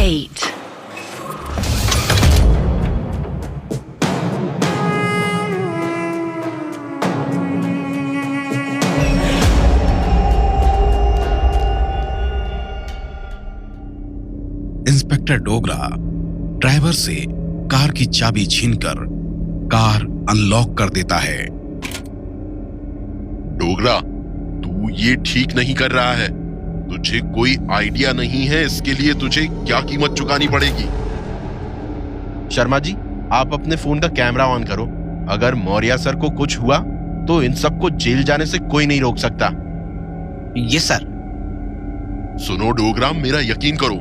8. Inspector Dogra driver से car की चाबी छीनकर कार अनलॉक कर देता है। डोगरा, तू ये ठीक नहीं कर रहा है। तुझे कोई आइडिया नहीं है इसके लिए तुझे क्या कीमत चुकानी पड़ेगी। शर्मा जी, आप अपने फोन का कैमरा ऑन करो। अगर मौर्य सर को कुछ हुआ तो इन सबको जेल जाने से कोई नहीं रोक सकता। ये सर। सुनो डोगरा, मेरा यकीन करो,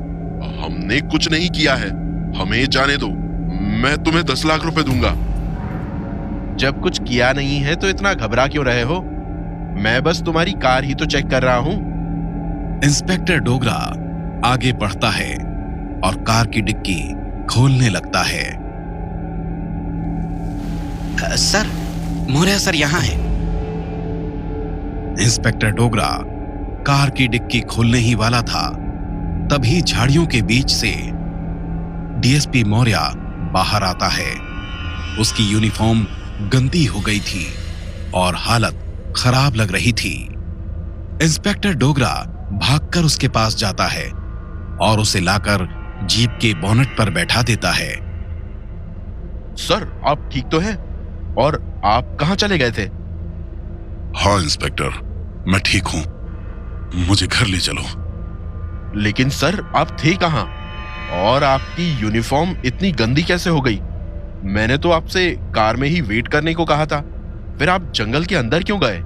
हमने कुछ नहीं किया है। हमें जाने दो, मैं तुम्हें 10 लाख रुपए दूंगा। जब कुछ किया नहीं है तो इतना घबरा क्यों रहे हो? मैं बस तुम्हारी कार ही तो चेक कर रहा हूं। इंस्पेक्टर डोगरा आगे बढ़ता है और कार की डिक्की खोलने लगता है। सर, मौर्य सर यहाँ है। इंस्पेक्टर डोगरा कार की डिक्की खोलने ही वाला था, तभी झाड़ियों के बीच से डीएसपी मौर्य बाहर आता है। उसकी यूनिफॉर्म गंदी हो गई थी और हालत खराब लग रही थी। इंस्पेक्टर डोगरा भागकर उसके पास जाता है और उसे लाकर जीप के बोनट पर बैठा देता है। सर, आप ठीक तो हैं? और आप कहां चले गए थे? हाँ इंस्पेक्टर, मैं ठीक हूं, मुझे घर ले चलो। लेकिन सर, आप थे कहां? और आपकी यूनिफॉर्म इतनी गंदी कैसे हो गई? मैंने तो आपसे कार में ही वेट करने को कहा था। फिर आप जंगल के अंदर क्यों गए?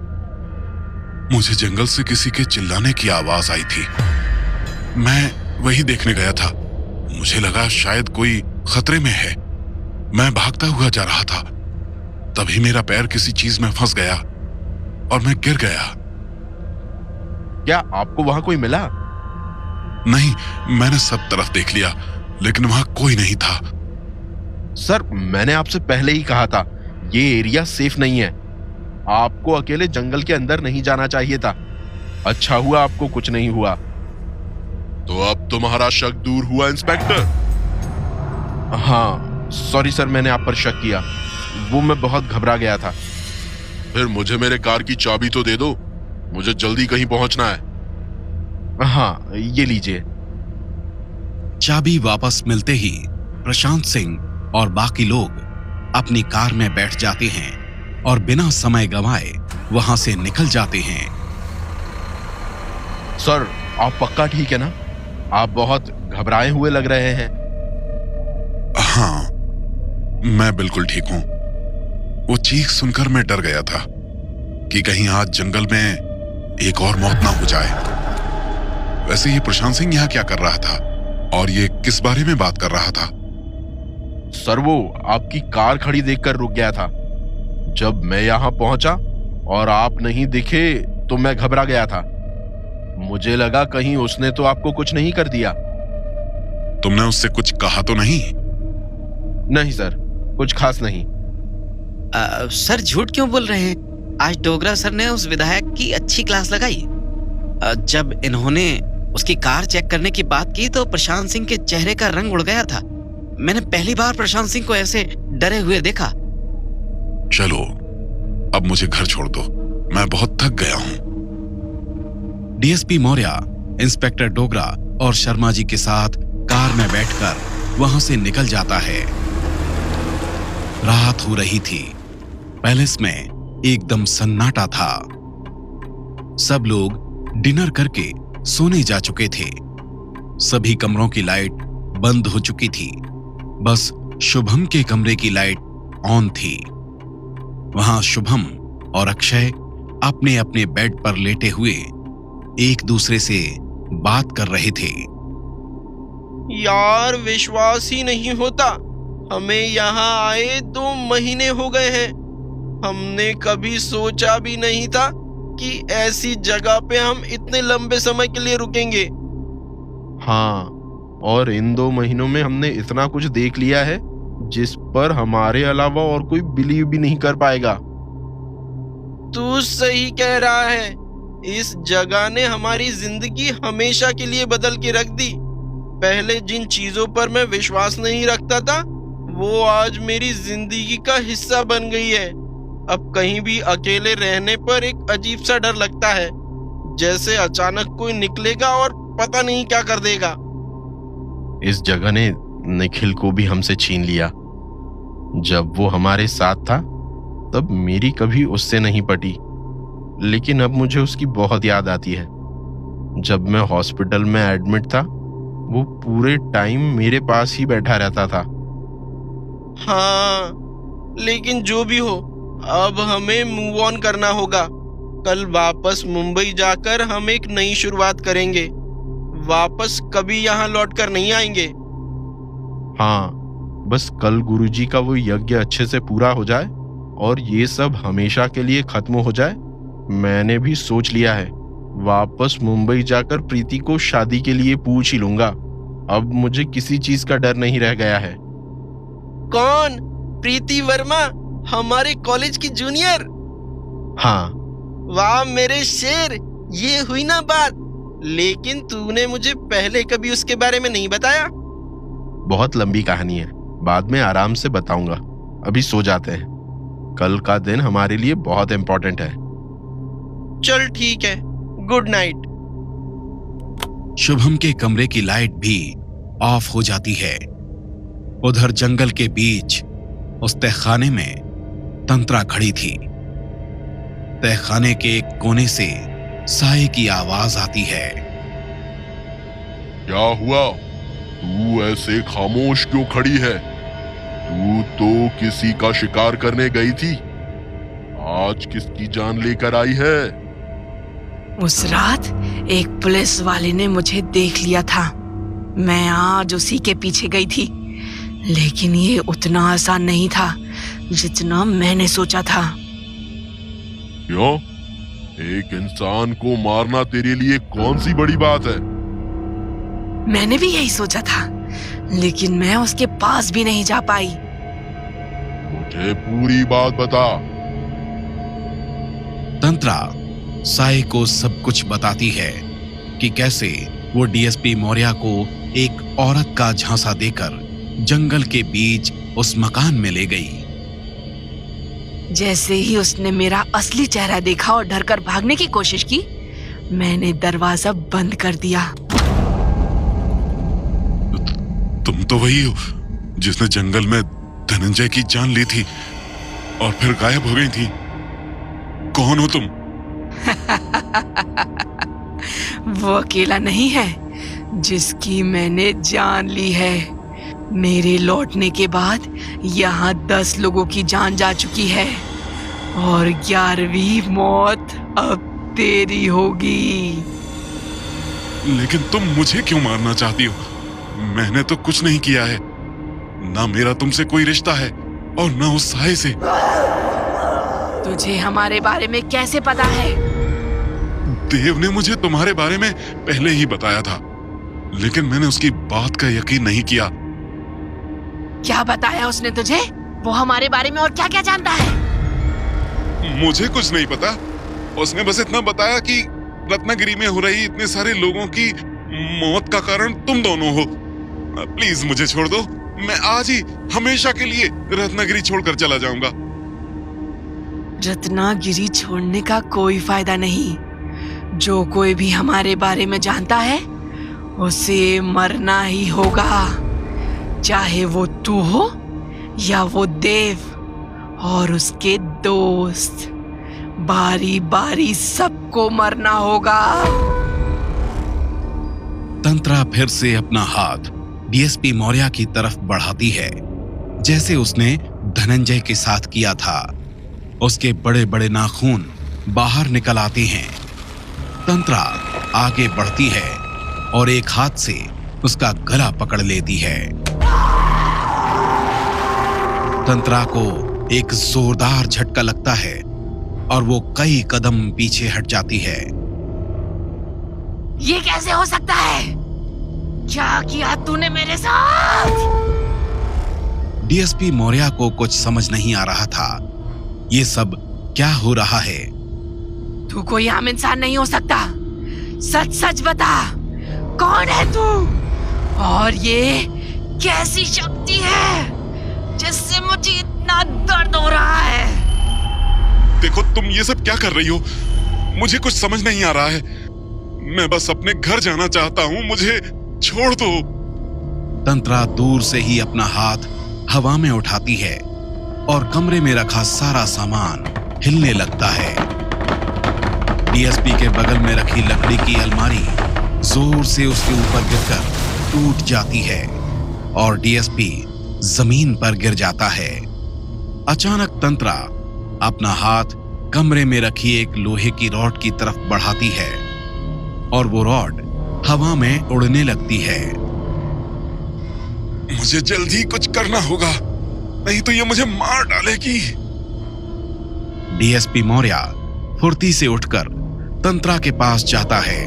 मुझे जंगल से किसी के चिल्लाने की आवाज आई थी। मैं वही देखने गया था। मुझे लगा शायद कोई खतरे में है। मैं भागता हुआ जा रहा था, तभी मेरा पैर किसी चीज में फंस गया और मैं गिर गया। क्या आपको वहां कोई मिला? नहीं, मैंने सब तरफ देख लिया, लेकिन वहां कोई नहीं था। सर, मैंने आपसे पहले ही कहा था, ये एरिया सेफ नहीं है। आपको अकेले जंगल के अंदर नहीं जाना चाहिए था। अच्छा हुआ आपको कुछ नहीं हुआ। तो अब तुम्हारा शक दूर हुआ इंस्पेक्टर? हाँ, सॉरी सर, मैंने आप पर शक किया। वो मैं बहुत घबरा गया था। फिर मुझे मेरे कार की चाबी तो दे दो, मुझे जल्दी कहीं पहुंचना है। हाँ, ये लीजिए। चाबी वापस मिलते ही प्रशांत सिंह और बाकी लोग अपनी कार में बैठ जाते हैं और बिना समय गंवाए वहां से निकल जाते हैं। सर, आप पक्का ठीक है ना? आप बहुत घबराए हुए लग रहे हैं। हाँ, मैं बिल्कुल ठीक हूं। वो चीख सुनकर मैं डर गया था कि कहीं आज जंगल में एक और मौत ना हो जाए। वैसे ये प्रशांत सिंह यहाँ क्या कर रहा था और ये किस बारे में बात कर रहा था? सर, वो आपकी कार खड़ी देखकर रुक गया था। जब मैं यहां पहुंचा और आप नहीं दिखे तो मैं घबरा गया था। मुझे लगा कहीं उसने तो आपको कुछ नहीं कर दिया। तुमने उससे कुछ कहा तो नहीं? नहीं सर, कुछ खास नहीं। सर, झूठ क्यों बोल रहे हैं? आज डोगरा सर ने उस विधायक की अच्छी क्लास लगाई। जब इन्होंने उसकी कार चेक करने की बात की तो प्रशांत सिंह के चेहरे का रंग उड़ गया था। मैंने पहली बार प्रशांत सिंह को ऐसे डरे हुए देखा। चलो, अब मुझे घर छोड़ दो, मैं बहुत थक गया हूं। डीएसपी मौर्य इंस्पेक्टर डोगरा और शर्मा जी के साथ कार में बैठकर वहां से निकल जाता है। रात हो रही थी। पैलेस में एकदम सन्नाटा था। सब लोग डिनर करके सोने जा चुके थे। सभी कमरों की लाइट बंद हो चुकी थी। बस शुभम के कमरे की लाइट ऑन थी। वहां शुभम और अक्षय अपने अपने बेड पर लेटे हुए एक दूसरे से बात कर रहे थे। यार, विश्वास ही नहीं होता। हमें यहाँ आए 2 महीने हो गए हैं। हमने कभी सोचा भी नहीं था कि ऐसी जगह पे हम इतने लंबे समय के लिए रुकेंगे। हाँ, और इन 2 महीनों में हमने इतना कुछ देख लिया है जिस पर हमारे अलावा और कोई बिलीव भी नहीं कर पाएगा। तू सही कह रहा है। इस जगह ने हमारी जिंदगी हमेशा के लिए बदल के रख दी। पहले जिन चीजों पर मैं विश्वास नहीं रखता था वो आज मेरी जिंदगी का हिस्सा बन गई है। अब कहीं भी अकेले रहने पर एक अजीब सा डर लगता है, जैसे अचानक कोई निकलेगा और पता नहीं क्या कर देगा। इस जगह ने निखिल को भी हमसे छीन लिया। जब वो हमारे साथ था तब मेरी कभी उससे नहीं पटी, लेकिन अब मुझे उसकी बहुत याद आती है। जब मैं हॉस्पिटल में एडमिट था वो पूरे टाइम मेरे पास ही बैठा रहता था। हाँ, लेकिन जो भी हो, अब हमें मूव ऑन करना होगा। कल वापस मुंबई जाकर हम एक नई शुरुआत करेंगे। वापस कभी यहाँ लौट कर नहीं आएंगे। हाँ, बस कल गुरुजी का वो यज्ञ अच्छे से पूरा हो जाए और ये सब हमेशा के लिए खत्म हो जाए। मैंने भी सोच लिया है, वापस मुंबई जाकर प्रीति को शादी के लिए पूछ ही लूंगा। अब मुझे किसी चीज का डर नहीं रह गया है। कौन? प्रीति वर्मा, हमारे कॉलेज की जूनियर? हाँ। वाह मेरे शेर, ये हुई ना बात। लेकिन तूने मुझे पहले कभी उसके बारे में नहीं बताया। बहुत लंबी कहानी है, बाद में आराम से बताऊंगा। अभी सो जाते हैं, कल का दिन हमारे लिए बहुत इंपॉर्टेंट है। चल ठीक है, गुड नाइट। शुभम के कमरे की लाइट भी ऑफ हो जाती है। उधर जंगल के बीच उस तहखाने में तंत्रा खड़ी थी। तहखाने के एक कोने से साए की आवाज आती है। क्या हुआ? तू ऐसे खामोश क्यों खड़ी है? तू तो किसी का शिकार करने गई थी, आज किसकी जान लेकर आई है? उस रात एक पुलिस वाले ने मुझे देख लिया था। मैं आज उसी के पीछे गई थी, लेकिन ये उतना आसान नहीं था जितना मैंने सोचा था। क्यों? एक इंसान को मारना तेरे लिए कौन सी बड़ी बात है? मैंने भी यही सोचा था, लेकिन मैं उसके पास भी नहीं जा पाई। मुझे पूरी बात बता। तंत्रा साए को सब कुछ बताती है कि कैसे वो डीएसपी मौर्य को एक औरत का झांसा देकर जंगल के बीच उस मकान में ले गई। जैसे ही उसने मेरा असली चेहरा देखा और डरकर भागने की कोशिश की, मैंने दरवाजा बंद कर दिया। तुम तो वही हो जिसने जंगल में धनंजय की जान ली थी और फिर गायब हो गई थी। कौन हो तुम? वो अकेला नहीं है जिसकी मैंने जान ली है। मेरे लौटने के बाद यहाँ 10 लोगों की जान जा चुकी है और 11वीं मौत अब तेरी होगी। लेकिन तुम मुझे क्यों मारना चाहती हो? मैंने तो कुछ नहीं किया है। ना मेरा तुमसे कोई रिश्ता है और ना उस साए से। तुझे हमारे बारे में कैसे पता है? देव ने मुझे तुम्हारे बारे में पहले ही बताया था, लेकिन मैंने उसकी बात का यकीन नहीं किया। क्या बताया उसने तुझे? वो हमारे बारे में और क्या क्या जानता है? मुझे कुछ नहीं पता। उसने बस इतना बताया कि रत्नागिरी में हो रही इतने सारे लोगों की मौत का कारण तुम दोनों हो। प्लीज मुझे छोड़ दो, मैं आज ही हमेशा के लिए रत्नागिरी छोड़कर चला जाऊंगा। रत्नागिरी छोड़ने का कोई फायदा नहीं। जो कोई भी हमारे बारे में जानता है उसे मरना ही होगा, चाहे वो तू हो या वो देव और उसके दोस्त। बारी बारी सबको मरना होगा। तंत्रा फिर से अपना हाथ डीएसपी मौर्य की तरफ बढ़ाती है, जैसे उसने धनंजय के साथ किया था। उसके बड़े बड़े नाखून बाहर निकल आते हैं। तंत्रा आगे बढ़ती है और एक हाथ से उसका गला पकड़ लेती है। तंत्रा को एक जोरदार झटका लगता है और वो कई कदम पीछे हट जाती है। ये कैसे हो सकता है? क्या किया तूने मेरे साथ? डीएसपी मौर्य को कुछ समझ नहीं आ रहा था। ये सब क्या हो रहा है? तू कोई आम इंसान नहीं हो सकता। सच सच बता, कौन है तू? और ये कैसी शक्ति है जिससे मुझे इतना दर्द हो रहा है? देखो, तुम ये सब क्या कर रही हो? मुझे कुछ समझ नहीं आ रहा है। मैं बस अपने घर जाना चाहता हूँ, मुझे छोड़ दो। तंत्रा दूर से ही अपना हाथ हवा में उठाती है और कमरे में रखा सारा सामान हिलने लगता है। डीएसपी के बगल में रखी लकड़ी की अलमारी जोर से उसके ऊपर गिरकर टूट जाती है और डीएसपी जमीन पर गिर जाता है। अचानक तंत्रा अपना हाथ कमरे में रखी एक लोहे की रॉड की तरफ बढ़ाती है और वो रॉड हवा में उड़ने लगती है। मुझे जल्दी कुछ करना होगा, नहीं तो ये मुझे मार डालेगी। डीएसपी मौर्य फुर्ती से उठकर तंत्रा के पास जाता है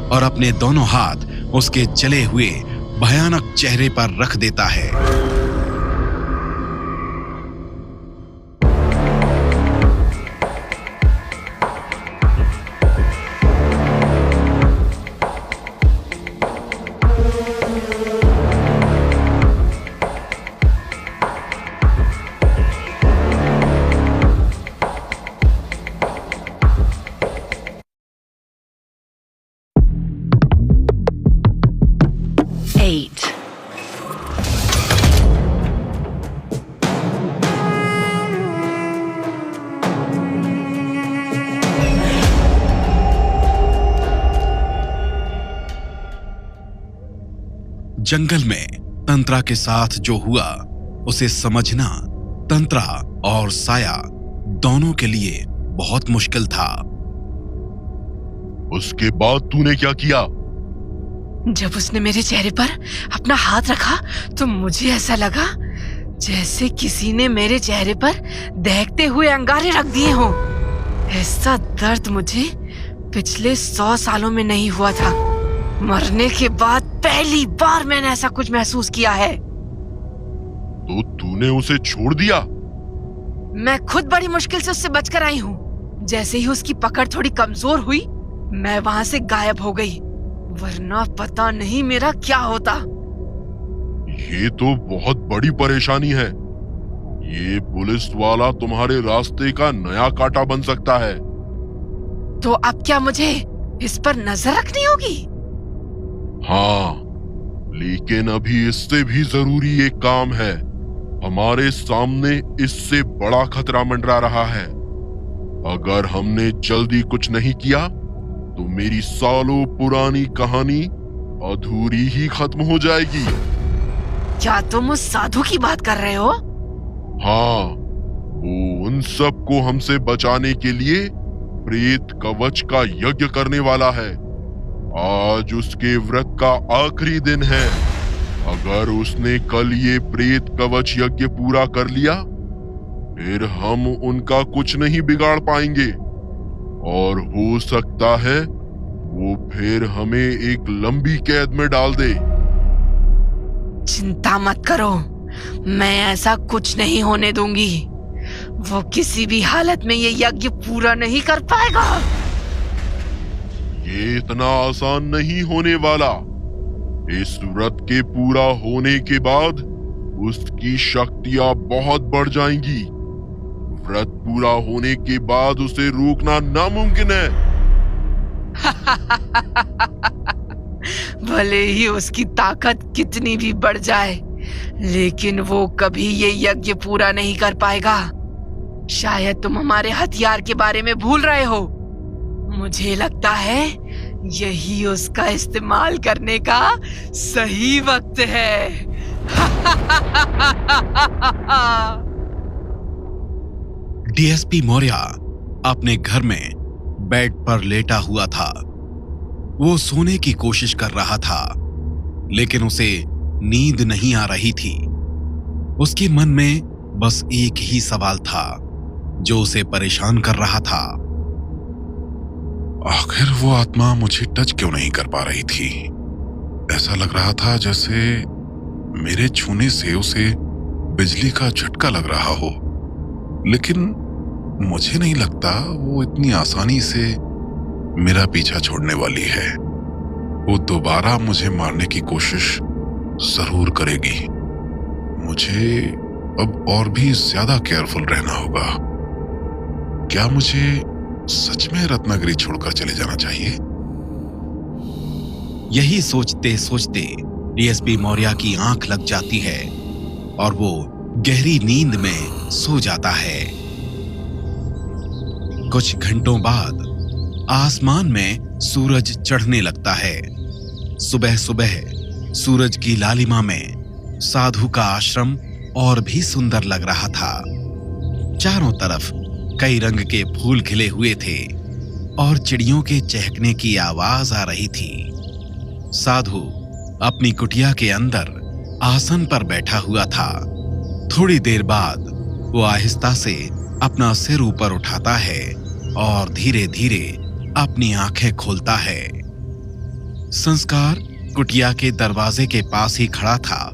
और अपने दोनों हाथ उसके जले हुए भयानक चेहरे पर रख देता है। जंगल में तंत्रा के साथ जो हुआ उसे समझना तंत्रा और साया दोनों के लिए बहुत मुश्किल था। उसके बाद तूने क्या किया? जब उसने मेरे चेहरे पर अपना हाथ रखा तो मुझे ऐसा लगा जैसे किसी ने मेरे चेहरे पर दहकते हुए अंगारे रख दिए हों। ऐसा दर्द मुझे पिछले 100 सालों में नहीं हुआ था। मरने के बाद पहली बार मैंने ऐसा कुछ महसूस किया है। तो तूने उसे छोड़ दिया? मैं खुद बड़ी मुश्किल से उससे बचकर आई हूँ। जैसे ही उसकी पकड़ थोड़ी कमजोर हुई, मैं वहां से गायब हो गई, वरना पता नहीं मेरा क्या होता। ये तो बहुत बड़ी परेशानी है। ये पुलिस वाला तुम्हारे रास्ते का नया कांटा बन सकता है। तो अब क्या मुझे इस पर नजर रखनी होगी? हाँ, लेकिन अभी इससे भी जरूरी एक काम है। हमारे सामने इससे बड़ा खतरा मंडरा रहा है। अगर हमने जल्दी कुछ नहीं किया तो मेरी सालों पुरानी कहानी अधूरी ही खत्म हो जाएगी। क्या तुम उस साधु की बात कर रहे हो? हाँ, वो उन सब को हमसे बचाने के लिए प्रेत कवच का यज्ञ करने वाला है। आज उसके व्रत का आखिरी दिन है। अगर उसने कल ये प्रेत कवच यज्ञ पूरा कर लिया, फिर हम उनका कुछ नहीं बिगाड़ पाएंगे और हो सकता है वो फिर हमें एक लंबी कैद में डाल दे। चिंता मत करो, मैं ऐसा कुछ नहीं होने दूंगी। वो किसी भी हालत में ये यज्ञ पूरा नहीं कर पाएगा। ये इतना आसान नहीं होने वाला। इस व्रत के पूरा होने के बाद उसकी शक्तियां बहुत बढ़ जाएंगी। व्रत पूरा होने के बाद उसे रोकना नामुमकिन है। भले ही उसकी ताकत कितनी भी बढ़ जाए, लेकिन वो कभी ये यज्ञ पूरा नहीं कर पाएगा। शायद तुम हमारे हथियार के बारे में भूल रहे हो। मुझे लगता है यही उसका इस्तेमाल करने का सही वक्त है। डीएसपी मौर्य अपने घर में बेड पर लेटा हुआ था। वो सोने की कोशिश कर रहा था, लेकिन उसे नींद नहीं आ रही थी। उसके मन में बस एक ही सवाल था जो उसे परेशान कर रहा था। आखिर वो आत्मा मुझे टच क्यों नहीं कर पा रही थी? ऐसा लग रहा था जैसे मेरे छूने से उसे बिजली का झटका लग रहा हो, लेकिन मुझे नहीं लगता वो इतनी आसानी से मेरा पीछा छोड़ने वाली है। वो दोबारा मुझे मारने की कोशिश जरूर करेगी। मुझे अब और भी ज्यादा केयरफुल रहना होगा। क्या मुझे सच में रत्नागिरी छोड़कर चले जाना चाहिए? यही सोचते सोचते डीएसपी मौर्य की आंख लग जाती है और वो गहरी नींद में सो जाता है। कुछ घंटों बाद आसमान में सूरज चढ़ने लगता है। सुबह सुबह सूरज की लालिमा में साधु का आश्रम और भी सुंदर लग रहा था। चारों तरफ कई रंग के फूल खिले हुए थे और चिड़ियों के चहकने की आवाज आ रही थी। साधु अपनी कुटिया के अंदर आसन पर बैठा हुआ था। थोड़ी देर बाद वो आहिस्ता से अपना सिर ऊपर उठाता है और धीरे धीरे अपनी आंखें खोलता है। संस्कार कुटिया के दरवाजे के पास ही खड़ा था।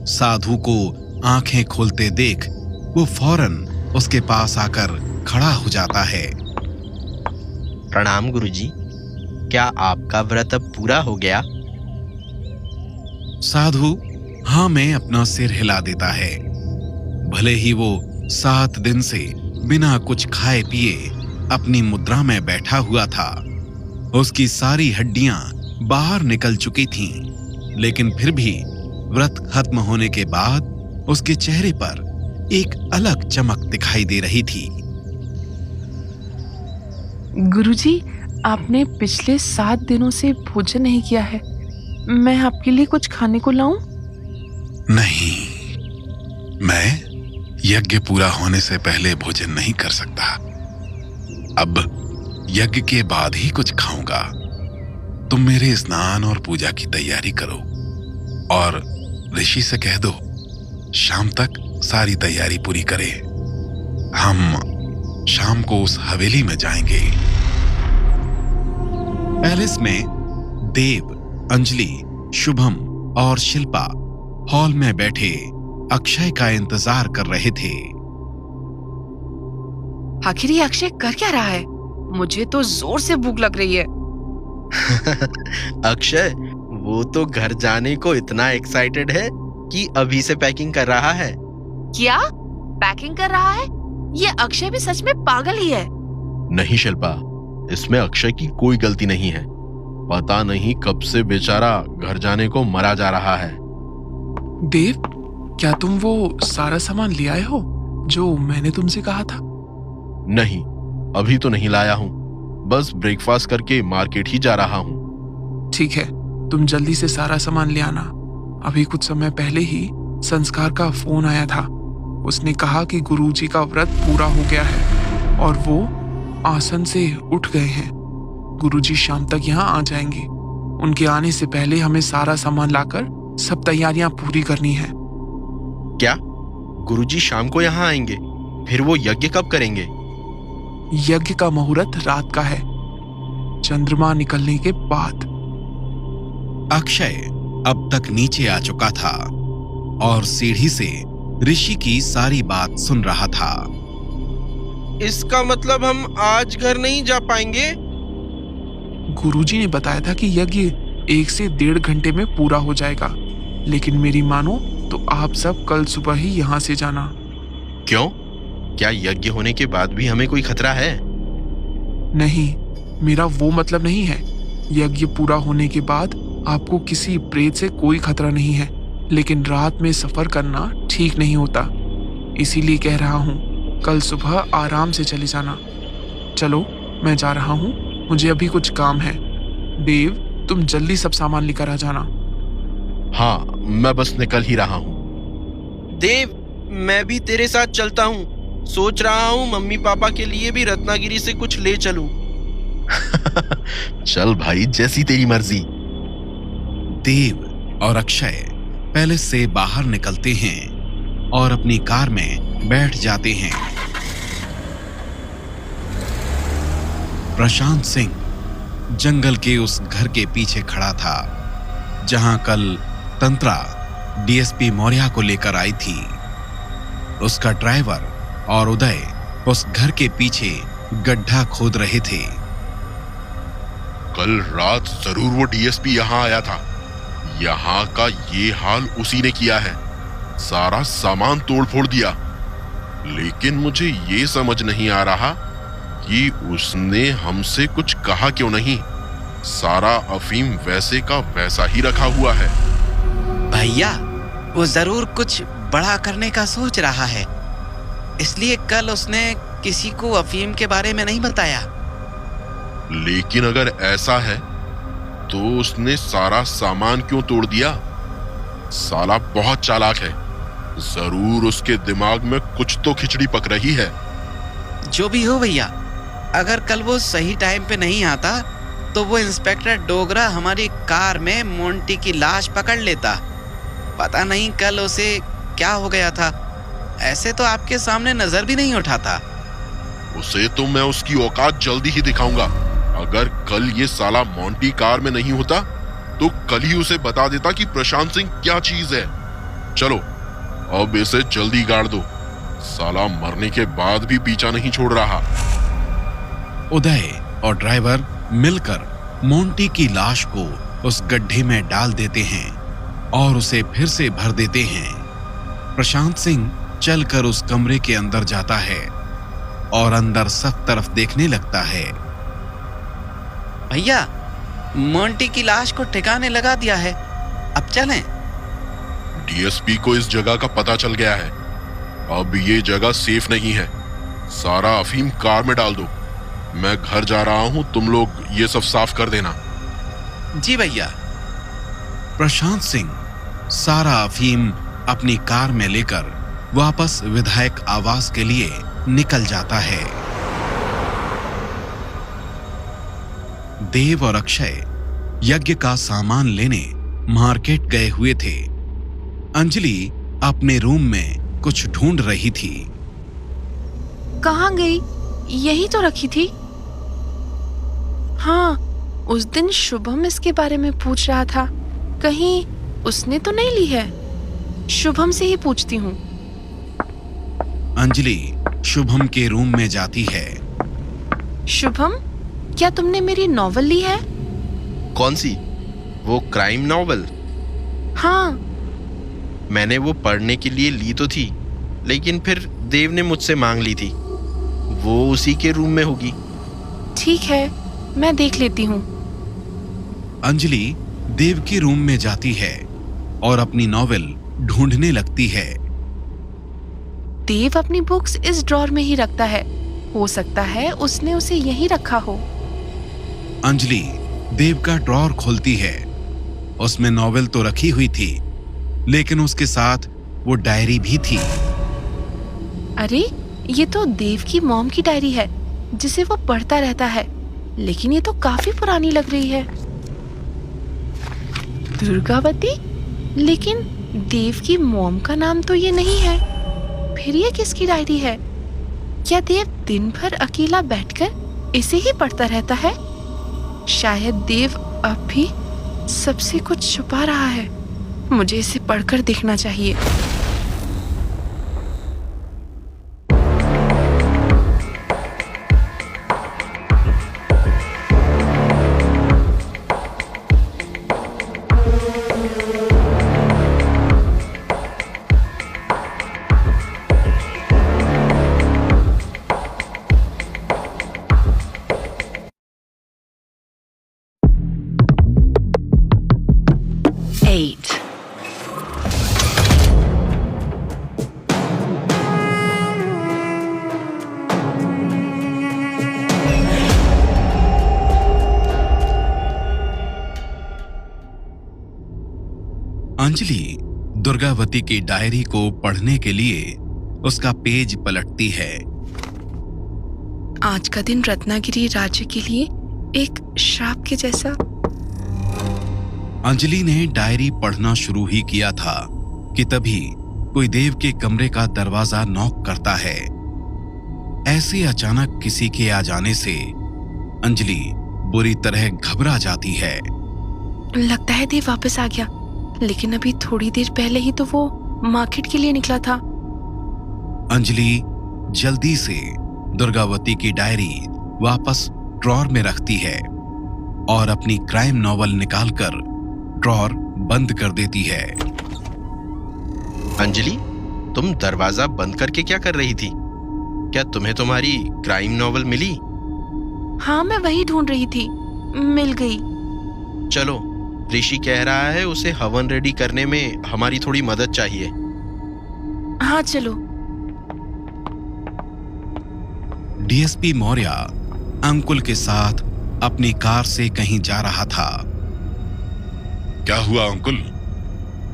साधु को आंखें खोलते देख वो फौरन उसके पास आकर खड़ा हो जाता है। प्रणाम गुरुजी, क्या आपका व्रत अब पूरा हो गया? साधु हाँ में अपना सिर हिला देता है। भले ही वो 7 दिन से बिना कुछ खाए पिए अपनी मुद्रा में बैठा हुआ था, उसकी सारी हड्डियां बाहर निकल चुकी थीं, लेकिन फिर भी व्रत खत्म होने के बाद उसके चेहरे पर एक अलग चमक दिखाई दे रही थी। गुरुजी, आपने पिछले 7 दिनों से भोजन नहीं किया है। मैं आपके लिए कुछ खाने को लाऊं? नहीं, मैं यज्ञ पूरा होने से पहले भोजन नहीं कर सकता। अब यज्ञ के बाद ही कुछ खाऊंगा। तुम मेरे स्नान और पूजा की तैयारी करो और ऋषि से कह दो शाम तक सारी तैयारी पूरी करे। हम शाम को उस हवेली में जाएंगे। पैलेस में देव, अंजलि, शुभम और शिल्पा हॉल में बैठे अक्षय का इंतजार कर रहे थे। आखिर ये अक्षय कर क्या रहा है? मुझे तो जोर से भूख लग रही है। अक्षय, वो तो घर जाने को इतना एक्साइटेड है कि अभी से पैकिंग कर रहा है। क्या पैकिंग कर रहा है? ये अक्षय भी सच में पागल ही है। नहीं शिल्पा, इसमें अक्षय की कोई गलती नहीं है। पता नहीं कब से बेचारा घर जाने को मरा जा रहा है। देव, क्या तुम वो सारा सामान ले आए हो जो मैंने तुमसे कहा था? नहीं, अभी तो नहीं लाया हूँ। बस ब्रेकफास्ट करके मार्केट ही जा रहा हूँ। ठीक है, तुम जल्दी से सारा सामान ले आना। अभी कुछ समय पहले ही संस्कार का फोन आया था। उसने कहा कि गुरुजी का व्रत पूरा हो गया है और वो आसन से उठ गए हैं। गुरुजी शाम तक यहाँ आ जाएंगे। उनके आने से पहले हमें सारा सामान लाकर सब तैयारियां पूरी करनी है। क्या गुरुजी शाम को यहाँ आएंगे? फिर वो यज्ञ कब करेंगे? यज्ञ का मुहूर्त रात का है, चंद्रमा निकलने के बाद। अक्षय अब तक नीचे आ चुका था और सीढ़ी से ऋषि की सारी बात सुन रहा था। इसका मतलब हम आज घर नहीं जा पाएंगे? गुरुजी ने बताया था कि यज्ञ 1 से 1.5 घंटे में पूरा हो जाएगा, लेकिन मेरी मानो तो आप सब कल सुबह ही यहाँ से जाना। क्यों? क्या यज्ञ होने के बाद भी हमें कोई खतरा है? नहीं, मेरा वो मतलब नहीं है। यज्ञ पूरा होने के बाद आपको किसी प्रेत से कोई खतरा नहीं है, लेकिन रात में सफर करना ठीक नहीं होता। इसीलिए कह रहा हूँ कल सुबह आराम से चले जाना। चलो, मैं जा रहा हूँ, मुझे अभी कुछ काम है। देव, तुम जल्दी सब सामान लेकर आ जाना। हाँ, मैं बस निकल ही रहा हूँ। देव, मैं भी तेरे साथ चलता हूँ। सोच रहा हूँ मम्मी पापा के लिए भी रत्नागिरी से कुछ ले चलूं। चल भाई, जैसी तेरी मर्जी। देव और अक्षय पैलेस से बाहर निकलते हैं और अपनी कार में बैठ जाते हैं। प्रशांत सिंह जंगल के उस घर के पीछे खड़ा था जहां कल तंत्रा डीएसपी मौर्य को लेकर आई थी। उसका ड्राइवर और उदय उस घर के पीछे गड्ढा खोद रहे थे। कल रात जरूर वो डीएसपी यहाँ आया था। यहाँ का ये हाल उसी ने किया है, सारा सामान तोड़ फोड़ दिया। लेकिन मुझे ये समझ नहीं आ रहा कि उसने हमसे कुछ कहा क्यों नहीं। सारा अफीम वैसे का वैसा ही रखा हुआ है। भैया, वो जरूर कुछ बड़ा करने का सोच रहा है, इसलिए कल उसने किसी को अफीम के बारे में नहीं बताया। लेकिन अगर ऐसा है तो उसने सारा सामान क्यों तोड़ दिया? साला बहुत चालाक है, जरूर उसके दिमाग में कुछ तो खिचड़ी पक रही है। जो भी हो भैया, अगर कल वो सही टाइम पे नहीं आता तो वो इंस्पेक्टर डोगरा हमारी कार में मोंटी की लाश पकड़ लेता। पता नहीं कल उसे क्या हो गया था, ऐसे तो आपके सामने नजर भी नहीं उठाता। उसे तो मैं उसकी औकात जल्दी ही दिखाऊंगा। अगर कल ये साला मोंटी कार में नहीं होता तो कल ही उसे बता देता कि प्रशांत सिंह क्या चीज है। चलो अब इसे जल्दी गाड़ दो, साला मरने के बाद भी पीछा नहीं छोड़ रहा। उदय और ड्राइवर मिलकर मोंटी की लाश को उस गड्ढे में डाल देते हैं और उसे फिर से भर देते हैं। प्रशांत सिंह चलकर उस कमरे के अंदर जाता है और अंदर सब तरफ देखने लगता है। भैया, मोंटी की लाश को ठिकाने लगा दिया है, अब चलें। डीएसपी को इस जगह का पता चल गया है, अब ये जगह सेफ नहीं है। सारा अफीम कार में डाल दो, मैं घर जा रहा हूं, तुम लोग ये सब साफ कर देना। जी भैया। प्रशांत सिंह सारा अफीम अपनी कार में लेकर वापस विधायक आवास के लिए निकल जाता है। देव और अक्षय यज्ञ का सामान लेने मार्केट गए हुए थे। अंजलि अपने रूम में कुछ ढूंढ रही थी। कहाँ गई? यही तो रखी थी। हाँ, उस दिन शुभम इसके बारे में पूछ रहा था, कहीं उसने तो नहीं ली है। शुभम से ही पूछती हूँ। अंजलि शुभम के रूम में जाती है। शुभम, क्या तुमने मेरी नॉवल ली है? कौन सी? वो क्राइम नॉवल? हाँ। मैंने वो पढ़ने के लिए ली तो थी, लेकिन फिर देव ने मुझसे मांग ली थी। वो उसी के रूम में होगी। ठीक है, मैं देख लेती हूँ। अंजलि देव के रूम में जाती है और अपनी नॉवेल ढूंढने लगती है। देव अपनी बुक्स इस ड्रॉर में ही रखता है, हो सकता है उसने उसे यहीं रखा हो। अंजलि देव का ड्रॉर खोलती है। उसमें नॉवेल तो रखी हुई थी, लेकिन उसके साथ वो डायरी भी थी। अरे, ये तो देव की मॉम की डायरी है जिसे वो पढ़ता रहता है, लेकिन ये तो काफी पुरानी लग रही है। दुर्गावती? लेकिन देव की मॉम का नाम तो ये नहीं है। फिर ये किसकी डायरी है? क्या देव दिन भर अकेला बैठकर इसे ही पढ़ता रहता है? शायद देव अब भी सबसे कुछ छुपा रहा है। मुझे इसे पढ़कर देखना चाहिए। अंजलि दुर्गावती की डायरी को पढ़ने के लिए उसका पेज पलटती है। आज का दिन रत्नागिरी राज्य के लिए एक श्राप के जैसा। अंजलि ने डायरी पढ़ना शुरू ही किया था कि तभी कोई देव के कमरे का दरवाजा नॉक करता है। ऐसे अचानक किसी के आ जाने से अंजलि बुरी तरह घबरा जाती है। लगता है देव वापस आ गया, लेकिन अभी थोड़ी देर पहले ही तो वो मार्केट के लिए निकला था। अंजलि जल्दी से दुर्गावती की डायरी वापस ड्रॉर में रखती है और अपनी क्राइम नॉवल निकालकर ड्रॉर बंद कर देती है। अंजलि, तुम दरवाजा बंद करके क्या कर रही थी? क्या तुम्हें तुम्हारी क्राइम नॉवल मिली? हाँ, मैं वही ढूंढ रही थी, मिल गई। चलो, ऋषि कह रहा है उसे हवन रेडी करने में हमारी थोड़ी मदद चाहिए। हाँ चलो। डीएसपी मौर्य अंकुल के साथ अपनी कार से कहीं जा रहा था। क्या हुआ अंकुल?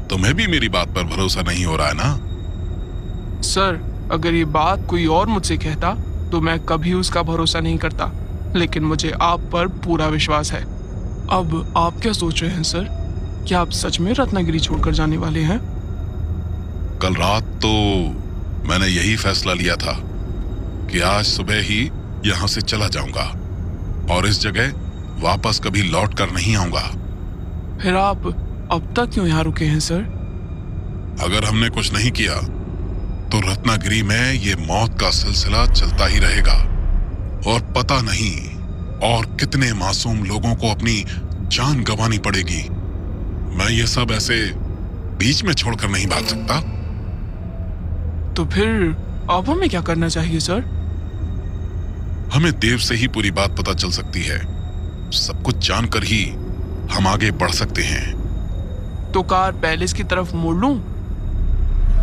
तुम्हें भी मेरी बात पर भरोसा नहीं हो रहा है ना? सर, अगर ये बात कोई और मुझसे कहता तो मैं कभी उसका भरोसा नहीं करता, लेकिन मुझे आप पर पूरा विश्वास है। अब आप क्या सोच रहे हैं सर? क्या आप सच में रत्नागिरी छोड़कर जाने वाले हैं? कल रात तो मैंने यही फैसला लिया था कि आज सुबह ही यहां से चला जाऊंगा और इस जगह वापस कभी लौट कर नहीं आऊंगा। फिर आप अब तक क्यों यहाँ रुके हैं सर? अगर हमने कुछ नहीं किया तो रत्नागिरी में ये मौत का सिलसिला चलता ही रहेगा और पता नहीं और कितने मासूम लोगों को अपनी जान गंवानी पड़ेगी। मैं ये सब ऐसे बीच में छोड़कर नहीं भाग सकता। तो फिर अब हमें क्या करना चाहिए सर? हमें देव से ही पूरी बात पता चल सकती है। सब कुछ जानकर ही हम आगे बढ़ सकते हैं। तो कार पैलेस की तरफ मोड़ लूं?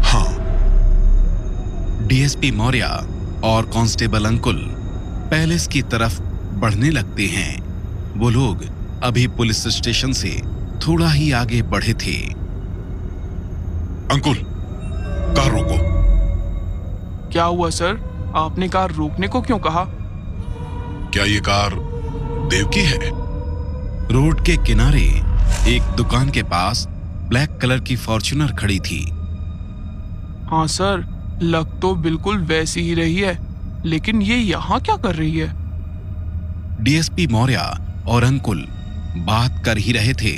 हाँ। डीएसपी मौर्य और कांस्टेबल अंकुल पैलेस की तरफ बढ़ने लगते हैं। वो लोग अभी पुलिस स्टेशन से थोड़ा ही आगे बढ़े थे। अंकुल, कार रोको। क्या हुआ सर? आपने कार रोकने को क्यों कहा? क्या ये कार देव की है? रोड के किनारे एक दुकान के पास ब्लैक कलर की फॉर्च्यूनर खड़ी थी। हाँ सर, लग तो बिल्कुल वैसी ही रही है, लेकिन ये यहाँ क्या कर रही है? डीएसपी मौर्य और अंकुल बात कर ही रहे थे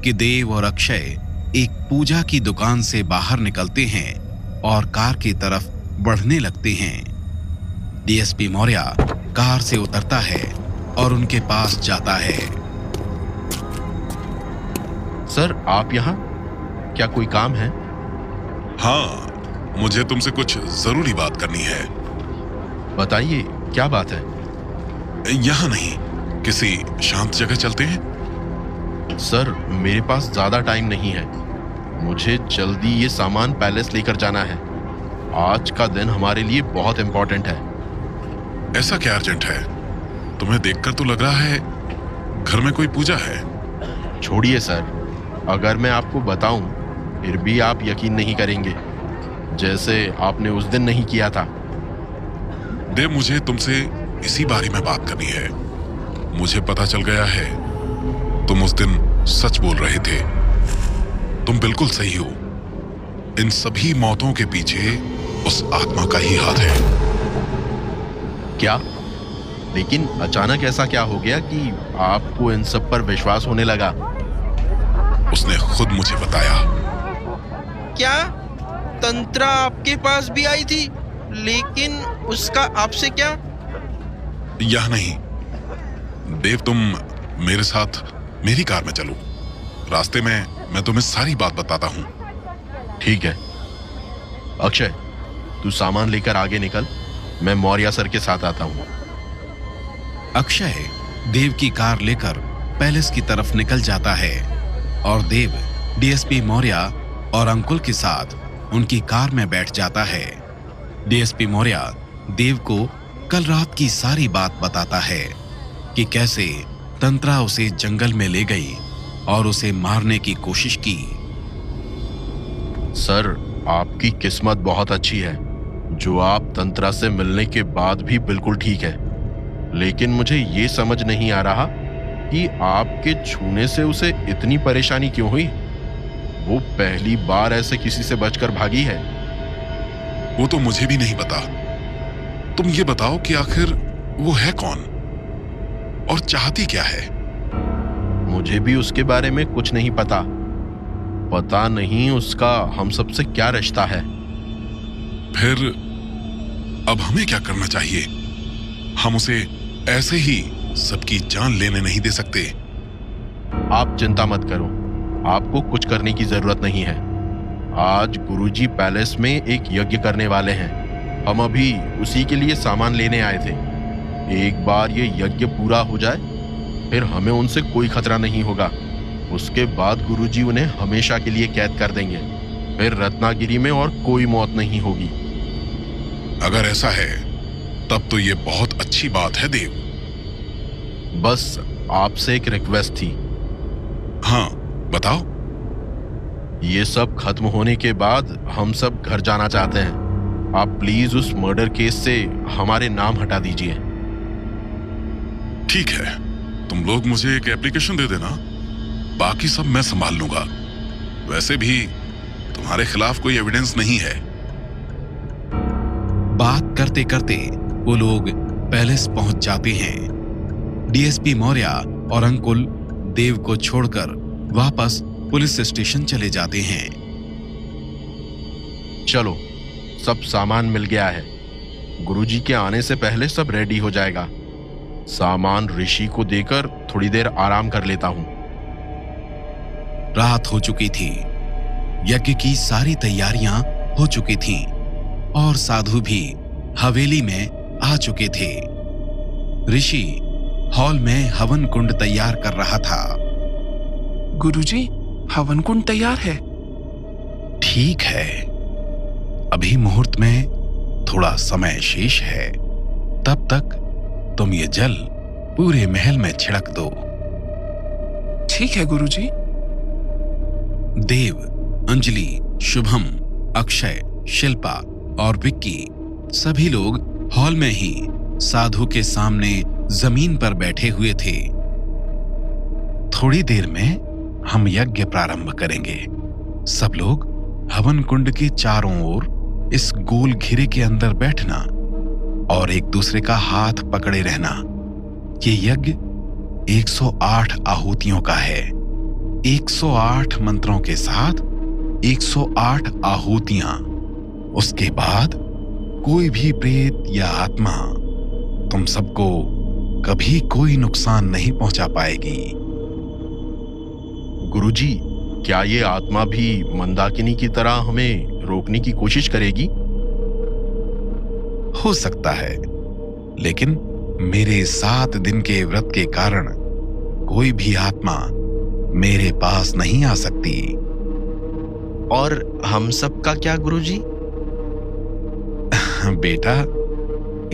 कि देव और अक्षय एक पूजा की दुकान से बाहर निकलते हैं और कार की तरफ बढ़ने लगते हैं। डीएसपी मौर्य कार से उतरता है और उनके पास जाता है। सर, आप यहाँ? क्या कोई काम है? हाँ, मुझे तुमसे कुछ जरूरी बात करनी है। बताइए, क्या बात है? यहाँ नहीं, किसी शांत जगह चलते हैं। सर, मेरे पास ज्यादा टाइम नहीं है। मुझे जल्दी ये सामान पैलेस लेकर जाना है। आज का दिन हमारे लिए बहुत इंपॉर्टेंट है। ऐसा क्या अर्जेंट है? तुम्हें देखकर तो लग रहा है घर में कोई पूजा है। छोड़िए सर, अगर मैं आपको बताऊं फिर भी आप यकीन नहीं करेंगे, जैसे आपने उस दिन नहीं किया था। देव, मुझे तुमसे इसी बारे में बात करनी है। मुझे पता चल गया है तुम उस दिन सच बोल रहे थे। तुम बिल्कुल सही हो। इन सभी मौतों के पीछे उस आत्मा का ही हाथ है। क्या? लेकिन अचानक ऐसा क्या हो गया कि आपको इन सब पर विश्वास होने लगा? उसने खुद मुझे बताया। क्या तंत्रा आपके पास भी आई थी? लेकिन उसका आपसे क्या? यह नहीं देव, तुम मेरे साथ मेरी कार में चलो। रास्ते में मैं तुम्हें सारी बात बताता हूं। ठीक है। अक्षय, तू सामान लेकर आगे निकल, मैं मौर्य सर के साथ आता हूं। अक्षय देव की कार लेकर पैलेस की तरफ निकल जाता है और देव डीएसपी मौर्य और अंकुल के साथ उनकी कार में बैठ जाता है। डीएसपी मौर्य देव को कल रात की सारी बात बताता है कि कैसे तंत्रा उसे जंगल में ले गई और उसे मारने की कोशिश की। सर, आपकी किस्मत बहुत अच्छी है जो आप तंत्रा से मिलने के बाद भी बिल्कुल ठीक है। लेकिन मुझे ये समझ नहीं आ रहा कि आपके छूने से उसे इतनी परेशानी क्यों हुई। वो पहली बार ऐसे किसी से बचकर भागी है। वो तो मुझे भी नहीं पता। तुम ये बताओ कि आखिर वो है कौन और चाहती क्या है? मुझे भी उसके बारे में कुछ नहीं पता। पता नहीं उसका हम सबसे क्या रिश्ता है। फिर अब हमें क्या करना चाहिए? हम उसे ऐसे ही सबकी जान लेने नहीं दे सकते। आप चिंता मत करो, आपको कुछ करने की जरूरत नहीं है। आज गुरुजी पैलेस में एक यज्ञ करने वाले हैं। हम अभी उसी के लिए सामान लेने आए थे। एक बार ये यज्ञ पूरा हो जाए, फिर हमें उनसे कोई खतरा नहीं होगा। उसके बाद गुरुजी उन्हें हमेशा के लिए कैद कर देंगे। फिर रत्नागिरी में और कोई मौत नहीं होगी। अगर ऐसा है तब तो ये बहुत अच्छी बात है देव। बस आपसे एक रिक्वेस्ट थी। हाँ बताओ। ये सब खत्म होने के बाद हम सब घर जाना चाहते हैं। आप प्लीज उस मर्डर केस से हमारे नाम हटा दीजिए। ठीक है, तुम लोग मुझे एक एप्लीकेशन दे देना, बाकी सब मैं संभाल लूंगा। वैसे भी तुम्हारे खिलाफ कोई एविडेंस नहीं है। बात करते करते वो लोग पैलेस पहुंच जाते हैं। डीएसपी मौर्य और अंकुल देव को छोड़कर वापस पुलिस स्टेशन चले जाते हैं। चलो, सब सामान मिल गया है। गुरुजी के आने से पहले सब रेडी हो जाएगा। सामान ऋषि को देकर थोड़ी देर आराम कर लेता हूं। रात हो चुकी थी। यज्ञ की सारी तैयारियां हो चुकी थीं और साधु भी हवेली में आ चुके थे। ऋषि हॉल में हवन कुंड तैयार कर रहा था। गुरुजी, हवन कुंड तैयार है। ठीक है, अभी मुहूर्त में थोड़ा समय शेष है। तब तक तुम ये जल पूरे महल में छिड़क दो। ठीक है गुरुजी। देव, अंजलि, शुभम, अक्षय, शिल्पा और विक्की सभी लोग हॉल में ही साधु के सामने जमीन पर बैठे हुए थे। थोड़ी देर में हम यज्ञ प्रारंभ करेंगे। सब लोग हवन कुंड के चारों ओर इस गोल घेरे के अंदर बैठना और एक दूसरे का हाथ पकड़े रहना। ये यज्ञ 108 आहुतियों का है। 108 मंत्रों के साथ 108 आहुतियां। उसके बाद कोई भी प्रेत या आत्मा तुम सबको कभी कोई नुकसान नहीं पहुंचा पाएगी। गुरुजी, क्या ये आत्मा भी मंदाकिनी की तरह हमें रोकने की कोशिश करेगी? हो सकता है, लेकिन मेरे 7 दिन के व्रत के कारण कोई भी आत्मा मेरे पास नहीं आ सकती। और हम सब का क्या गुरुजी? बेटा,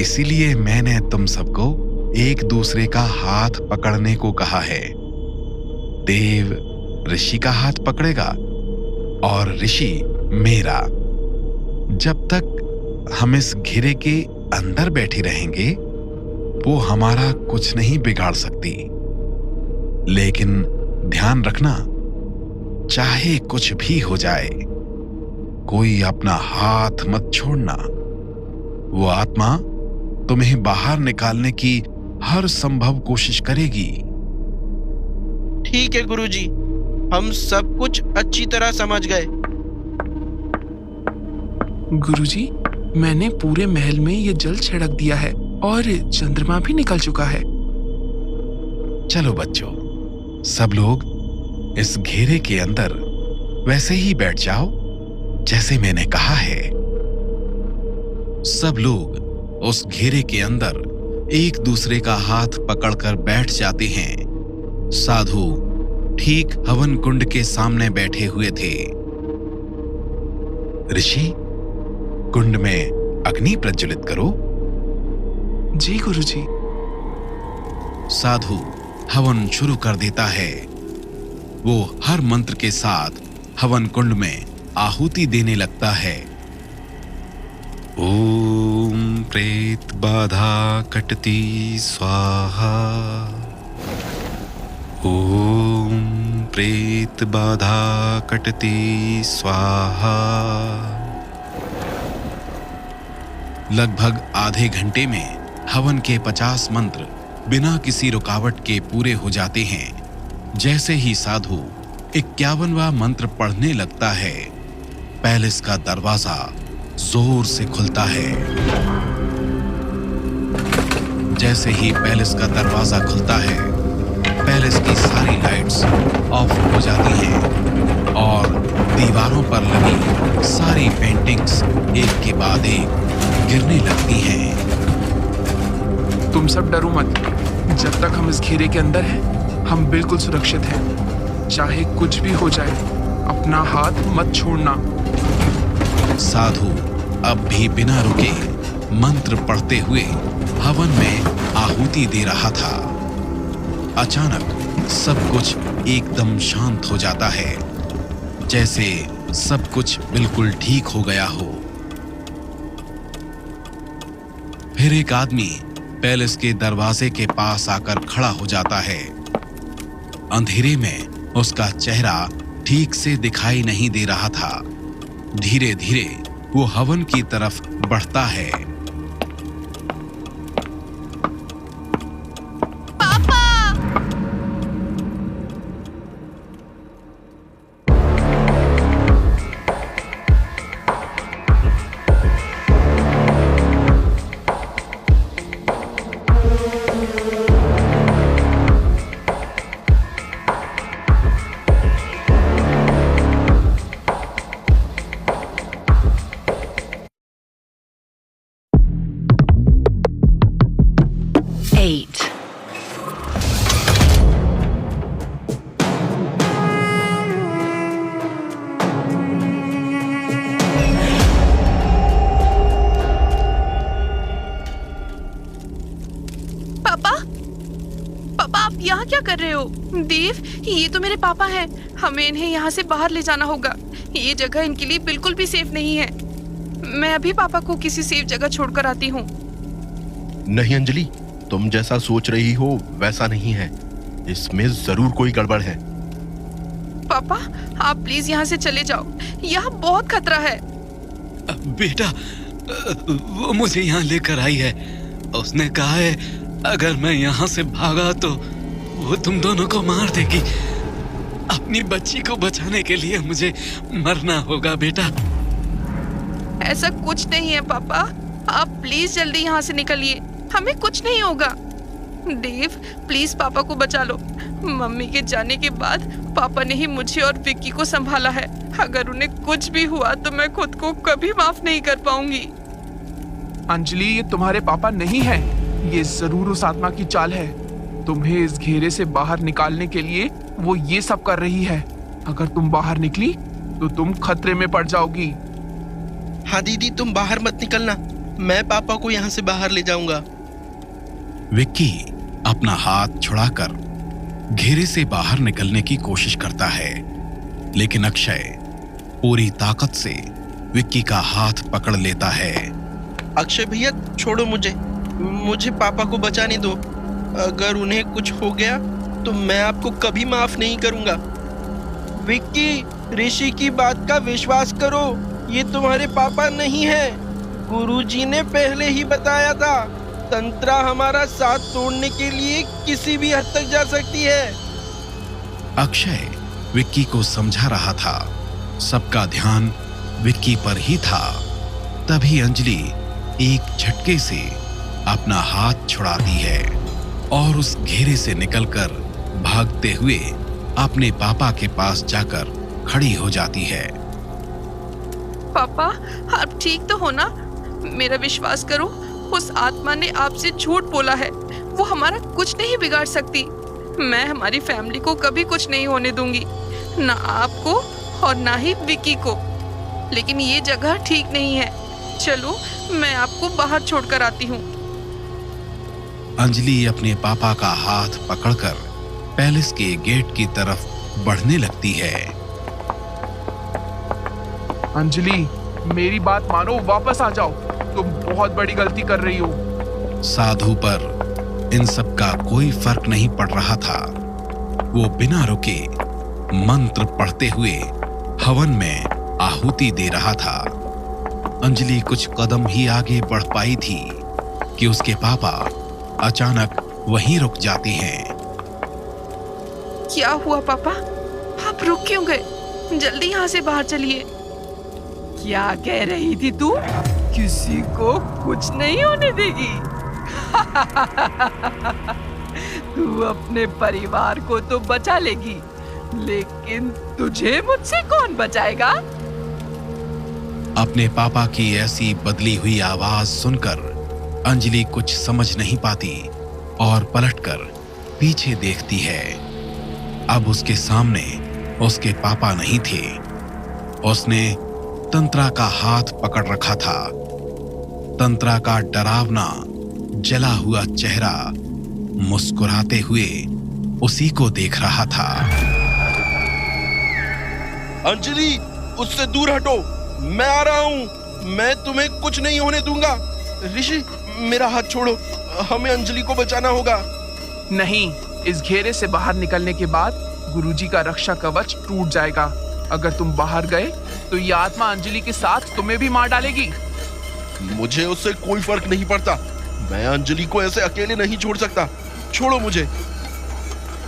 इसीलिए मैंने तुम सबको एक दूसरे का हाथ पकड़ने को कहा है। देव ऋषि का हाथ पकड़ेगा और ऋषि मेरा। जब तक हम इस घेरे के अंदर बैठे रहेंगे, वो हमारा कुछ नहीं बिगाड़ सकती। लेकिन ध्यान रखना, चाहे कुछ भी हो जाए, कोई अपना हाथ मत छोड़ना। वो आत्मा तुम्हें बाहर निकालने की हर संभव कोशिश करेगी। ठीक है गुरुजी, हम सब कुछ अच्छी तरह समझ गए। गुरुजी, मैंने पूरे महल में ये जल छिड़क दिया है और चंद्रमा भी निकल चुका है। चलो बच्चों, सब लोग इस घेरे के अंदर वैसे ही बैठ जाओ जैसे मैंने कहा है। सब लोग उस घेरे के अंदर एक दूसरे का हाथ पकड़कर बैठ जाते हैं। साधु ठीक हवन कुंड के सामने बैठे हुए थे। ऋषि, कुंड में अग्नि प्रज्वलित करो। जी गुरुजी। साधु हवन शुरू कर देता है। वो हर मंत्र के साथ हवन कुंड में आहुति देने लगता है। ओम प्रेत बाधा कटती स्वाहा। ओम प्रेत बाधा कटती स्वाहा। लगभग आधे घंटे में हवन के 50 मंत्र बिना किसी रुकावट के पूरे हो जाते हैं। जैसे ही साधु 51वां मंत्र पढ़ने लगता है, पैलेस का दरवाजा जोर से खुलता है। जैसे ही पैलेस का दरवाजा खुलता है, पैलेस की सारी लाइट्स ऑफ हो जाती हैं और दीवारों पर लगी सारी पेंटिंग्स एक के बाद एक गिरने लगती हैं। तुम सब डरो मत। जब तक हम इस घेरे के अंदर हैं, हम बिल्कुल सुरक्षित हैं। चाहे कुछ भी हो जाए, अपना हाथ मत छोड़ना। साधु अब भी बिना रुके मंत्र पढ़ते हुए हवन में आहुति दे रहा था। अचानक सब कुछ एकदम शांत हो जाता है, जैसे सब कुछ बिल्कुल ठीक हो गया हो। फिर एक आदमी पैलेस के दरवाजे के पास आकर खड़ा हो जाता है। अंधेरे में उसका चेहरा ठीक से दिखाई नहीं दे रहा था। धीरे धीरे वो हवन की तरफ बढ़ता है। पापा, आप यहाँ क्या कर रहे हो? देव, ये तो मेरे पापा हैं। हमें इन्हें यहाँ से बाहर ले जाना होगा। ये जगह इनके लिए बिल्कुल भी सेफ नहीं है। मैं अभी पापा को किसी सेफ जगह छोड़कर आती हूँ। नहीं अंजलि, तुम जैसा सोच रही हो वैसा नहीं है। इसमें जरूर कोई गड़बड़ है। पापा, आप प्लीज यहाँ से चले जाओ। यहाँ बहुत खतरा है। बेटा, वो मुझे यहाँ लेकर आई है। उसने कहा है अगर मैं यहाँ से भागा तो वो तुम दोनों को मार देगी। अपनी बच्ची को बचाने के लिए मुझे मरना होगा बेटा। ऐसा कुछ नहीं है पापा, आप प्लीज जल्दी यहाँ से निकलिए। हमें कुछ नहीं होगा। देव, प्लीज पापा को बचा लो। मम्मी के जाने के बाद पापा ने ही मुझे और विक्की को संभाला है। अगर उन्हें कुछ भी हुआ तो मैं खुद को कभी माफ नहीं कर पाऊंगी। अंजलि, ये तुम्हारे पापा नहीं है। ये जरूर उस आत्मा की चाल है। तुम्हें इस घेरे से बाहर निकालने के लिए वो ये सब कर रही है। अगर तुम बाहर निकली तो तुम खतरे में पड़ जाओगी। हाँ दीदी, तुम बाहर मत निकलना। मैं पापा को यहाँ से बाहर ले जाऊंगा। विक्की अपना हाथ छुड़ाकर घेरे से बाहर निकलने की कोशिश करता है, लेकिन अक्षय पूरी ताकत से विक्की का हाथ पकड़ लेता है। अक्षय भैया, छोड़ो मुझे पापा को बचाने दो। अगर उन्हें कुछ हो गया तो मैं आपको कभी माफ नहीं करूंगा। विक्की, ऋषि की बात का विश्वास करो। ये तुम्हारे पापा नहीं है। गुरुजी ने पहले ही बताया था, तंत्रा हमारा साथ तोड़ने के लिए किसी भी हद तक जा सकती है। अक्षय विक्की को समझा रहा था। सबका ध्यान विक्की पर ही था। तभी अंजलि एक झटके से अपना हाथ छुड़ाती है और उस घेरे से निकलकर भागते हुए अपने पापा के पास जाकर खड़ी हो जाती है। पापा, आप ठीक तो हो ना? मेरा विश्वास करो, उस आत्मा ने आपसे झूठ बोला है। वो हमारा कुछ नहीं बिगाड़ सकती। मैं हमारी फैमिली को कभी कुछ नहीं होने दूंगी, ना आपको और ना ही विक्की को। लेकिन ये जगह ठीक नहीं है। चलो, मैं आपको बाहर छोड़कर आती हूँ। अंजलि अपने पापा का हाथ पकड़कर पैलेस के गेट की तरफ बढ़ने लगती है। अंजलि, मेरी बात मानो, वापस आ जाओ। तुम बहुत बड़ी गलती कर रही हो। साधु पर इन सब का कोई फर्क नहीं पड़ रहा था। वो बिना रुके मंत्र पढ़ते हुए हवन में आहुति दे रहा था। अंजलि कुछ कदम ही आगे बढ़ पाई थी कि उसके पापा अचानक वहीं रुक जाते हैं। क्या हुआ पापा? आप रुक क्यों गए? जल्दी यहाँ से बाहर चलिए। क्या कह रही थी तू? किसी को कुछ नहीं होने देगी? तू अपने परिवार को तो बचा लेगी, लेकिन तुझे मुझसे कौन बचाएगा? अपने पापा की ऐसी बदली हुई आवाज सुनकर अंजलि कुछ समझ नहीं पाती और पलटकर पीछे देखती है। अब उसके सामने उसके पापा नहीं थे। उसने तंत्रा का हाथ पकड़ रखा था। तंत्रा का डरावना जला हुआ चेहरा मुस्कुराते हुए उसी को देख रहा था। अंजलि, उससे दूर हटो, मैं आ रहा हूँ। मैं तुम्हें कुछ नहीं होने दूंगा। ऋषि, मेरा हाथ छोड़ो, हमें अंजलि को बचाना होगा। नहीं, इस घेरे से बाहर निकलने के बाद गुरुजी का रक्षा कवच टूट जाएगा। अगर तुम बाहर गए तो ये आत्मा अंजलि के साथ तुम्हें भी मार डालेगी। मुझे उससे कोई फर्क नहीं पड़ता। मैं अंजलि को ऐसे अकेले नहीं छोड़ सकता। छोड़ो मुझे।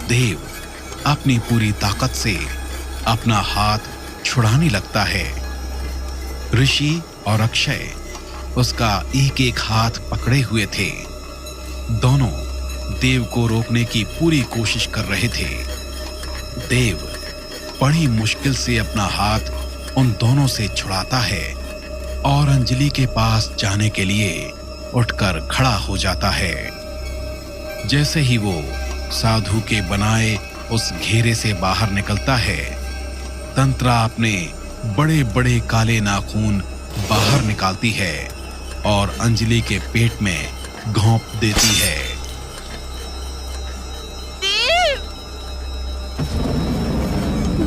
देव अपनी पूरी ताकत से अपना हाथ छुड़ाने लगता है। ऋषि और अक्षय उसका एक एक हाथ पकड़े हुए थे। दोनों देव को रोकने की पूरी कोशिश कर रहे थे। देव बड़ी मुश्किल से अपना हाथ उन दोनों से छुड़ाता है और अंजलि के पास जाने के लिए उठकर खड़ा हो जाता है। जैसे ही वो साधु के बनाए उस घेरे से बाहर निकलता है, तंत्रा अपने बड़े बड़े काले नाखून बाहर निकालती है और अंजलि के पेट में घोंप देती है।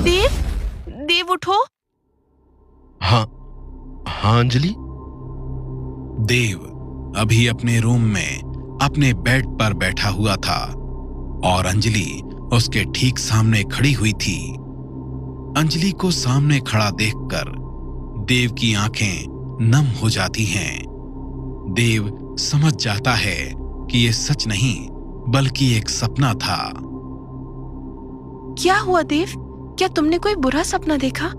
देव, देव उठो। हाँ अंजलि। देव अभी अपने रूम में अपने बेड पर बैठा हुआ था और अंजलि उसके ठीक सामने खड़ी हुई थी। अंजलि को सामने खड़ा देखकर देव की आंखें नम हो जाती हैं। देव समझ जाता है कि ये सच नहीं बल्कि एक सपना था। क्या हुआ देव? क्या तुमने कोई बुरा सपना देखा?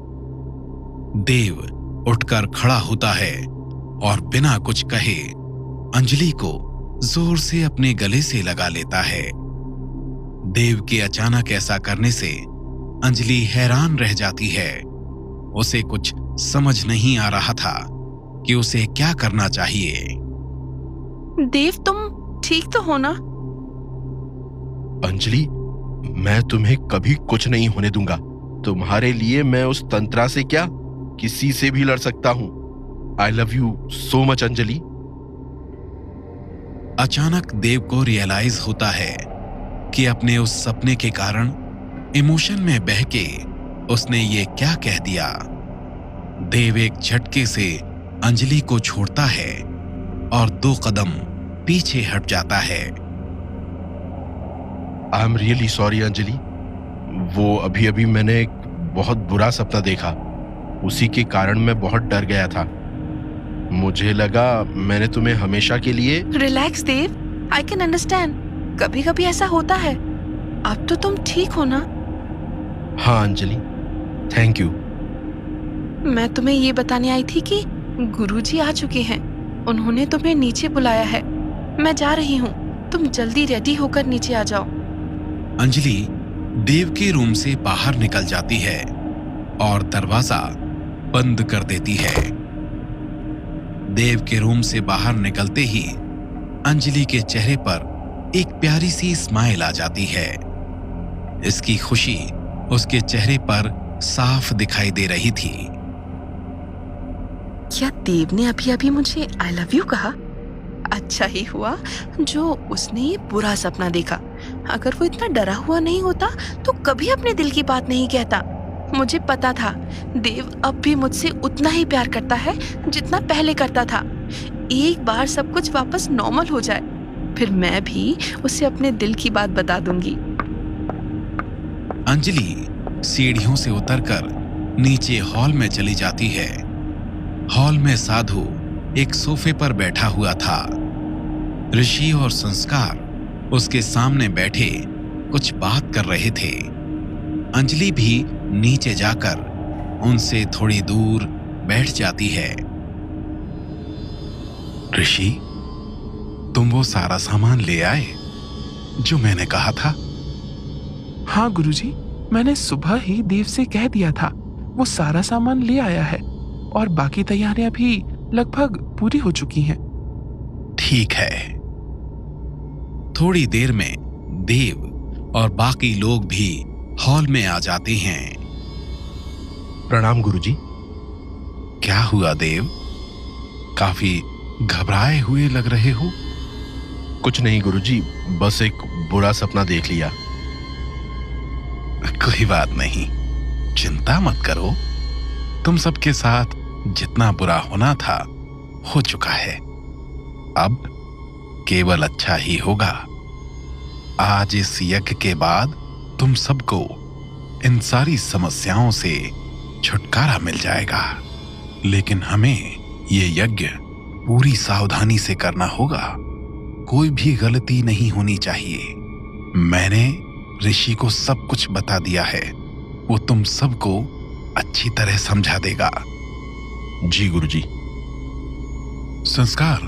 देव उठकर खड़ा होता है और बिना कुछ कहे अंजलि को जोर से अपने गले से लगा लेता है। देव के अचानक ऐसा करने से अंजलि हैरान रह जाती है। उसे कुछ समझ नहीं आ रहा था कि उसे क्या करना चाहिए। देव, तुम ठीक तो हो ना? अंजलि, मैं तुम्हें कभी कुछ नहीं होने दूंगा। तुम्हारे लिए मैं उस तंत्रा से क्या, किसी से भी लड़ सकता हूं। I love you so much Anjali. अचानक देव को रियलाइज होता है कि अपने उस सपने के कारण इमोशन में बहके उसने ये क्या कह दिया। देव एक झटके से अंजलि को छोड़ता है और 2 कदम पीछे हट जाता है। I am really sorry Anjali. वो अभी मैंने एक बहुत बुरा सपना देखा। उसी के कारण मैं बहुत डर गया था। मुझे लगा मैंने तुम्हें हमेशा के लिए। Relax Dev, I can understand. कभी कभी ऐसा होता है। अब तो तुम ठीक हो ना? हाँ अंजलि, थैंक यू। मैं तुम्हें ये बताने आई थी कि गुरुजी आ चुके हैं। उन्होंने तुम्हें नीचे बुलाया है। मैं जा रही हूँ, तुम जल्दी रेडी होकर नीचे आ जाओ। अंजलि देव के रूम से बाहर निकल जाती है और दरवाजा बंद कर देती है। देव के रूम से बाहर निकलते ही अंजलि के चेहरे पर एक प्यारी सी स्माइल आ जाती है। इसकी खुशी उसके चेहरे पर साफ दिखाई दे रही थी। क्या देव ने अभी अभी मुझे आई लव यू कहा? अच्छा ही हुआ जो उसने ये बुरा सपना देखा। अगर वो इतना डरा हुआ नहीं होता तो कभी अपने दिल की बात नहीं कहता। मुझे पता था देव अब भी मुझसे उतना ही प्यार करता है जितना पहले करता था। एक बार सब कुछ वापस नॉर्मल हो जाए, फिर मैं भी उसे अपने दिल की बात बता दूंगी। अंजलि सीढ़ियों से उतरकर नीचे हॉल में चली जाती है। हॉल में साधु एक सोफे पर बैठा हुआ था। ऋषि और संस्कार उसके सामने बैठे कुछ बात कर रहे थे। अंजलि भी नीचे जाकर उनसे थोड़ी दूर बैठ जाती है। ऋषि, तुम वो सारा सामान ले आए? जो मैंने कहा था? हाँ गुरुजी, मैंने सुबह ही देव से कह दिया था। वो सारा सामान ले आया है और बाकी तैयारियां भी लगभग पूरी हो चुकी हैं। ठीक है। थोड़ी देर में देव और बाकी लोग भी हॉल में आ जाते हैं। प्रणाम गुरुजी। क्या हुआ देव? काफी घबराए हुए लग रहे हो। कुछ नहीं गुरुजी, बस एक बुरा सपना देख लिया। कोई बात नहीं, चिंता मत करो। तुम सबके साथ जितना बुरा होना था हो चुका है। अब केवल अच्छा ही होगा। आज इस यज्ञ के बाद तुम सबको इन सारी समस्याओं से छुटकारा मिल जाएगा। लेकिन हमें ये यज्ञ पूरी सावधानी से करना होगा। कोई भी गलती नहीं होनी चाहिए। मैंने ऋषि को सब कुछ बता दिया है। वो तुम सबको अच्छी तरह समझा देगा। जी गुरुजी। संस्कार,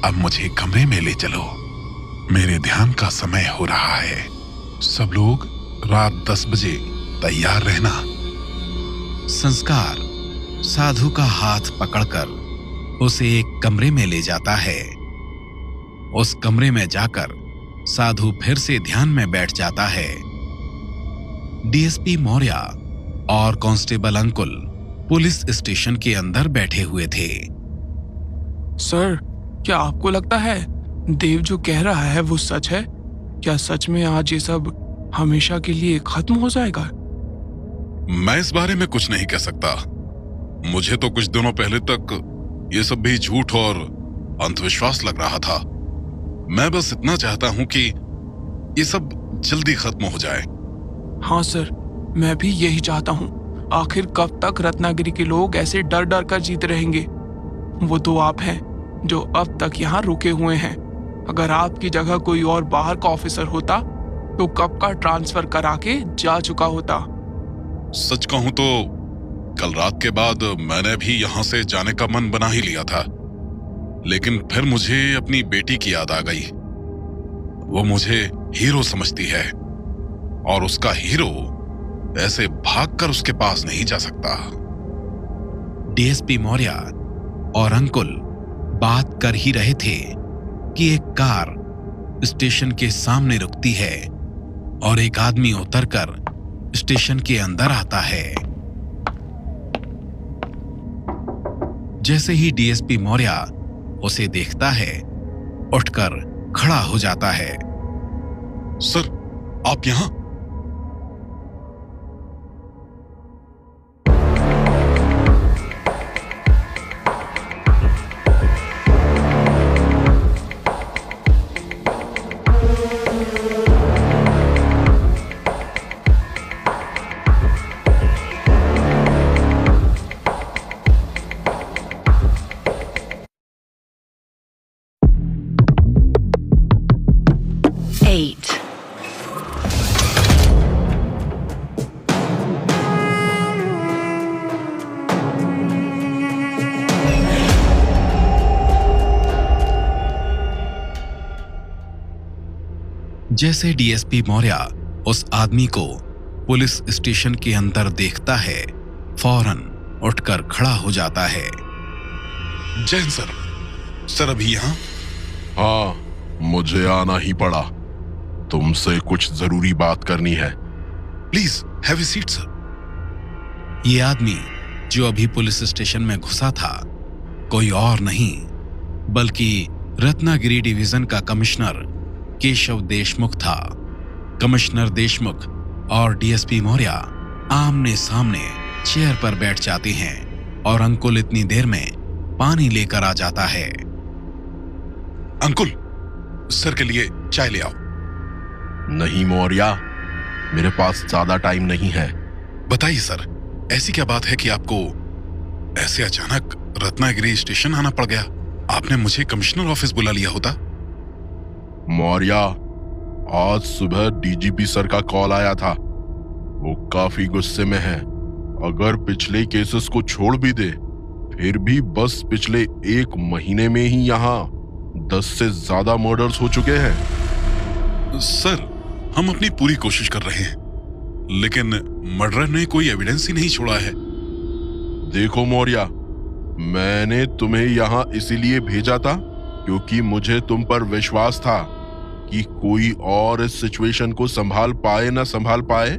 अब मुझे कमरे में ले चलो। मेरे ध्यान का समय हो रहा है। सब लोग रात 10 बजे तैयार रहना। संस्कार साधु का हाथ पकड़कर उसे एक कमरे में ले जाता है। उस कमरे में जाकर साधु फिर से ध्यान में बैठ जाता है। डीएसपी मौर्य और कांस्टेबल अंकुल पुलिस स्टेशन के अंदर बैठे हुए थे। सर, क्या आपको लगता है देव जो कह रहा है वो सच है? क्या सच में आज ये सब हमेशा के लिए खत्म हो जाएगा? मैं इस बारे में कुछ नहीं कह सकता। मुझे तो कुछ दिनों पहले तक ये सब भी झूठ और अंधविश्वास लग रहा था। मैं बस इतना चाहता हूं कि ये सब जल्दी खत्म हो जाए। हाँ सर, मैं भी यही चाहता हूँ। आखिर कब तक रत्नागिरी के लोग ऐसे डर डर कर जीते रहेंगे? वो तो आप हैं जो अब तक यहाँ रुके हुए हैं। अगर आपकी जगह कोई और बाहर का ऑफिसर होता तो कब का ट्रांसफर करा के जा चुका होता। सच कहूं तो कल रात के बाद मैंने भी यहां से जाने का मन बना ही लिया था, लेकिन फिर मुझे अपनी बेटी की याद आ गई। वो मुझे हीरो समझती है और उसका हीरो ऐसे भागकर उसके पास नहीं जा सकता। डीएसपी मौर्य और अंकुल बात कर ही रहे थे कि एक कार स्टेशन के सामने रुकती है और एक आदमी उतरकर स्टेशन के अंदर आता है। जैसे ही डीएसपी मौर्य उसे देखता है, उठकर खड़ा हो जाता है। सर, आप यहां? जैसे डीएसपी मौर्य उस आदमी को पुलिस स्टेशन के अंदर देखता है, फौरन उठकर खड़ा हो जाता है। जैन सर, सर अभी यहां? हाँ, मुझे आना ही पड़ा। तुमसे कुछ जरूरी बात करनी है। Please have a seat sir. ये आदमी जो अभी पुलिस स्टेशन में घुसा था कोई और नहीं बल्कि रत्नागिरी डिवीजन का कमिश्नर केशव देशमुख था। कमिश्नर देशमुख और डीएसपी मौर्य आमने सामने चेयर पर बैठ जाते हैं और अंकुल इतनी देर में पानी लेकर आ जाता है। अंकुल, सर के लिए चाय ले आओ। नहीं मौर्य, मेरे पास ज्यादा टाइम नहीं है। बताइए सर, ऐसी क्या बात है कि आपको ऐसे अचानक रत्नागिरी स्टेशन आना पड़ गया? आपने मुझे कमिश्नर ऑफिस बुला लिया होता। मौर्य, आज सुबह डीजीपी सर का कॉल आया था। वो काफी गुस्से में है। अगर पिछले केसेस को छोड़ भी दे, फिर भी बस पिछले 1 महीने में ही यहाँ 10 से ज्यादा मर्डर्स हो चुके हैं। सर, हम अपनी पूरी कोशिश कर रहे हैं, लेकिन मर्डरर ने कोई एविडेंस ही नहीं छोड़ा है। देखो मौर्य, मैंने तुम्हें यहाँ इसीलिए भेजा था क्योंकि मुझे तुम पर विश्वास था कि कोई और इस सिचुएशन को संभाल पाए ना संभाल पाए,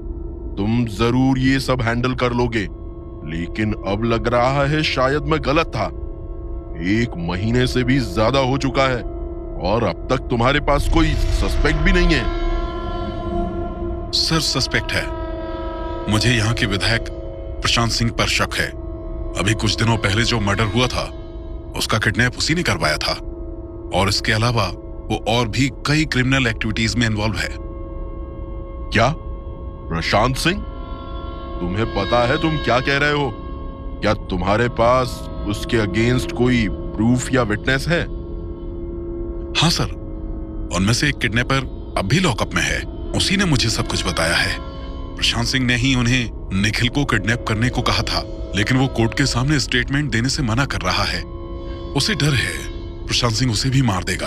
तुम जरूर ये सब हैंडल कर लोगे। लेकिन अब लग रहा है शायद मैं गलत था। 1 महीने से भी ज्यादा हो चुका है और अब तक तुम्हारे पास कोई सस्पेक्ट भी नहीं है। सर, सस्पेक्ट है। मुझे यहाँ के विधायक प्रशांत सिंह पर शक है। अभी कुछ दिनों पहले जो मर्डर हुआ था उसका किडनैप उसी ने करवाया था, और इसके अलावा वो और भी कई क्रिमिनल एक्टिविटीज में इन्वॉल्व है। क्या? प्रशांत सिंह? तुम्हें पता है तुम क्या कह रहे हो? क्या तुम्हारे पास उसके अगेंस्ट कोई प्रूफ या विटनेस है? हाँ सर, उनमें से एक किडनैपर अब भी लॉकअप में है। उसी ने मुझे सब कुछ बताया है। प्रशांत सिंह ने ही उन्हें निखिल को किडनैप करने को कहा था, लेकिन वो कोर्ट के सामने स्टेटमेंट देने से मना कर रहा है। उसे डर है प्रशांत सिंह उसे भी मार देगा।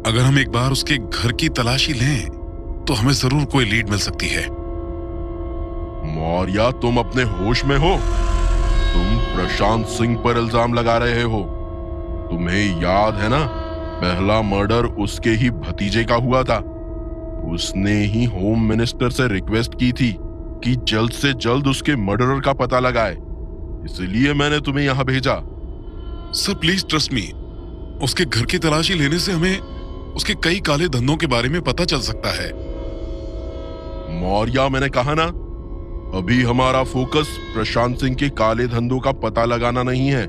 अगर हम एक बार उसके घर की तलाशी लें तो हमें जरूर कोई लीड मिल सकती है। मौर्य, तुम अपने होश में हो? तुम प्रशांत सिंह पर इल्जाम लगा रहे हो। तुम्हें याद है ना, पहला मर्डर उसके ही भतीजे का हुआ था। उसने ही होम मिनिस्टर से रिक्वेस्ट की थी कि जल्द से जल्द उसके मर्डरर का पता लगाए। इसलिए मैंने तुम्हें यहां भेजा। सर प्लीज ट्रस्ट मी, उसके घर की तलाशी लेने से हमें उसके कई काले धंधों के बारे में पता चल सकता है। मौर्य, मैंने कहा ना, अभी हमारा फोकस प्रशांत सिंह के काले धंधों का पता लगाना नहीं है।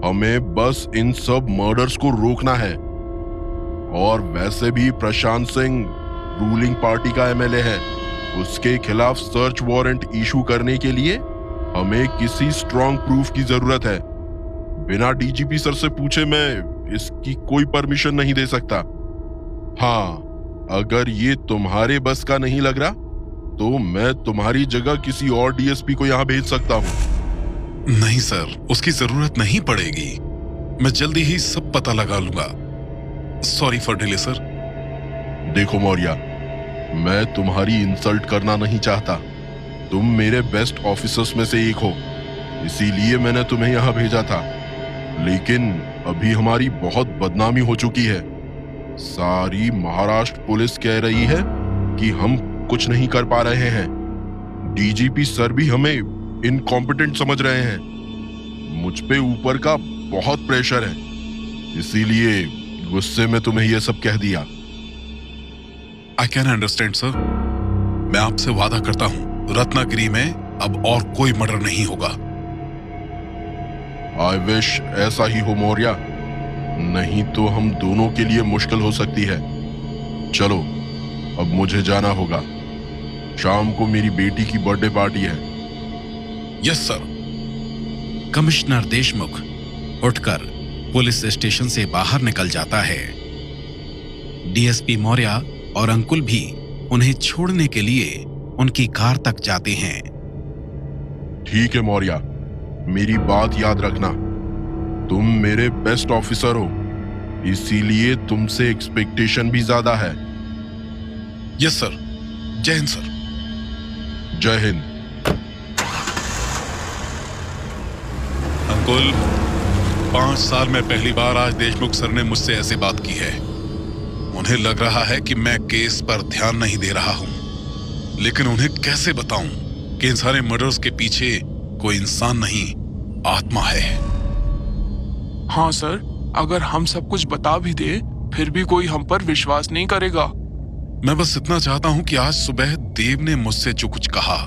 हमें बस इन सब मर्डर्स को रोकना है। और वैसे भी प्रशांत सिंह रूलिंग पार्टी का एमएलए है। उसके खिलाफ सर्च वारंट इशू करने के लिए हमें किसी स्ट्रॉन्ग प्रूफ की जरूरत है। बिना डीजीपी सर से पूछे मैं इसकी कोई परमिशन नहीं दे सकता। हाँ, अगर ये तुम्हारे बस का नहीं लग रहा तो मैं तुम्हारी जगह किसी और डीएसपी को यहां भेज सकता हूं। नहीं सर, उसकी जरूरत नहीं पड़ेगी। मैं जल्दी ही सब पता लगा लूंगा। Sorry for delay sir. देखो मौर्य, मैं तुम्हारी इंसल्ट करना नहीं चाहता। तुम मेरे बेस्ट ऑफिसर्स में से एक हो, इसीलिए मैंने तुम्हें यहां भेजा था। लेकिन अभी हमारी बहुत बदनामी हो चुकी है। सारी महाराष्ट्र पुलिस कह रही है कि हम कुछ नहीं कर पा रहे हैं। डीजीपी सर भी हमें इनकॉम्पिटेंट समझ रहे हैं। मुझ पे ऊपर का बहुत प्रेशर है, इसीलिए गुस्से में तुम्हें यह सब कह दिया। आई कैन अंडरस्टैंड सर। मैं आपसे वादा करता हूं, रत्नागिरी में अब और कोई मर्डर नहीं होगा। आई विश ऐसा ही हो मौर्य, नहीं तो हम दोनों के लिए मुश्किल हो सकती है। चलो, अब मुझे जाना होगा। शाम को मेरी बेटी की बर्थडे पार्टी है। Yes sir. कमिश्नर देशमुख उठकर पुलिस स्टेशन से बाहर निकल जाता है। डीएसपी मौर्य और अंकुल भी उन्हें छोड़ने के लिए उनकी कार तक जाते हैं। ठीक है मौर्य, मेरी बात याद रखना। तुम मेरे बेस्ट ऑफिसर हो, इसीलिए तुमसे एक्सपेक्टेशन भी ज्यादा है। Yes sir. जय हिंद सर। जय हिंद। अंकुल, 5 साल में पहली बार आज देशमुख सर ने मुझसे ऐसे बात की है। उन्हें लग रहा है कि मैं केस पर ध्यान नहीं दे रहा हूं, लेकिन उन्हें कैसे बताऊं कि इन सारे मर्डर्स के पीछे कोई इंसान नहीं, आत्मा है। हाँ सर, अगर हम सब कुछ बता भी दे फिर भी कोई हम पर विश्वास नहीं करेगा। मैं बस इतना चाहता हूं कि आज सुबह देव ने मुझसे जो कुछ कहा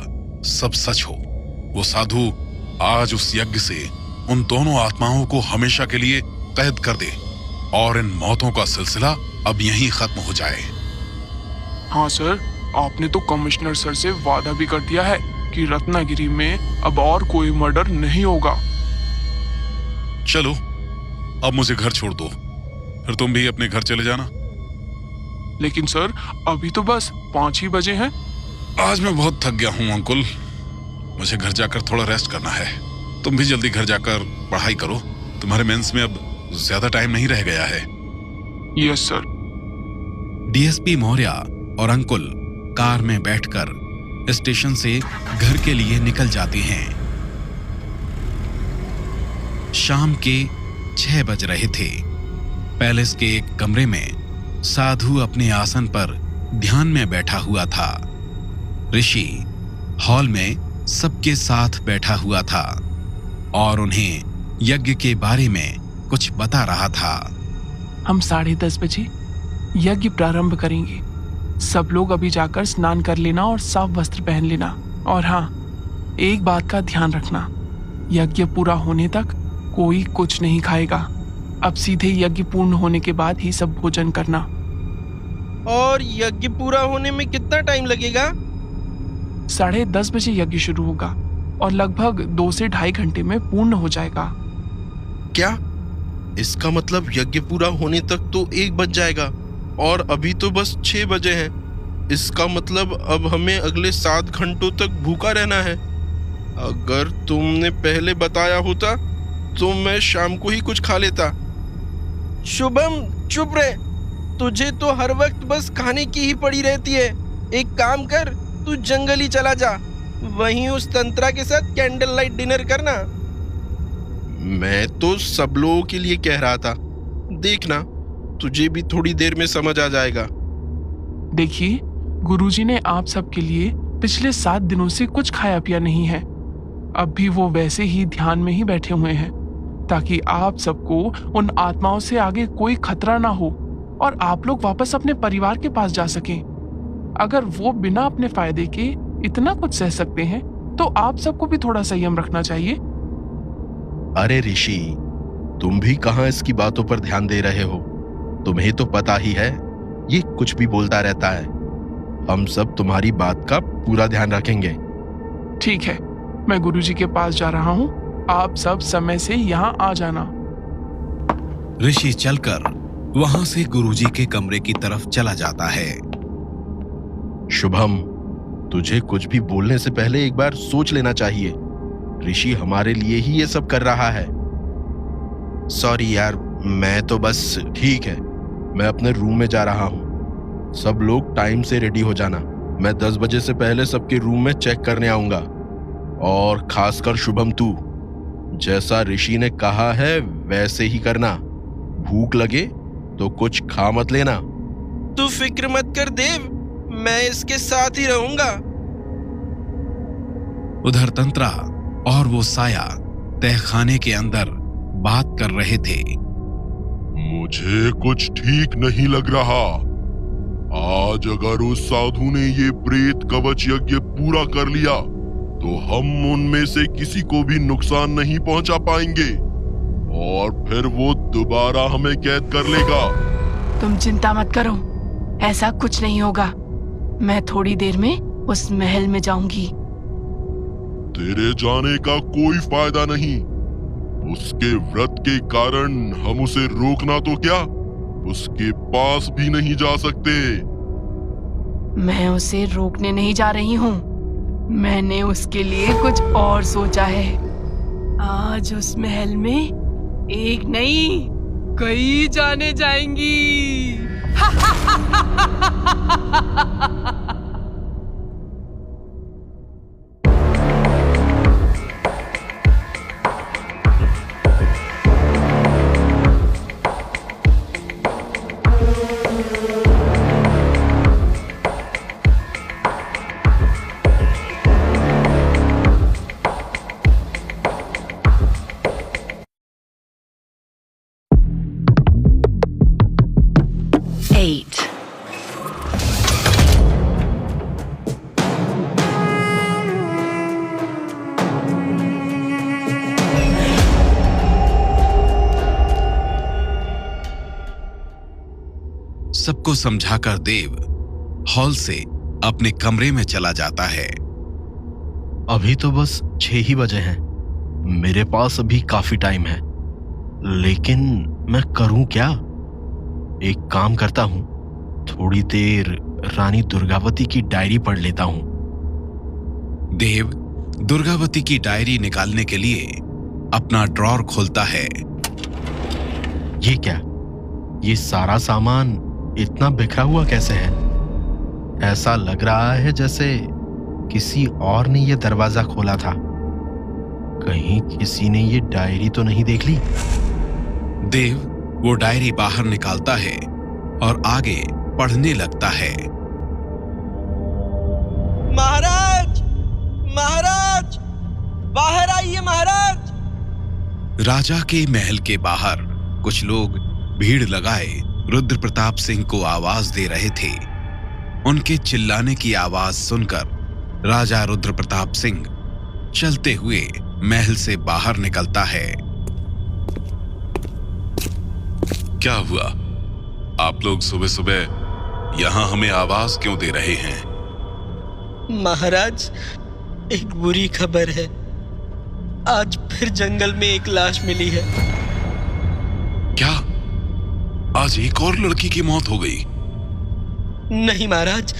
सब सच हो। वो साधु आज उस यज्ञ से उन दोनों आत्माओं को हमेशा के लिए कैद कर दे और इन मौतों का सिलसिला अब यहीं खत्म हो जाए। हाँ सर, आपने तो कमिश्नर सर से वादा भी कर दिया है कि रत्नागिरी में अब और कोई मर्डर नहीं होगा। चलो, अब मुझे घर छोड़ दो, फिर तुम भी अपने घर चले जाना। लेकिन सर, अभी तो बस 5 ही बजे हैं। आज मैं बहुत थक गया हूं अंकुल, मुझे घर जाकर थोड़ा रेस्ट करना है। तुम भी जल्दी घर जाकर पढ़ाई करो, तुम्हारे मेंस में अब ज्यादा टाइम नहीं रह गया है। Yes sir. डीएसपी मौर्य और अंकुल कार में बैठकर स्टेशन से घर के लिए निकल जाते हैं। शाम के 6 बज रहे थे। पैलेस के एक कमरे में साधु अपने आसन पर ध्यान में बैठा हुआ था। ऋषि हॉल में सबके साथ बैठा हुआ था और उन्हें यज्ञ के बारे में कुछ बता रहा था। हम 10:30 बजे यज्ञ प्रारंभ करेंगे। सब लोग अभी जाकर स्नान कर लेना और साफ वस्त्र पहन लेना। और हाँ, एक बात का ध्यान रखना, यज्ञ पूरा होने तक कोई कुछ नहीं खाएगा। अब सीधे यज्ञ पूर्ण होने के बाद ही सब भोजन करना। और यज्ञ पूरा होने में कितना टाइम लगेगा? 10:30 बजे यज्ञ शुरू होगा और लगभग 2 से 2.5 घंटे में पूर्ण हो जाएगा। क्या? इसका मतलब यज्ञ पूरा होने तक तो 1 बज जाएगा और अभी तो बस 6 बजे हैं। इसका मतलब अब हमें अगले 7 घंटों तक भूखा रहना है। अगर तुमने पहले बताया होता तो मैं शाम को ही कुछ खा लेता। शुभम, चुप रहे। तुझे तो हर वक्त बस खाने की ही पड़ी रहती है। एक काम कर, तू जंगल ही चला जा, वहीं उस तंत्रा के साथ कैंडल लाइट डिनर करना। मैं तो सब लोगों के लिए कह रहा था, देखना तुझे भी थोड़ी देर में समझ आ जाएगा। देखिए, गुरुजी ने आप सबके लिए पिछले 7 दिनों से कुछ खाया पिया नहीं है। अब भी वो वैसे ही ध्यान में ही बैठे हुए हैं ताकि आप सबको उन आत्माओं से आगे कोई खतरा ना हो और आप लोग वापस अपने परिवार के पास जा सकें। अगर वो बिना अपने फायदे के इतना कुछ सह सकते हैं तो आप सबको भी थोड़ा संयम रखना चाहिए। अरे ऋषि, तुम भी कहां इसकी बातों पर ध्यान दे रहे हो? तुम्हें तो पता ही है ये कुछ भी बोलता रहता है। हम सब तुम्हारी बात का पूरा ध्यान रखेंगे। ठीक है, मैं गुरुजी के पास जा रहा हूँ। आप सब समय से यहाँ आ जाना। ऋषि चलकर वहां से गुरुजी के कमरे की तरफ चला जाता है। शुभम, तुझे कुछ भी बोलने से पहले एक बार सोच लेना चाहिए। ऋषि हमारे लिए ही ये सब कर रहा है। सॉरी यार, मैं तो बस ठीक है, मैं अपने रूम में जा रहा हूँ। सब लोग टाइम से रेडी हो जाना। मैं 10 बजे से पहले सबके रूम में चेक करने आऊंगा। और खासकर शुभम, तू जैसा ऋषि ने कहा है वैसे ही करना। भूख लगे तो कुछ खा मत लेना। तू फिक्र मत कर देव, मैं इसके साथ ही रहूंगा। उधर तंत्रा और वो साया तहखाने के अंदर बात कर रहे थे। मुझे कुछ ठीक नहीं लग रहा। आज अगर उस साधु ने ये प्रेत कवच यज्ञ पूरा कर लिया तो हम उनमें से किसी को भी नुकसान नहीं पहुंचा पाएंगे और फिर वो दोबारा हमें कैद कर लेगा। तुम चिंता मत करो, ऐसा कुछ नहीं होगा। मैं थोड़ी देर में उस महल में जाऊंगी। तेरे जाने का कोई फायदा नहीं। उसके व्रत के कारण हम उसे रोकना तो क्या, उसके पास भी नहीं जा सकते। मैं उसे रोकने नहीं जा रही हूँ, मैंने उसके लिए कुछ और सोचा है। आज उस महल में एक नहीं कई जाने जाएंगी। सबको समझाकर देव हॉल से अपने कमरे में चला जाता है। अभी तो बस 6 ही बजे हैं। मेरे पास अभी काफी टाइम है, लेकिन मैं करूं क्या? एक काम करता हूं, थोड़ी देर रानी दुर्गावती की डायरी पढ़ लेता हूं। देव दुर्गावती की डायरी निकालने के लिए अपना ड्रॉर खोलता है। ये क्या? ये सारा सामान इतना बिखरा हुआ कैसे है? ऐसा लग रहा है जैसे किसी और ने ये दरवाजा खोला था। कहीं किसी ने ये डायरी तो नहीं देख ली? देव वो डायरी बाहर निकालता है और आगे पढ़ने लगता है। महाराज, महाराज, बाहर आइए महाराज। राजा के महल के बाहर कुछ लोग भीड़ लगाए रुद्र प्रताप सिंह को आवाज दे रहे थे। उनके चिल्लाने की आवाज सुनकर राजा रुद्र प्रताप सिंह चलते हुए महल से बाहर निकलता है। क्या हुआ? आप लोग सुबह सुबह यहाँ हमें आवाज क्यों दे रहे हैं? महाराज, एक बुरी खबर है। आज फिर जंगल में एक लाश मिली है। क्या आज एक और लड़की की मौत हो गई? नहीं महाराज,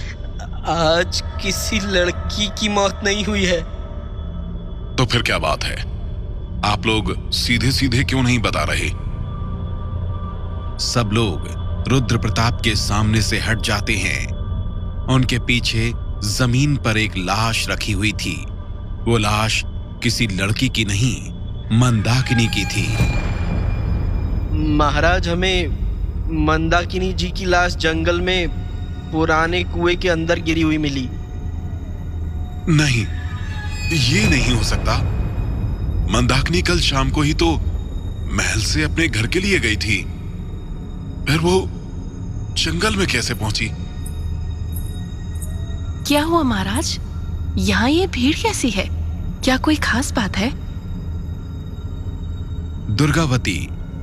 आज किसी लड़की की मौत नहीं हुई है। तो फिर क्या बात है? आप लोग सीधे सीधे क्यों नहीं बता रहे? सब लोग रुद्र प्रताप के सामने से हट जाते हैं। उनके पीछे जमीन पर एक लाश रखी हुई थी। वो लाश किसी लड़की की नहीं, मंदाकिनी की थी। महाराज, हमें मंदाकिनी जी की लाश जंगल में पुराने कुएं के अंदर गिरी हुई मिली। नहीं, ये नहीं हो सकता। मंदाकिनी कल शाम को ही तो महल से अपने घर के लिए गई थी। फिर वो जंगल में कैसे पहुंची? क्या हुआ महाराज? यहाँ ये भीड़ कैसी है? क्या कोई खास बात है? दुर्गावती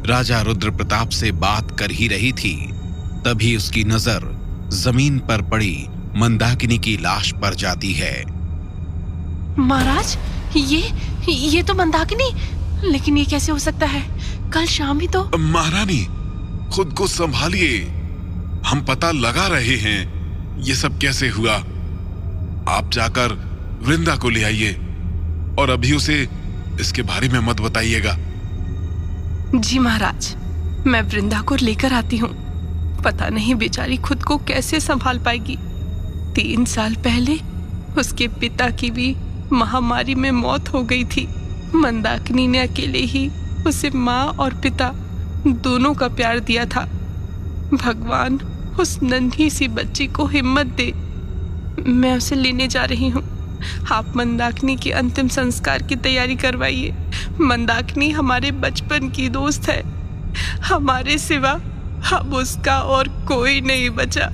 राजा रुद्र प्रताप से बात कर ही रही थी, तभी उसकी नजर जमीन पर पड़ी मंदाकिनी की लाश पर जाती है। महाराज, ये तो मंदाकिनी, लेकिन ये कैसे हो सकता है? कल शाम ही तो। महारानी, खुद को संभालिए। हम पता लगा रहे हैं ये सब कैसे हुआ। आप जाकर वृंदा को ले आइए और अभी उसे इसके बारे में मत बताइएगा। जी महाराज, मैं वृंदा को लेकर आती हूँ। पता नहीं बेचारी खुद को कैसे संभाल पाएगी। 3 साल पहले उसके पिता की भी महामारी में मौत हो गई थी। मंदाकिनी ने अकेले ही उसे माँ और पिता दोनों का प्यार दिया था। भगवान उस नन्ही सी बच्ची को हिम्मत दे। मैं उसे लेने जा रही हूँ। आप मंदाकिनी के अंतिम संस्कार की तैयारी करवाइए। मंदाकिनी हमारे बचपन की दोस्त है। हमारे सिवा अब उसका और कोई नहीं बचा।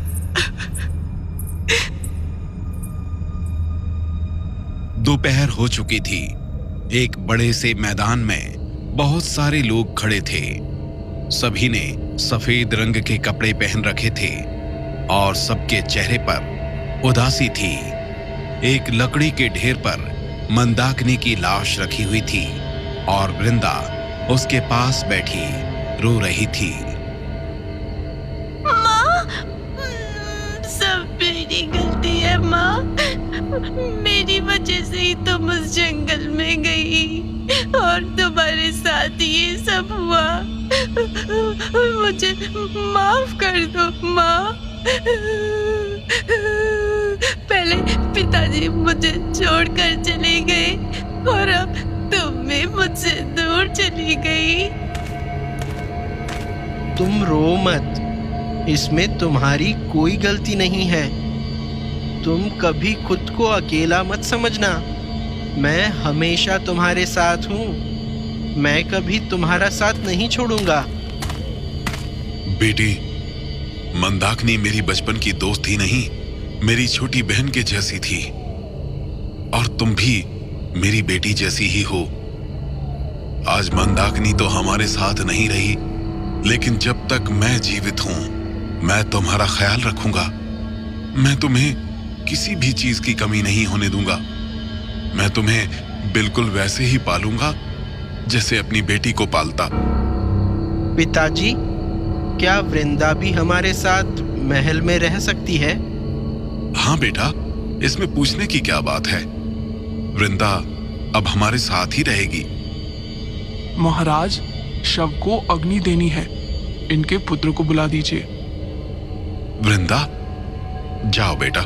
दोपहर हो चुकी थी। एक बड़े से मैदान में बहुत सारे लोग खड़े थे। सभी ने सफेद रंग के कपड़े पहन रखे थे और सबके चेहरे पर उदासी थी। एक लकड़ी के ढेर पर मंदाकिनी की लाश रखी हुई थी और वृंदा उसके पास बैठी रो रही थी। माँ, सब मेरी गलती है माँ। मेरी वजह से ही तुम उस जंगल में गई और तुम्हारे साथ ये सब हुआ। मुझे माफ कर दो माँ। पहले पिताजी मुझे छोड़कर चले गए और अब तुम भी मुझसे दूर चली गई। तुम रो मत, इसमें तुम्हारी कोई गलती नहीं है। तुम कभी खुद को अकेला मत समझना। मैं हमेशा तुम्हारे साथ हूँ। मैं कभी तुम्हारा साथ नहीं छोड़ूंगा। बेटी, मंदाकिनी मेरी बचपन की दोस्त ही नहीं, मेरी छोटी बहन के जैसी थी और तुम भी मेरी बेटी जैसी ही हो। आज मंदाकिनी तो हमारे साथ नहीं रही, लेकिन जब तक मैं जीवित हूं, मैं तुम्हारा ख्याल रखूंगा। मैं तुम्हें किसी भी चीज की कमी नहीं होने दूंगा। मैं तुम्हें बिल्कुल वैसे ही पालूंगा जैसे अपनी बेटी को पालता। पिताजी, क्या वृंदा भी हमारे साथ महल में रह सकती है? हाँ बेटा, इसमें पूछने की क्या बात है। वृंदा अब हमारे साथ ही रहेगी। महाराज, शव को अग्नि देनी है। इनके पुत्र को बुला दीजिए। वृंदा, जाओ बेटा,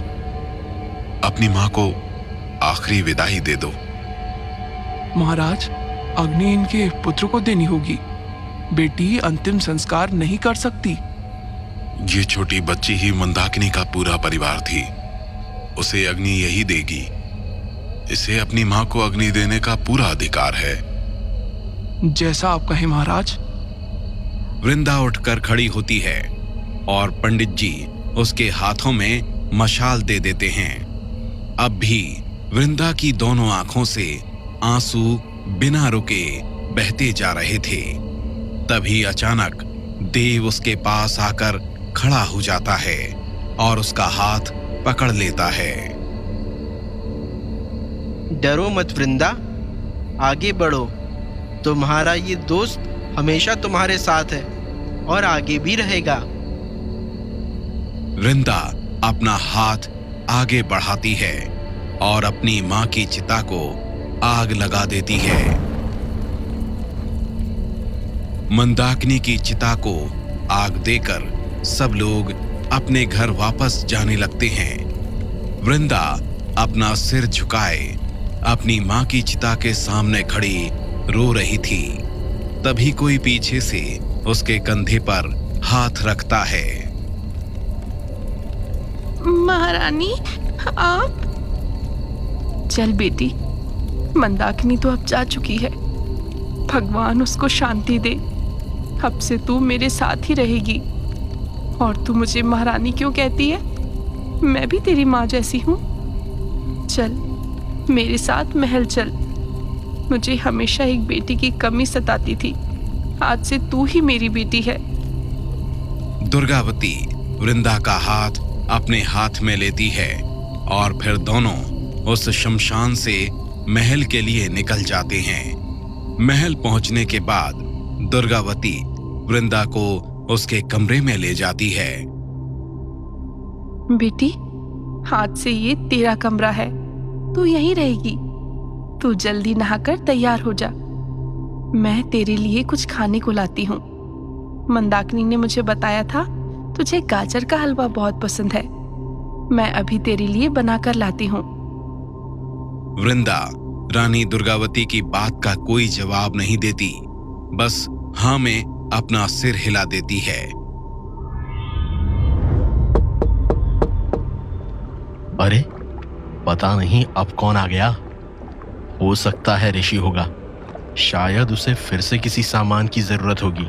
अपनी मां को आखिरी विदाई दे दो। महाराज, अग्नि इनके पुत्र को देनी होगी। बेटी अंतिम संस्कार नहीं कर सकती। ये छोटी बच्ची ही मंदाकिनी का पूरा परिवार थी। उसे अग्नि यही देगी। इसे अपनी मां को अग्नि देने का पूरा अधिकार है। जैसा आप कहें महाराज। वृंदा उठकर खड़ी होती है और पंडित जी उसके हाथों में मशाल दे देते हैं। अब भी वृंदा की दोनों आंखों से आंसू बिना रुके बहते जा रहे थे। तभी अचानक देव उसके पास आकर खड़ा हो जाता है और उसका हाथ पकड़ लेता है। डरो मत वृंदा, आगे बढ़ो। तुम्हारा ये दोस्त हमेशा तुम्हारे साथ है और आगे भी रहेगा। वृंदा अपना हाथ आगे बढ़ाती है और अपनी मां की चिता को आग लगा देती है। मंदाकिनी की चिता को आग देकर सब लोग अपने घर वापस जाने लगते हैं। वृंदा अपना सिर झुकाए अपनी मां की चिता के सामने खड़ी रो रही थी। तभी कोई पीछे से उसके कंधे पर हाथ रखता है। महारानी, आप? चल बेटी, मंदाकिनी तो अब जा चुकी है। भगवान उसको शांति दे। अब से तू मेरे साथ ही रहेगी। और तू मुझे महारानी क्यों कहती है? मैं भी तेरी माँ जैसी हूँ। चल मेरे साथ महल चल। मुझे हमेशा एक बेटी की कमी सताती थी। आज से तू ही मेरी बेटी है। दुर्गावती वृंदा का हाथ अपने हाथ में लेती है और फिर दोनों उस शमशान से महल के लिए निकल जाते हैं। महल पहुंचने के बाद दुर्गावती वृंदा को उसके कमरे में ले जाती है। बेटी, आज से ये तेरा कमरा है। तू यहीं रहेगी। तू जल्दी नहाकर तैयार हो जा। मैं तेरे लिए कुछ खाने को लाती हूँ। मंदाकिनी ने मुझे बताया था तुझे गाजर का हलवा बहुत पसंद है। मैं अभी तेरे लिए बनाकर लाती हूँ। वृंदा रानी दुर्गावती की बात का कोई जवाब नहीं देती, बस हाँ में अपना सिर हिला देती है। अरे पता नहीं अब कौन आ गया। हो सकता है ऋषि होगा। शायद उसे फिर से किसी सामान की जरूरत होगी।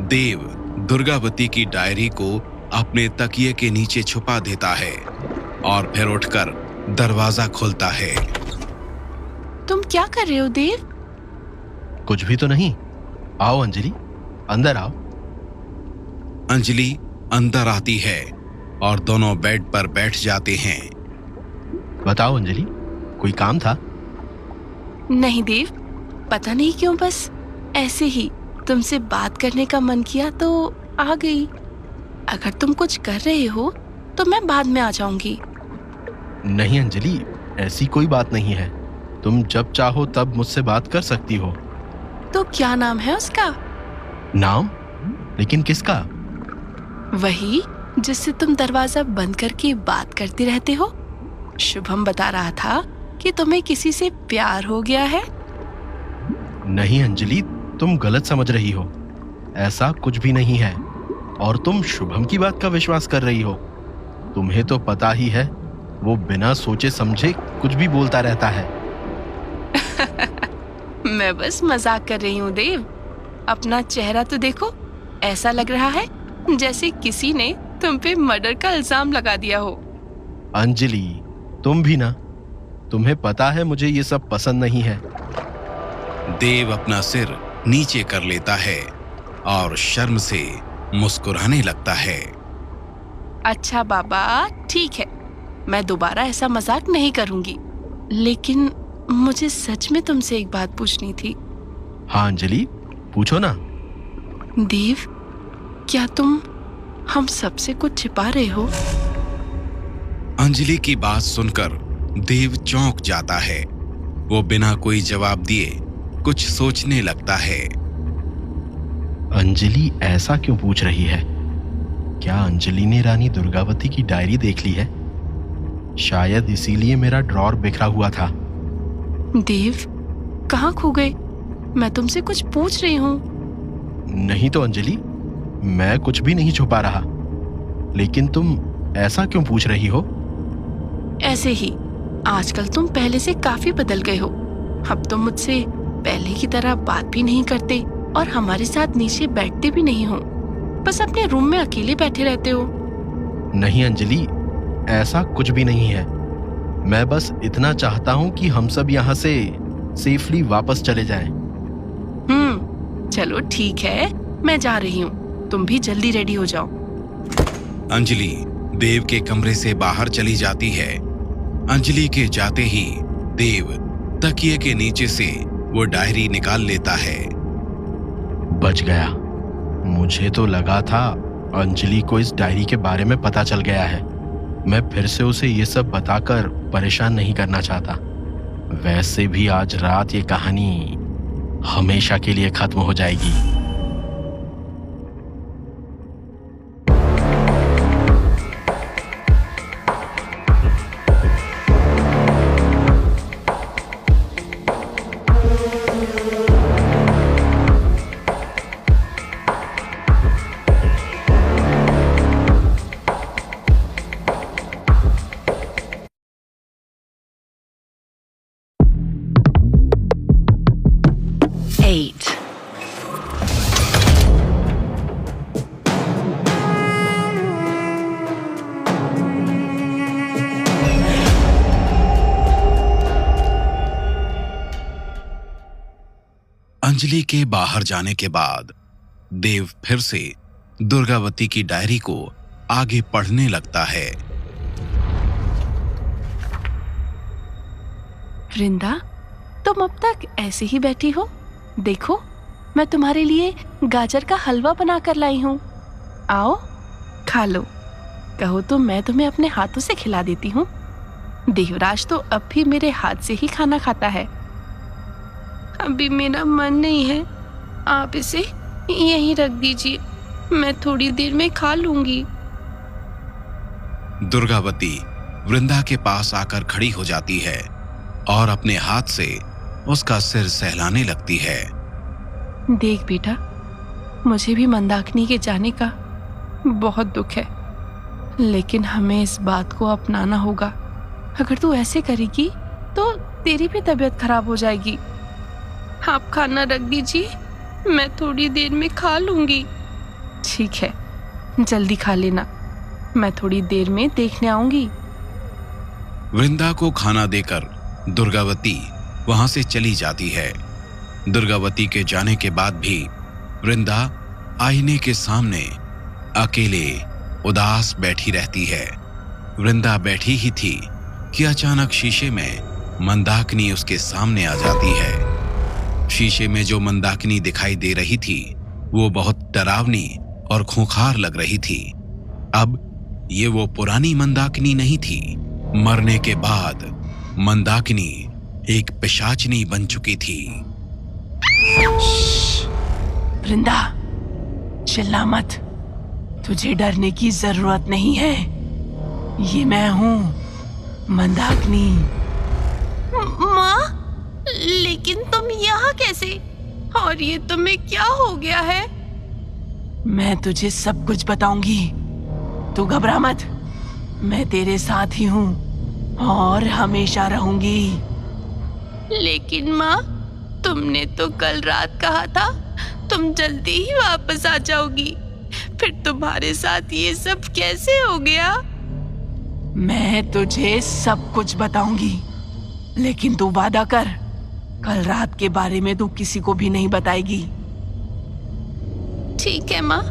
देव दुर्गावती की डायरी को अपने तकिए के नीचे छुपा देता है और फिर उठकर दरवाजा खोलता है। तुम क्या कर रहे हो देव? कुछ भी तो नहीं। आओ अंजलि, अंदर आओ। अंजलि अंदर आती है और दोनों बेड पर बैठ जाते हैं। बताओ अंजलि, कोई काम था? नहीं देव, पता नहीं क्यों, बस ऐसे ही तुमसे बात करने का मन किया तो आ गई। अगर तुम कुछ कर रहे हो तो मैं बाद में आ जाऊंगी। नहीं अंजलि, ऐसी कोई बात नहीं है। तुम जब चाहो तब मुझसे बात कर सकती हो। तो क्या नाम है उसका? नाम? लेकिन किसका? वही जिससे तुम दरवाजा बंद करके बात करते रहते हो। शुभम बता रहा था कि तुम्हें किसी से प्यार हो गया है। नहीं अंजलि, तुम गलत समझ रही हो। ऐसा कुछ भी नहीं है। और तुम शुभम की बात का विश्वास कर रही हो। तुम्हें तो पता ही है, वो बिना सोचे समझे कुछ भी बोलता रहता है। मैं बस मजाक कर रही हूँ देव। अपना चेहरा तो देखो, ऐसा लग रहा है जैसे किसी ने तुम पे मर्डर का इल्जाम लगा दिया हो। अंजलि, तुम भी ना। तुम्हें पता है मुझे ये सब पसंद नहीं है। देव अपना सिर नीचे कर लेता है और शर्म से मुस्कुराने लगता है। अच्छा बाबा, ठीक है, मैं दोबारा ऐसा मजाक नहीं करूंगी। लेकिन मुझे सच में तुमसे एक बात पूछनी थी। हाँ अंजलि, पूछो ना। देव, क्या तुम हम सबसे कुछ छिपा रहे हो? अंजलि की बात सुनकर देव चौंक जाता है। वो बिना कोई जवाब दिए कुछ सोचने लगता है। अंजलि ऐसा क्यों पूछ रही है? क्या अंजलि ने रानी दुर्गावती की डायरी देख ली है? शायद इसीलिए मेरा ड्रॉर बिखरा हुआ था। देव, कहाँ खो गए? मैं तुमसे कुछ पूछ रही हूँ। नहीं तो अंजलि, मैं कुछ भी नहीं छुपा रहा, लेकिन तुम ऐसा क्यों पूछ रही हो? ऐसे ही। आजकल तुम पहले से काफी बदल गए हो। अब तुम मुझसे पहले की तरह बात भी नहीं करते और हमारे साथ नीचे बैठते भी नहीं हो। बस अपने रूम में अकेले बैठे रहते हो। नहीं अंजलि, ऐसा कुछ भी नहीं है। मैं बस इतना चाहता हूँ कि हम सब यहाँ से सेफली वापस चले जाएं। चलो ठीक है, मैं जा रही हूँ। तुम भी जल्दी रेडी हो जाओ। अंजलि देव के कमरे से बाहर चली जाती है। अंजलि के जाते ही देव तकिए के नीचे से वो डायरी निकाल लेता है। बच गया। मुझे तो लगा था अंजलि को इस डायरी के बारे में पता चल गया है। मैं फिर से उसे ये सब बताकर परेशान नहीं करना चाहता। वैसे भी आज रात ये कहानी हमेशा के लिए खत्म हो जाएगी। अंजलि के बाहर जाने के बाद देव फिर से दुर्गावती की डायरी को आगे पढ़ने लगता है। वृंदा, तुम अब तक ऐसे ही बैठी हो? देखो, मैं तुम्हारे लिए गाजर का हलवा बना कर लाई हूँ। आओ, खा लो। कहो तो मैं तुम्हें अपने हाथों से खिला देती हूँ। देवराज तो अब भी मेरे हाथ से ही खाना खाता है। अभी मेरा मन नहीं है, आप इसे यहीं रख दीजिए, मैं थोड़ी देर में खा लूंगी। दुर्गावती वृंदा के पास आकर खड़ी हो जाती है और अपने हाथ से उसका सिर सहलाने लगती है। देख बेटा, मुझे भी मंदाकिनी के जाने का बहुत दुख है, लेकिन हमें इस बात को अपनाना होगा। अगर तू ऐसे करेगी तो तेरी भी तबीयत खराब हो जाएगी। आप खाना रख दीजिए, मैं थोड़ी देर में खा लूंगी। ठीक है, जल्दी खा लेना, मैं थोड़ी देर में देखने आऊंगी। वृंदा को खाना देकर दुर्गावती वहां से चली जाती है। दुर्गावती के जाने के बाद भी वृंदा आईने के सामने अकेले उदास बैठी रहती है। वृंदा बैठी ही थी कि अचानक शीशे में मंदाकिनी उसके सामने आ जाती है। शीशे में जो मंदाकिनी दिखाई दे रही थी वो बहुत डरावनी और खूंखार लग रही थी। अब ये वो पुरानी मंदाकिनी नहीं थी। मरने के बाद मंदाकिनी एक पिशाचनी बन चुकी थी। वृंदा, चिल्ला मत, तुझे डरने की जरूरत नहीं है। ये मैं हूँ, मंदाकिनी। माँ, लेकिन तुम यहाँ कैसे? और ये तुम्हें क्या हो गया है? मैं तुझे सब कुछ बताऊंगी, तू घबरा मत। मैं तेरे साथ ही हूँ और हमेशा रहूंगी। लेकिन माँ, तुमने तो कल रात कहा था तुम जल्दी ही वापस आ जाओगी, फिर तुम्हारे साथ ये सब कैसे हो गया? मैं तुझे सब कुछ बताऊंगी, लेकिन तू वादा कर, कल रात के बारे में तू किसी को भी नहीं बताएगी। ठीक है माँ,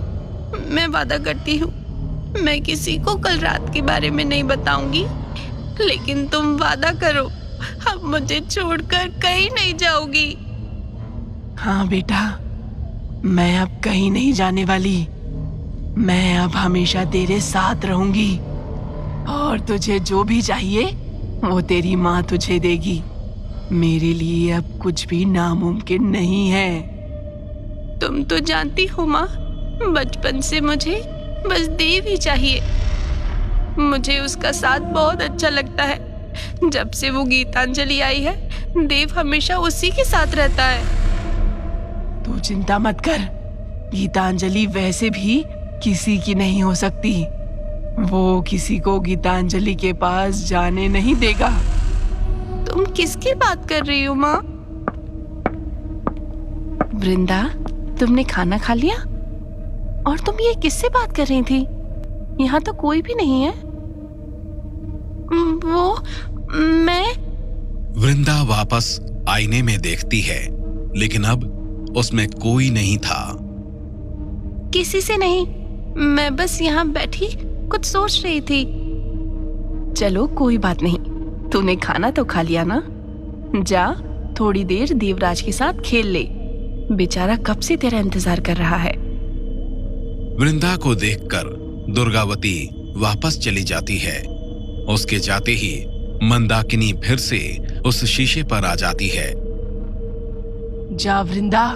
मैं वादा करती हूँ, मैं किसी को कल रात के बारे में नहीं बताऊंगी। लेकिन तुम वादा करो, अब मुझे छोड़कर कहीं नहीं जाओगी। हाँ बेटा, मैं अब कहीं नहीं जाने वाली। मैं अब हमेशा तेरे साथ रहूंगी और तुझे जो भी चाहिए वो तेरी माँ तुझे देगी। मेरे लिए अब कुछ भी नामुमकिन नहीं है। तुम तो जानती हो माँ, बचपन से मुझे बस देव ही चाहिए। मुझे उसका साथ बहुत अच्छा लगता है। जब से वो गीतांजलि आई है, देव हमेशा उसी के साथ रहता है। तू चिंता मत कर, गीतांजलि वैसे भी किसी की नहीं हो सकती। वो किसी को गीतांजलि के पास जाने नहीं देगा। तुम किसकी बात कर रही हो माँ? वृंदा, तुमने खाना खा लिया? और तुम ये किससे बात कर रही थी? यहाँ तो कोई भी नहीं है। वो मैं वृंदा वापस आईने में देखती है, लेकिन अब उसमें कोई नहीं था। किसी से नहीं, मैं बस यहाँ बैठी कुछ सोच रही थी। चलो कोई बात नहीं, तूने खाना तो खा लिया ना? जा थोड़ी देर देवराज के साथ खेल ले, बेचारा कब से तेरा इंतजार कर रहा है। वृंदा को देखकर दुर्गावती वापस चली जाती है। उसके जाते ही मंदाकिनी फिर से उस शीशे पर आ जाती है। जा वृंदा,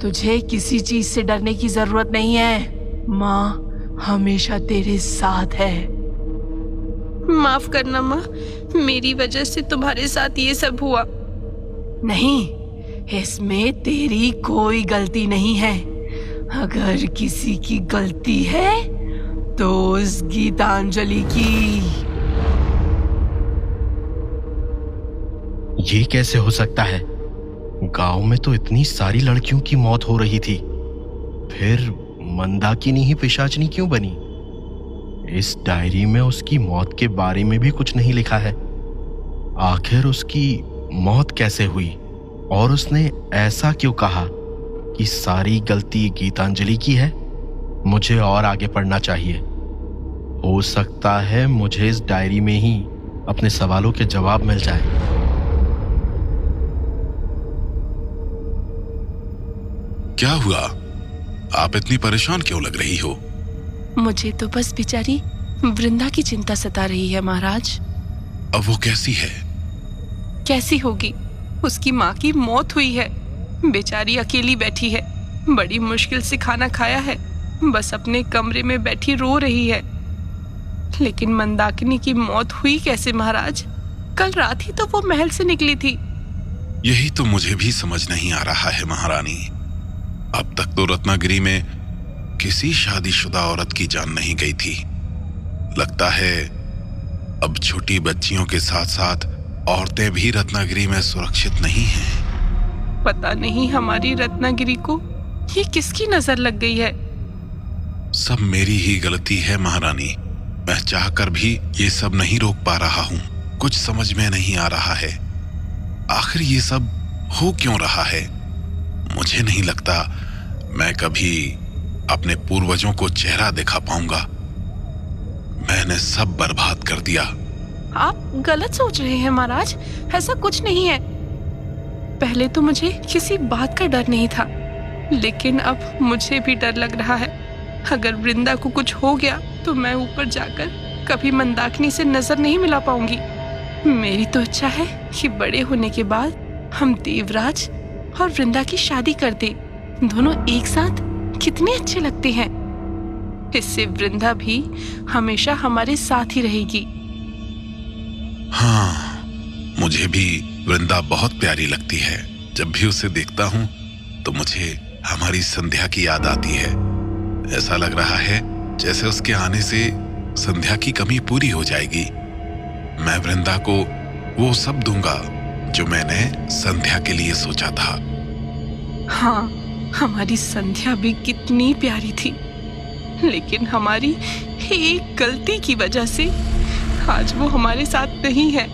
तुझे किसी चीज से डरने की जरूरत नहीं है। माँ हमेशा तेरे साथ है। माफ करना माँ, मेरी वजह से तुम्हारे साथ ये सब हुआ। नहीं, इसमें तेरी कोई गलती नहीं है। अगर किसी की गलती है तो उस गीतांजलि की। ये कैसे हो सकता है? गांव में तो इतनी सारी लड़कियों की मौत हो रही थी, फिर मंदाकिनी ही पिशाचनी क्यों बनी? इस डायरी में उसकी मौत के बारे में भी कुछ नहीं लिखा है। आखिर उसकी मौत कैसे हुई और उसने ऐसा क्यों कहा कि सारी गलती गीतांजलि की है? मुझे और आगे पढ़ना चाहिए। हो सकता है मुझे इस डायरी में ही अपने सवालों के जवाब मिल जाए। क्या हुआ? आप इतनी परेशान क्यों लग रही हो? मुझे तो बस बेचारी वृंदा की चिंता सता रही है महाराज। अब वो कैसी है? कैसी होगी? उसकी माँ की मौत हुई है। बेचारी अकेली बैठी है, बड़ी मुश्किल से खाना खाया है, बस अपने कमरे में बैठी रो रही है। लेकिन मंदाकिनी की मौत हुई कैसे महाराज? कल रात ही तो वो महल से निकली थी। यही तो मुझे भी समझ नहीं आ रहा है महारानी। अब तक तो रत्नागिरी में किसी शादीशुदा औरत की जान नहीं गई थी। लगता है अब छोटी बच्चियों के साथ साथ औरतें भी रत्नागिरी में सुरक्षित नहीं हैं। पता नहीं हमारी रत्नागिरी को ये किसकी नजर लग गई है। सब मेरी ही गलती है महारानी। मैं चाहकर भी ये सब नहीं रोक पा रहा हूँ। कुछ समझ में नहीं आ रहा है, आखिर ये सब हो क्यों रहा है? मुझे नहीं लगता मैं कभी अपने पूर्वजों को चेहरा दिखा पाऊंगा। मैंने सब बर्बाद कर दिया। आप गलत सोच रहे हैं महाराज, ऐसा कुछ नहीं है। पहले तो मुझे किसी बात का डर नहीं था, लेकिन अब मुझे भी डर लग रहा है। अगर वृंदा को कुछ हो गया तो मैं ऊपर जाकर कभी मंदाकिनी से नजर नहीं मिला पाऊंगी। मेरी तो इच्छा है कि बड़े होने के बाद हम देवराज और वृंदा की शादी कर दे। दोनों एक साथ कितने अच्छे लगते हैं। इससे वृंदा भी हमेशा हमारे साथ ही रहेगी। हाँ, मुझे भी वृंदा बहुत प्यारी लगती है। जब भी उसे देखता हूँ तो मुझे हमारी संध्या की याद आती है। ऐसा लग रहा है जैसे उसके आने से संध्या की कमी पूरी हो जाएगी। मैं वृंदा को वो सब दूंगा जो मैंने संध्या के लिए सोचा था। हाँ, हमारी संध्या भी कितनी प्यारी थी, लेकिन हमारी एक गलती की वजह से आज वो हमारे साथ नहीं है।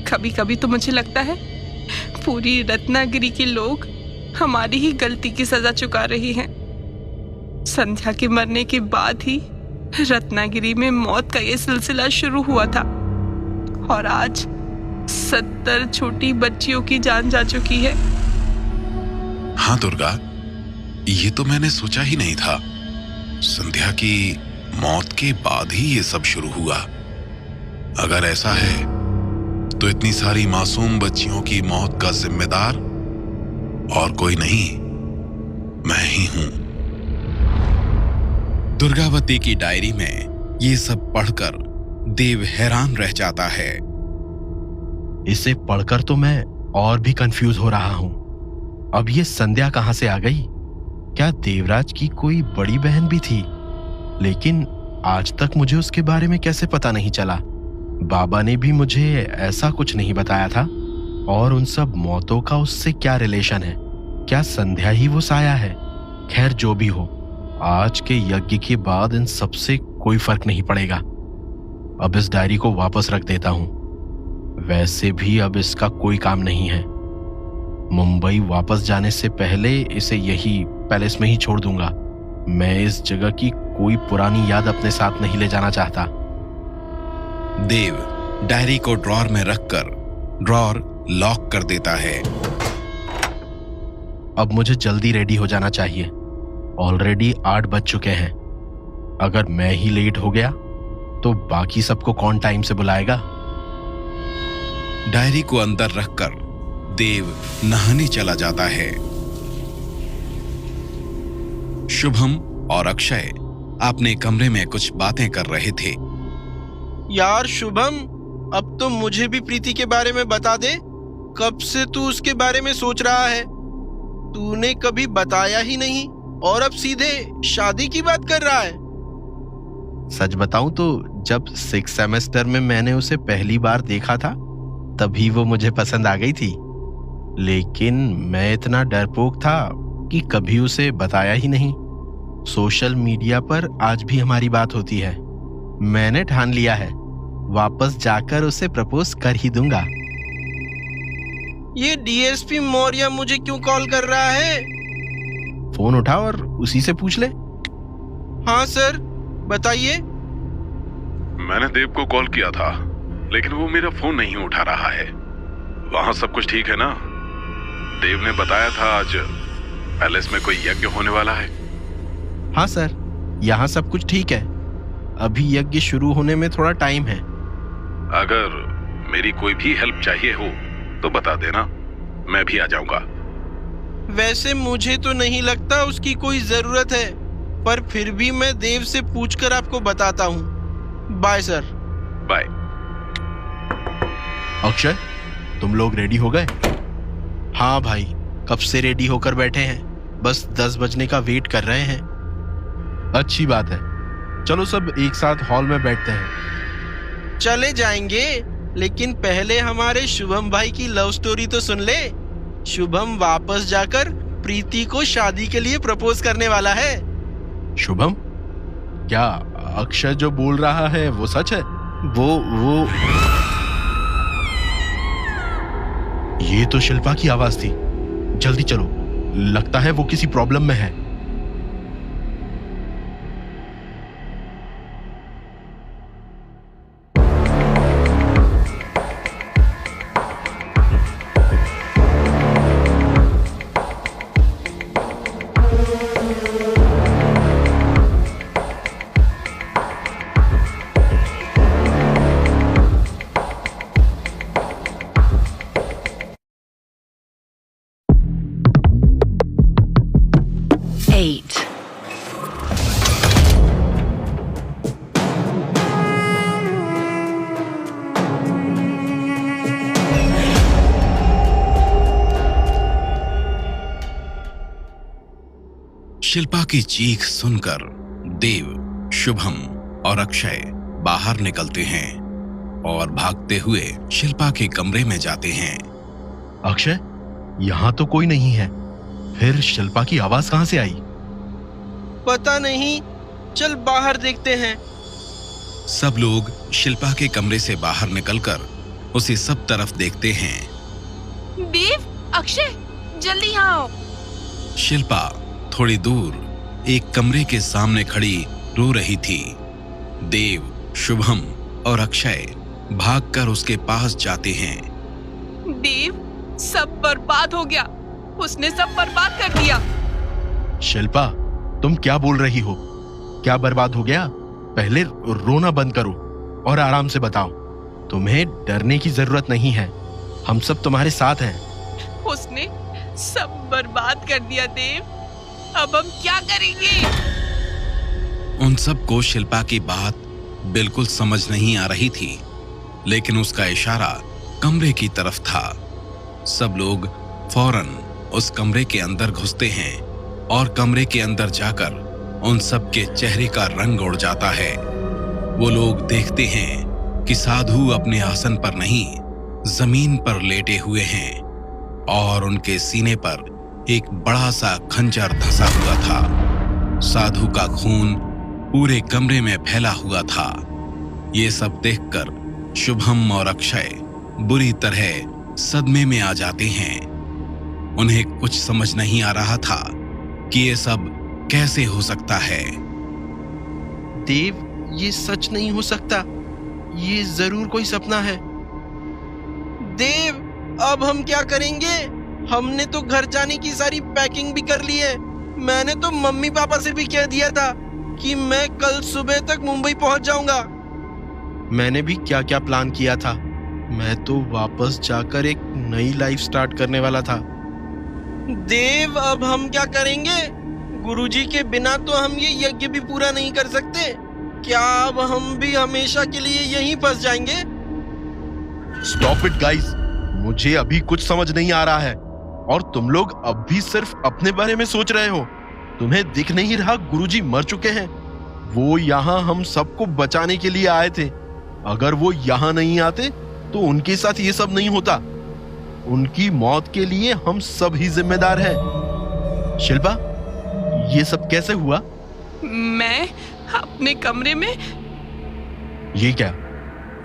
कभी कभी तो मुझे लगता है पूरी रत्नागिरी के लोग हमारी ही गलती की सजा चुका रहे हैं। संध्या के मरने के बाद ही रत्नागिरी में मौत का ये सिलसिला शुरू हुआ था और आज 70 छोटी बच्चियों की जान जा चुकी है। हाँ दुर्गा, ये तो मैंने सोचा ही नहीं था। संध्या की मौत के बाद ही ये सब शुरू हुआ। अगर ऐसा है तो इतनी सारी मासूम बच्चियों की मौत का जिम्मेदार और कोई नहीं, मैं ही हूं। दुर्गावती की डायरी में ये सब पढ़कर देव हैरान रह जाता है। इसे पढ़कर तो मैं और भी कंफ्यूज हो रहा हूं। अब ये संध्या कहां से आ गई? क्या देवराज की कोई बड़ी बहन भी थी? लेकिन आज तक मुझे उसके बारे में कैसे पता नहीं चला? बाबा ने भी मुझे ऐसा कुछ नहीं बताया था। और उन सब मौतों का उससे क्या रिलेशन है? क्या संध्या ही वो साया है? खैर जो भी हो, आज के यज्ञ के बाद इन सबसे कोई फर्क नहीं पड़ेगा। अब इस डायरी को वापस रख देता हूं। वैसे भी अब इसका कोई काम नहीं है। मुंबई वापस जाने से पहले इसे यही पैलेस में ही छोड़ दूंगा। मैं इस जगह की कोई पुरानी याद अपने साथ नहीं ले जाना चाहता। देव डायरी को ड्रॉर में रखकर ड्रॉर लॉक कर देता है। अब मुझे जल्दी रेडी हो जाना चाहिए। ऑलरेडी 8 बज चुके हैं। अगर मैं ही लेट हो गया तो बाकी सबको कौन टाइम से बुलाएगा? डायरी को अंदर रखकर देव नहाने चला जाता है। शुभम और अक्षय अपने कमरे में कुछ बातें कर रहे थे। यार शुभम, अब तो मुझे भी प्रीति के बारे में बता दे। कब से तू उसके बारे में सोच रहा है? तूने कभी बताया ही नहीं और अब सीधे शादी की बात कर रहा है। सच बताऊं तो जब 6th सेमेस्टर में मैंने उसे पहली बार देखा था तभी वो मुझे पसंद आ गई थी। लेकिन मैं इतना डरपोक था कि कभी उसे बताया ही नहीं। सोशल मीडिया पर आज भी हमारी बात होती है। मैंने ठान लिया है, वापस जाकर उसे प्रपोज कर ही दूंगा। ये डीएसपी मौर्य मुझे क्यों कॉल कर रहा है? फोन उठा और उसी से पूछ ले। हाँ सर, बताइए। मैंने देव को कॉल किया था, लेकिन वो मेरा फोन नहीं उठा रहा है। वहां सब कुछ ठीक है ना? देव ने बताया था आज पैलेस में कोई यज्ञ होने वाला है। हाँ सर, यहाँ सब कुछ ठीक है। अभी यज्ञ शुरू होने में थोड़ा टाइम है। अगर मेरी कोई भी हेल्प चाहिए हो तो बता देना, मैं भी आ जाऊंगा। वैसे मुझे तो नहीं लगता उसकी कोई जरूरत है, पर फिर भी मैं देव से पूछकर आपको बताता हूँ। Bye sir. बाय। अक्षय, तुम लोग रेडी हो गए? हाँ भाई, कब से रेडी होकर बैठे हैं, बस 10 बजने का वेट कर रहे हैं। अच्छी बात है, चलो सब एक साथ हॉल में बैठते हैं। चले जाएंगे, लेकिन पहले हमारे शुभम भाई की लव स्टोरी तो सुन ले। शुभम वापस जाकर प्रीति को शादी के लिए प्रपोज करने वाला है। शुभम, क्या अक्षय जो बोल रहा है वो सच है? वो ये तो शिल्पा की आवाज थी। जल्दी चलो, लगता है वो किसी प्रॉब्लम में है। शिल्पा की चीख सुनकर देव, शुभम और अक्षय बाहर निकलते हैं और भागते हुए शिल्पा के कमरे में जाते हैं। अक्षय, यहाँ तो कोई नहीं है, फिर शिल्पा की आवाज कहां से आई? पता नहीं, चल बाहर देखते हैं। सब लोग शिल्पा के कमरे से बाहर निकलकर उसे सब तरफ देखते हैं। देव, अक्षय, जल्दी यहाँ आओ। शिल्पा थोड़ी दूर एक कमरे के सामने खड़ी रो रही थी। देव, शुभम और अक्षय भागकर उसके पास जाते हैं। देव, सब बर्बाद हो गया, उसने सब बर्बाद कर दिया। शिल्पा, तुम क्या बोल रही हो? क्या बर्बाद हो गया? पहले रोना बंद करो और आराम से बताओ। तुम्हें डरने की जरूरत नहीं है, हम सब तुम्हारे साथ हैं। उसने सब बर्बाद कर दिया देव, अब हम क्या करेंगे? उन सबको शिल्पा की बात बिल्कुल समझ नहीं आ रही थी, लेकिन उसका इशारा कमरे की तरफ था। सब लोग फौरन उस कमरे के अंदर घुसते हैं और कमरे के अंदर जाकर उन सब के चेहरे का रंग उड़ जाता है। वो लोग देखते हैं कि साधु अपने आसन पर नहीं, जमीन पर लेटे हुए हैं और उनके सीने पर एक बड़ा सा खंजर धंसा हुआ था। साधु का खून पूरे कमरे में फैला हुआ था। ये सब देखकर शुभम और अक्षय बुरी तरह सदमे में आ जाते हैं। उन्हें कुछ समझ नहीं आ रहा था कि ये सब कैसे हो सकता है। देव, ये सच नहीं हो सकता, ये जरूर कोई सपना है। देव, अब हम क्या करेंगे? हमने तो घर जाने की सारी पैकिंग भी कर ली है। मैंने तो मम्मी पापा से भी कह दिया था कि मैं कल सुबह तक मुंबई पहुंच जाऊंगा। मैंने भी क्या क्या प्लान किया था। मैं तो वापस जाकर एक नई लाइफ स्टार्ट करने वाला था। देव, अब हम क्या करेंगे? गुरुजी के बिना तो हम ये यज्ञ भी पूरा नहीं कर सकते। क्या अब हम भी हमेशा के लिए यहीं फंस जाएंगे? स्टॉप इट गाइस, मुझे अभी कुछ समझ नहीं आ रहा है और तुम लोग अब भी सिर्फ अपने बारे में सोच रहे हो। तुम्हें दिख नहीं रहा गुरुजी मर चुके हैं। वो यहाँ हम सबको बचाने के लिए आए थे। अगर वो यहाँ नहीं आते तो उनके साथ ये सब नहीं होता। उनकी मौत के लिए हम सब ही जिम्मेदार हैं। शिल्पा, ये सब कैसे हुआ? मैं अपने कमरे में। ये क्या?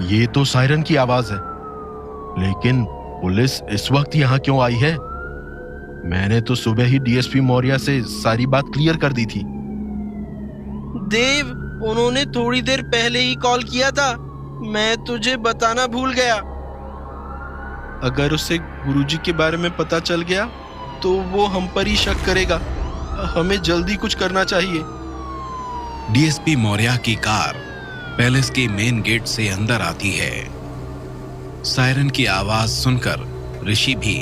ये तो सायरन की आवाज है, लेकिन पुलिस इस वक्त यहाँ क्यों आई है? मैंने तो सुबह ही डीएसपी मौर्य से सारी बात क्लियर कर दी थी। देव, उन्होंने थोड़ी देर पहले ही कॉल किया था। मैं तुझे बताना भूल गया। अगर उसे गुरुजी के बारे में पता चल गया तो वो हम पर ही शक करेगा। हमें जल्दी कुछ करना चाहिए। डीएसपी मौर्य की कार पैलेस के मेन गेट से अंदर आती है। सायरन की आवाज सुनकर ऋषि भी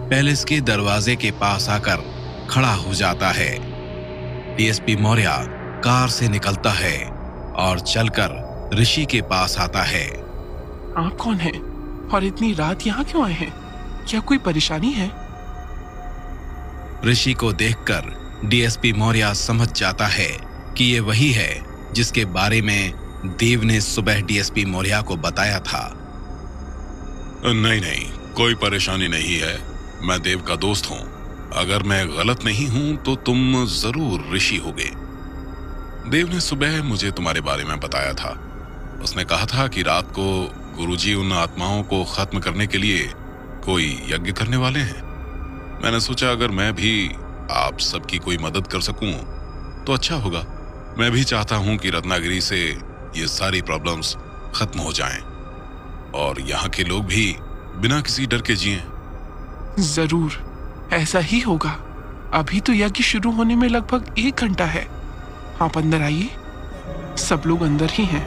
पैलेस के दरवाजे के पास आकर खड़ा हो जाता है। डीएसपी मौर्य कार से निकलता है और चलकर ऋषि के पास आता है। आप कौन हैं और इतनी रात यहाँ क्यों आए हैं? क्या कोई परेशानी है? ऋषि को देखकर डीएसपी मौर्य समझ जाता है कि ये वही है जिसके बारे में देव ने सुबह डीएसपी मौर्य को बताया था। नहीं नहीं, कोई परेशानी नहीं है। मैं देव का दोस्त हूं। अगर मैं गलत नहीं हूं तो तुम जरूर ऋषि होगे। देव ने सुबह मुझे तुम्हारे बारे में बताया था। उसने कहा था कि रात को गुरुजी उन आत्माओं को खत्म करने के लिए कोई यज्ञ करने वाले हैं। मैंने सोचा अगर मैं भी आप सबकी कोई मदद कर सकूं तो अच्छा होगा। मैं भी चाहता हूं कि रत्नागिरी से ये सारी प्रॉब्लम्स खत्म हो जाएं और यहाँ के लोग भी बिना किसी डर के जिएं। जरूर ऐसा ही होगा। अभी तो यज्ञ शुरू होने में लगभग 1 घंटा है। आप अंदर आइए, सब लोग अंदर ही हैं।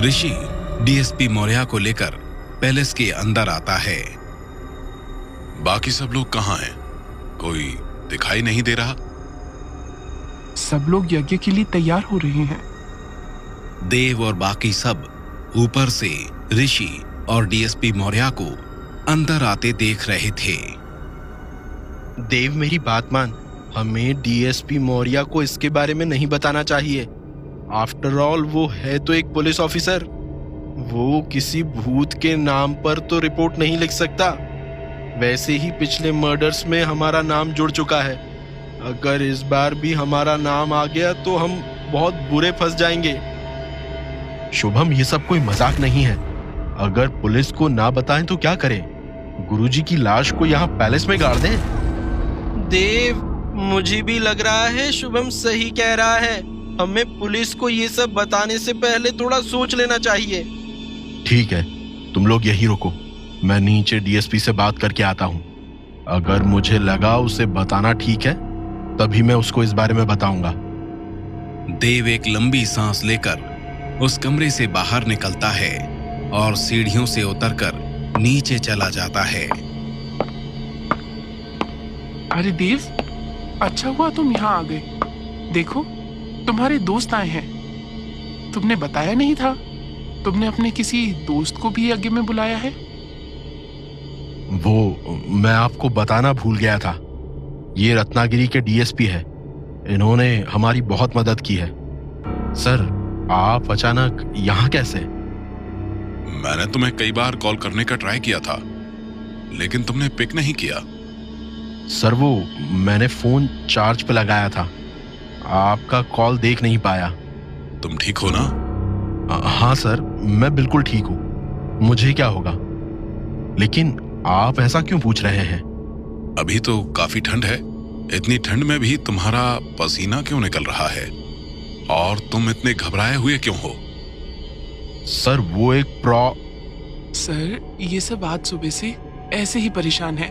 ऋषि डीएसपी मौर्य को लेकर पैलेस के अंदर आता है। बाकी सब लोग कहाँ हैं? कोई दिखाई नहीं दे रहा। सब लोग यज्ञ के लिए तैयार हो रहे हैं। देव और बाकी सब ऊपर से ऋषि और डीएसपी मौर्य को अंदर आते देख रहे थे। देव, मेरी बात मान। हमें डीएसपी मौर्य को इसके बारे में नहीं बताना चाहिए। आफ्टर ऑल वो है तो एक पुलिस ऑफिसर। वो किसी भूत के नाम पर तो रिपोर्ट नहीं लिख सकता। वैसे ही पिछले मर्डर्स में हमारा नाम जुड़ चुका है। अगर इस बार भी हमारा नाम आ गया तो हम बहुत बुरे फंस जाएंगे। शुभम, ये सब कोई मजाक नहीं है। अगर पुलिस को ना बताएं तो क्या करें? गुरुजी की लाश को यहाँ पैलेस में गाड़ दें? देव, मुझे भी लग रहा है शुभम सही कह रहा है। हमें पुलिस को ये सब बताने से पहले थोड़ा सोच लेना चाहिए। ठीक है, तुम लोग यही रुको। मैं नीचे डीएसपी से बात करके आता हूँ। अगर मुझे लगा उसे बताना ठीक है तभी मैं उसको इस बारे में बताऊंगा। देव एक लंबी सांस लेकर उस कमरे से बाहर निकलता है और सीढ़ियों से उतरकर नीचे चला जाता है। अरे देव, अच्छा हुआ तुम यहाँ आ गए। देखो, तुम्हारे दोस्त आए हैं। तुमने बताया नहीं था। तुमने अपने किसी दोस्त को भी यज्ञ में बुलाया है? वो मैं आपको बताना भूल गया था। ये रत्नागिरी के डीएसपी है। इन्होंने हमारी बहुत मदद की है। सर, आप अचानक यहाँ कैसे? मैंने तुम्हें कई बार कॉल करने का ट्राई किया था, लेकिन तुमने पिक नहीं किया। सर, वो मैंने फोन चार्ज पे लगाया था। आपका कॉल देख नहीं पाया। तुम ठीक हो ना? हाँ सर, मैं बिल्कुल ठीक हूँ। मुझे क्या होगा? लेकिन आप ऐसा क्यों पूछ रहे हैं? अभी तो काफी ठंड है। इतनी ठंड में भी तुम्हारा पसीना क्यों निकल रहा है? और तुम इतने घबराए हुए क्यों हो? सर, वो एक सर, ये सब आज सुबह से ऐसे ही परेशान है।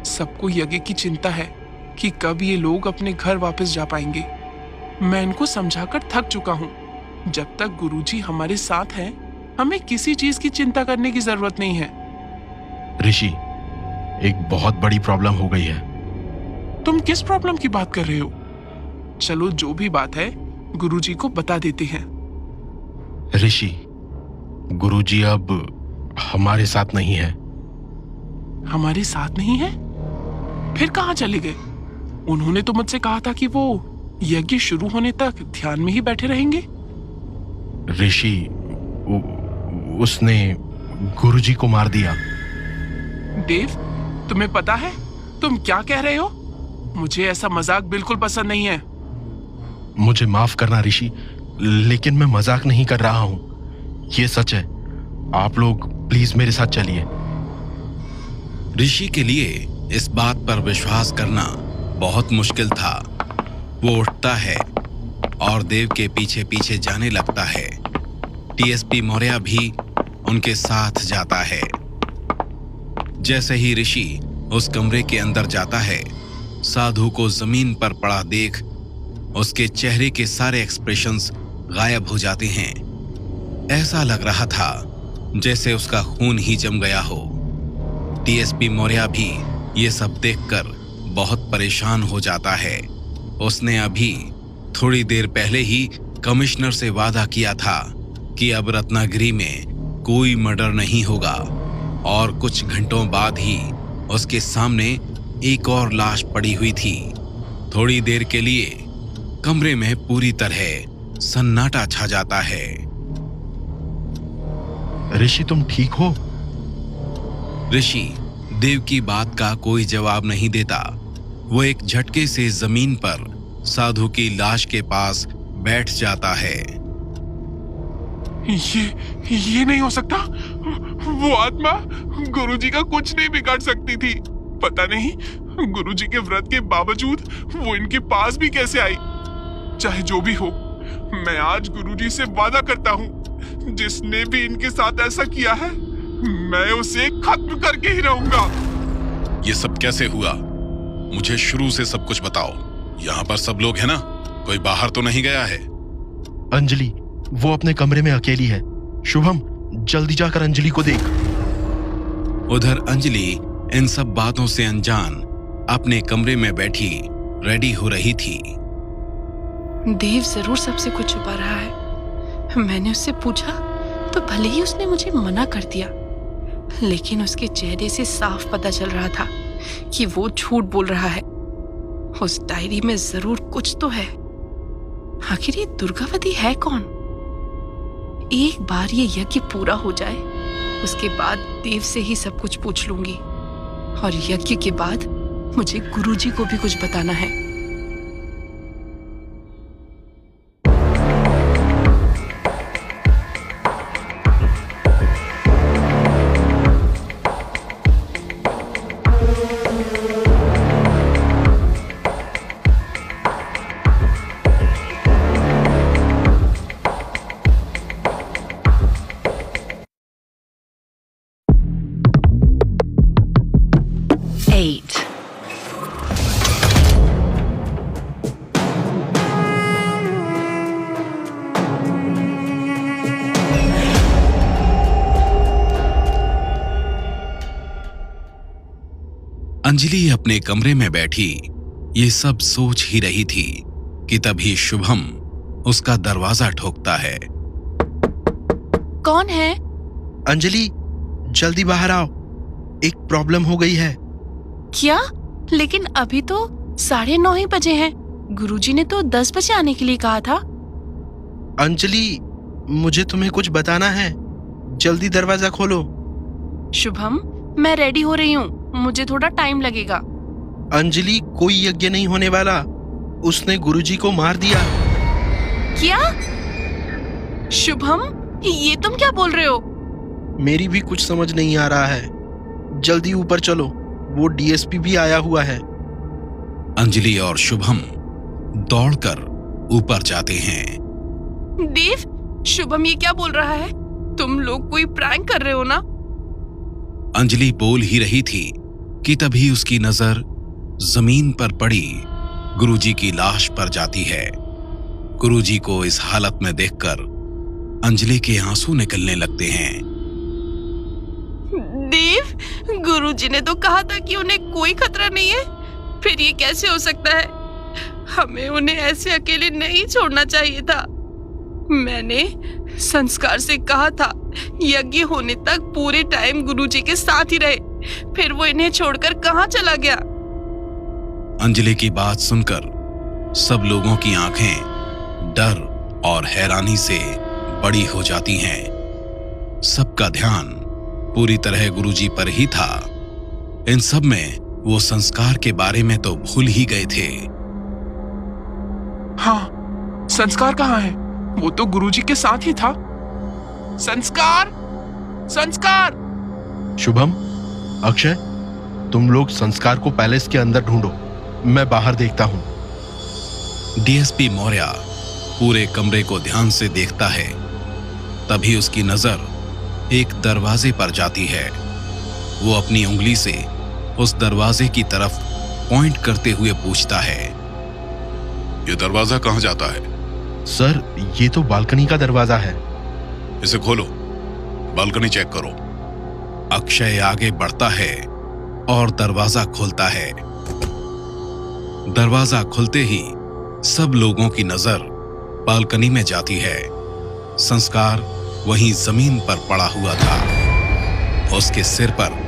सबको यज्ञ की चिंता है कि कब ये लोग अपने घर वापस जा पाएंगे। मैं इनको समझाकर थक चुका हूँ। जब तक गुरुजी हमारे साथ हैं, हमें किसी चीज की चिंता करने की जरूरत नहीं है। ऋषि, एक बहुत बड़ी प्रॉब्लम हो गई है। तुम किस प्रॉब्लम की बात कर रहे हो? चलो, जो भी बात है गुरुजी को बता देते हैं। ऋषि, गुरुजी अब हमारे साथ नहीं है। हमारे साथ नहीं है? फिर कहाँ चले गए? उन्होंने तो मुझसे कहा था कि वो यज्ञ शुरू होने तक ध्यान में ही बैठे रहेंगे। ऋषि, उसने गुरुजी को मार दिया। देव, तुम्हें पता है तुम क्या कह रहे हो? मुझे ऐसा मजाक बिल्कुल पसंद नहीं है। मुझे माफ करना ऋषि, लेकिन मैं मजाक नहीं कर रहा हूं। ये सच है। आप लोग प्लीज मेरे साथ चलिए। ऋषि के लिए इस बात पर विश्वास करना बहुत मुश्किल था। वो उठता है और देव के पीछे पीछे जाने लगता है। टीएसपी मौर्य भी उनके साथ जाता है। जैसे ही ऋषि उस कमरे के अंदर जाता है, साधु को जमीन पर पड़ा देख उसके चेहरे के सारे एक्सप्रेशंस गायब हो जाते हैं। ऐसा लग रहा था जैसे उसका खून ही जम गया हो। टीएसपी मौर्य भी ये सब देखकर बहुत परेशान हो जाता है। उसने अभी थोड़ी देर पहले ही कमिश्नर से वादा किया था कि अब रत्नागिरी में कोई मर्डर नहीं होगा, और कुछ घंटों बाद ही उसके सामने एक और लाश पड़ी हुई थी। थोड़ी देर के लिए कमरे में पूरी तरह सन्नाटा छा जाता है। ऋषि, तुम ठीक हो? ऋषि देव की बात का कोई जवाब नहीं देता। वो एक झटके से जमीन पर साधु की लाश के पास बैठ जाता है। ये नहीं हो सकता। वो आत्मा गुरुजी का कुछ नहीं बिगाड़ सकती थी। पता नहीं गुरुजी के व्रत के बावजूद वो इनके पास भी कैसे आई। चाहे जो भी हो, मैं आज गुरुजी से वादा करता हूँ, जिसने भी इनके साथ ऐसा किया है, मैं उसे खत्म करके ही रहूंगा। ये सब कैसे हुआ? मुझे शुरू से सब कुछ बताओ। यहाँ पर सब लोग हैं ना? कोई बाहर तो नहीं गया है? अंजलि, वो अपने कमरे में अकेली है। शुभम, जल्दी जाकर अंजलि को देख। उधर अंजलि इन सब बातों से अनजान अपने कमरे में बैठी रेडी हो रही थी। देव जरूर सबसे कुछ छुपा रहा है। मैंने उससे पूछा तो भले ही उसने मुझे मना कर दिया, लेकिन उसके चेहरे से साफ पता चल रहा था कि वो झूठ बोल रहा है। उस डायरी में जरूर कुछ तो है। आखिर ये दुर्गावती है कौन? एक बार ये यज्ञ पूरा हो जाए, उसके बाद देव से ही सब कुछ पूछ लूंगी, और यज्ञ के बाद मुझे गुरुजी को भी कुछ बताना है। अंजलि अपने कमरे में बैठी ये सब सोच ही रही थी कि तभी शुभम उसका दरवाजा ठोकता है। कौन है? अंजलि, जल्दी बाहर आओ, एक प्रॉब्लम हो गई है। क्या? लेकिन अभी तो 9:30 ही बजे हैं। गुरुजी ने तो 10 बजे आने के लिए कहा था। अंजलि, मुझे तुम्हें कुछ बताना है, जल्दी दरवाजा खोलो। शुभम, मैं रेडी हो रही हूँ, मुझे थोड़ा टाइम लगेगा। अंजलि, कोई यज्ञ नहीं होने वाला, उसने गुरुजी को मार दिया। क्या? शुभम, ये तुम क्या बोल रहे हो? मेरी भी कुछ समझ नहीं आ रहा है, जल्दी ऊपर चलो, वो डीएसपी भी आया हुआ है। अंजलि और शुभम दौड़कर ऊपर जाते हैं। देव, शुभम ये क्या बोल रहा है? तुम लोग कोई प्रैंक कर रहे हो ना? अंजलि बोल ही रही थी कि तभी उसकी नजर जमीन पर पड़ी गुरुजी की लाश पर जाती है। गुरुजी को इस हालत में देखकर अंजलि के आंसू निकलने लगते हैं। देव, गुरुजी ने तो कहा था कि उन्हें कोई खतरा नहीं है, फिर ये कैसे हो सकता है? हमें उन्हें ऐसे अकेले नहीं छोड़ना चाहिए था। मैंने संस्कार से कहा था यज्ञ होने तक पूरे टाइम गुरुजी के साथ ही रहे, फिर वो इन्हें छोड़कर कहां चला गया? अंजलि की बात सुनकर सब लोगों की आंखें डर और हैरानी से बड़ी हो जाती हैं। सबका ध्यान पूरी तरह गुरुजी पर ही था। इन सब में वो संस्कार के बारे में तो भूल ही गए थे। हाँ, संस्कार कहाँ है? वो तो गुरुजी के साथ ही था। संस्कार, संस्कार! शुभम, अक्षय, तुम लोग संस्कार को पैलेस के अंदर ढूंढो, मैं बाहर देखता हूं। डीएसपी मौर्य पूरे कमरे को ध्यान से देखता है। तभी उसकी नजर एक दरवाजे पर जाती है। वो अपनी उंगली से उस दरवाजे की तरफ पॉइंट करते हुए पूछता है, ये दरवाजा कहाँ जाता है? सर, ये तो बालकनी का दरवाजा है। इसे खोलो, बालकनी चेक करो। अक्षय आगे बढ़ता है और दरवाजा खोलता है। दरवाजा खुलते ही सब लोगों की नजर बालकनी में जाती है। संस्कार वहीं जमीन पर पड़ा हुआ था। उसके सिर पर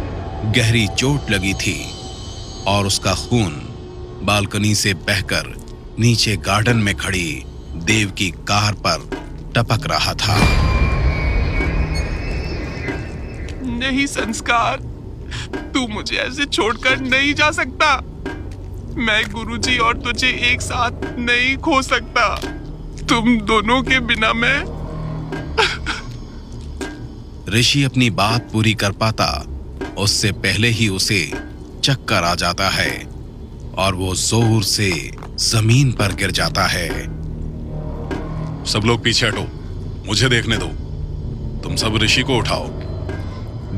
गहरी चोट लगी थी और उसका खून बालकनी से बहकर नीचे गार्डन में खड़ी देव की कार पर टपक रहा था। नहीं संस्कार, तू मुझे ऐसे छोड़कर नहीं जा सकता। मैं गुरुजी और तुझे एक साथ नहीं खो सकता। तुम दोनों के बिना मैं। ऋषि अपनी बात पूरी कर पाता उससे पहले ही उसे चक्कर आ जाता है और वो जोर से जमीन पर गिर जाता है। सब लोग पीछे हटो, मुझे देखने दो। तुम सब ऋषि को उठाओ।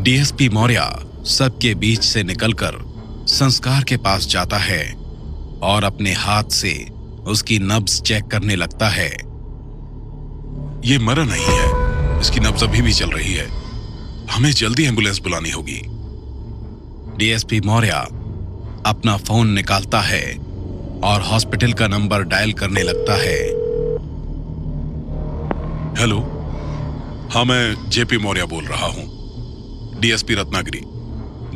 डीएसपी मौर्य सबके बीच से निकलकर संस्कार के पास जाता है और अपने हाथ से उसकी नब्ज चेक करने लगता है। ये मरा नहीं है, इसकी नब्ज अभी भी चल रही है। हमें जल्दी एम्बुलेंस बुलानी होगी। डीएसपी मौर्य अपना फोन निकालता है और हॉस्पिटल का नंबर डायल करने लगता है। हेलो, हाँ, मैं जेपी मौर्य बोल रहा हूं, डीएसपी रत्नागिरी।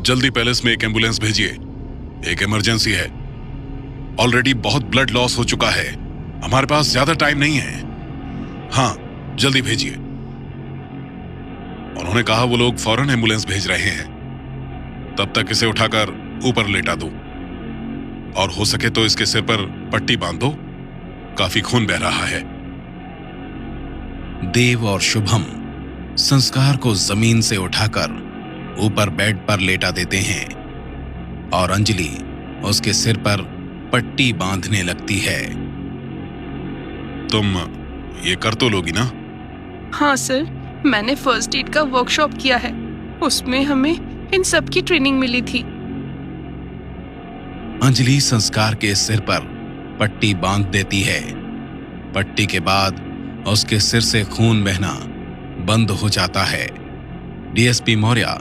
जल्दी पैलेस में एक एम्बुलेंस भेजिए, एक इमरजेंसी है। ऑलरेडी बहुत ब्लड लॉस हो चुका है, हमारे पास ज्यादा टाइम नहीं है। हाँ, जल्दी भेजिए। उन्होंने कहा वो लोग फौरन एम्बुलेंस भेज रहे हैं। तब तक इसे उठाकर ऊपर लेटा दो और हो सके तो इसके सिर पर पट्टी बांध दो, काफी खून बह रहा है। देव और शुभम संस्कार को जमीन से उठाकर ऊपर बेड पर लेटा देते हैं और अंजलि उसके सिर पर पट्टी बांधने लगती है। तुम ये कर तो लोगी ना? हाँ सर, मैंने फर्स्ट एड का वर्कशॉप किया है, उसमें हमें इन सब की ट्रेनिंग मिली थी। अंजलि संस्कार के सिर पर पट्टी बांध देती है। पट्टी के बाद उसके सिर से खून बहना बंद हो जाता है। डीएसपी मौर्य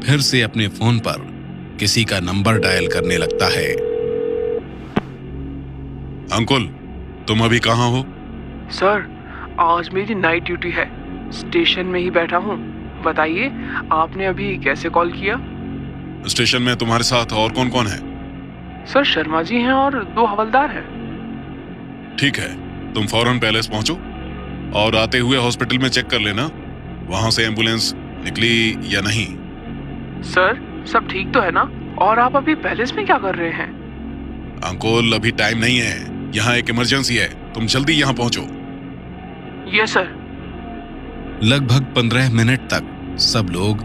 फिर से अपने फोन पर किसी का नंबर डायल करने लगता है। अंकुल, तुम अभी कहाँ हो? सर, आज मेरी नाइट ड्यूटी है, स्टेशन में ही बैठा हूँ। बताइए, आपने अभी कैसे कॉल किया? स्टेशन में तुम्हारे साथ और कौन कौन है? सर, शर्मा जी हैं और 2 हवलदार हैं। ठीक है, तुम फौरन पैलेस पहुंचो और आते हुए हॉस्पिटल में चेक कर लेना वहां से एम्बुलेंस निकली या नहीं। सर, सब ठीक तो है ना? और आप अभी पैलेस में क्या कर रहे हैं? अंकुल, अभी टाइम नहीं है, यहाँ एक इमरजेंसी है, तुम जल्दी यहाँ पहुंचो। Yes sir. लगभग 15 मिनट तक सब लोग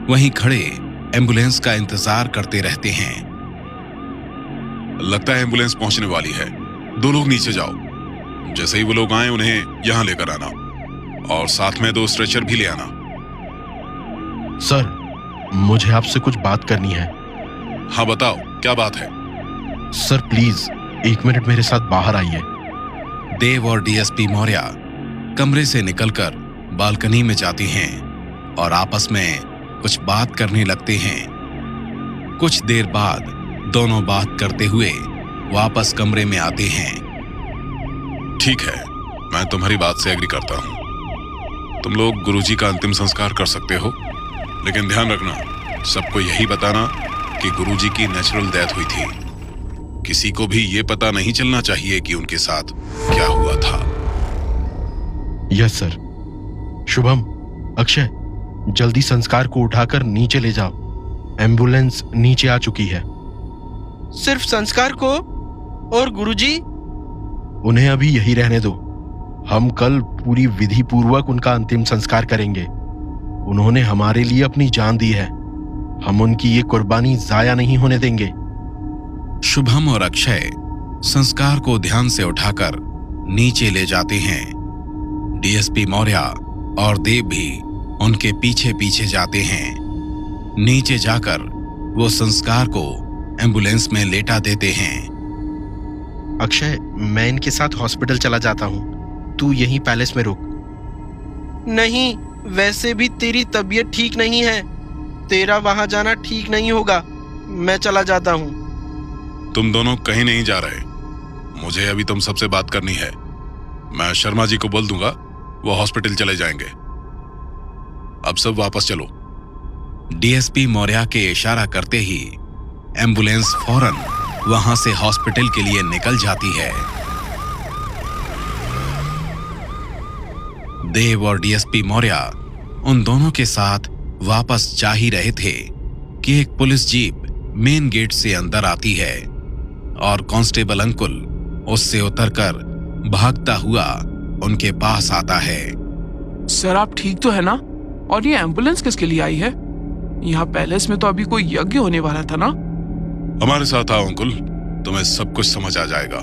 वहीं खड़े एम्बुलेंस का इंतजार करते रहते हैं। लगता है एम्बुलेंस पहुंचने वाली है। 2 लोग नीचे जाओ, जैसे ही वो लोग आए उन्हें यहाँ लेकर आना और साथ में 2 स्ट्रेचर भी ले आना। सर, मुझे आपसे कुछ बात करनी है। हाँ बताओ, क्या बात है? सर प्लीज 1 मिनट मेरे साथ बाहर आइए। देव और डीएसपी मौर्य कमरे से निकलकर बालकनी में जाते हैं और आपस में कुछ बात करने लगते हैं। कुछ देर बाद दोनों बात करते हुए वापस कमरे में आते हैं। ठीक है, मैं तुम्हारी बात से एग्री करता हूँ। तुम लोग गुरुजी का अंतिम संस्कार कर सकते हो, लेकिन ध्यान रखना, सबको यही बताना कि गुरुजी की नेचुरल डेथ हुई थी। किसी को भी ये पता नहीं चलना चाहिए कि उनके साथ क्या हुआ था। Yes sir. शुभम, अक्षय, जल्दी संस्कार को उठाकर नीचे ले जाओ। एम्बुलेंस नीचे आ चुकी है। सिर्फ संस्कार को? और गुरुजी? उन्हें अभी यही रहने दो। हम कल पूरी विधि पूर्वक उनका अंतिम संस्कार करेंगे। उन्होंने हमारे लिए अपनी जान दी है, हम उनकी ये कुर्बानी जाया नहीं होने देंगे। शुभम और अक्षय संस्कार को ध्यान से उठाकर नीचे ले जाते हैं। डीएसपी मौर्य और देव भी उनके पीछे पीछे जाते हैं। नीचे जाकर वो संस्कार को एम्बुलेंस में लेटा देते हैं। अक्षय, मैं इनके साथ हॉस्पिटल चला जाता हूँ, तू यहीं पैलेस में रुक। नहीं, वैसे भी तेरी तबीयत ठीक नहीं है, तेरा वहां जाना ठीक नहीं होगा। मैं चला जाता हूँ। तुम दोनों कहीं नहीं जा रहे, मुझे अभी तुम सबसे बात करनी है। मैं शर्मा जी को बोल दूंगा, वो हॉस्पिटल चले जाएंगे। अब सब वापस चलो। डीएसपी मौर्य के इशारा करते ही एम्बुलेंस फौरन वहां से हॉस्पिटल के लिए निकल जाती है। देव और डीएसपी मौर्य उन दोनों के साथ वापस जा ही रहे थे कि एक पुलिस जीप मेन गेट से अंदर आती है और कांस्टेबल अंकुल उससे उतरकर भागता हुआ उनके पास आता है। सर, आप ठीक तो है ना? और ये एम्बुलेंस किसके लिए आई है? यहाँ पैलेस में तो अभी कोई यज्ञ होने वाला था ना? हमारे साथ आओ अंकुल, तुम्हें सब कुछ समझ आ जाएगा।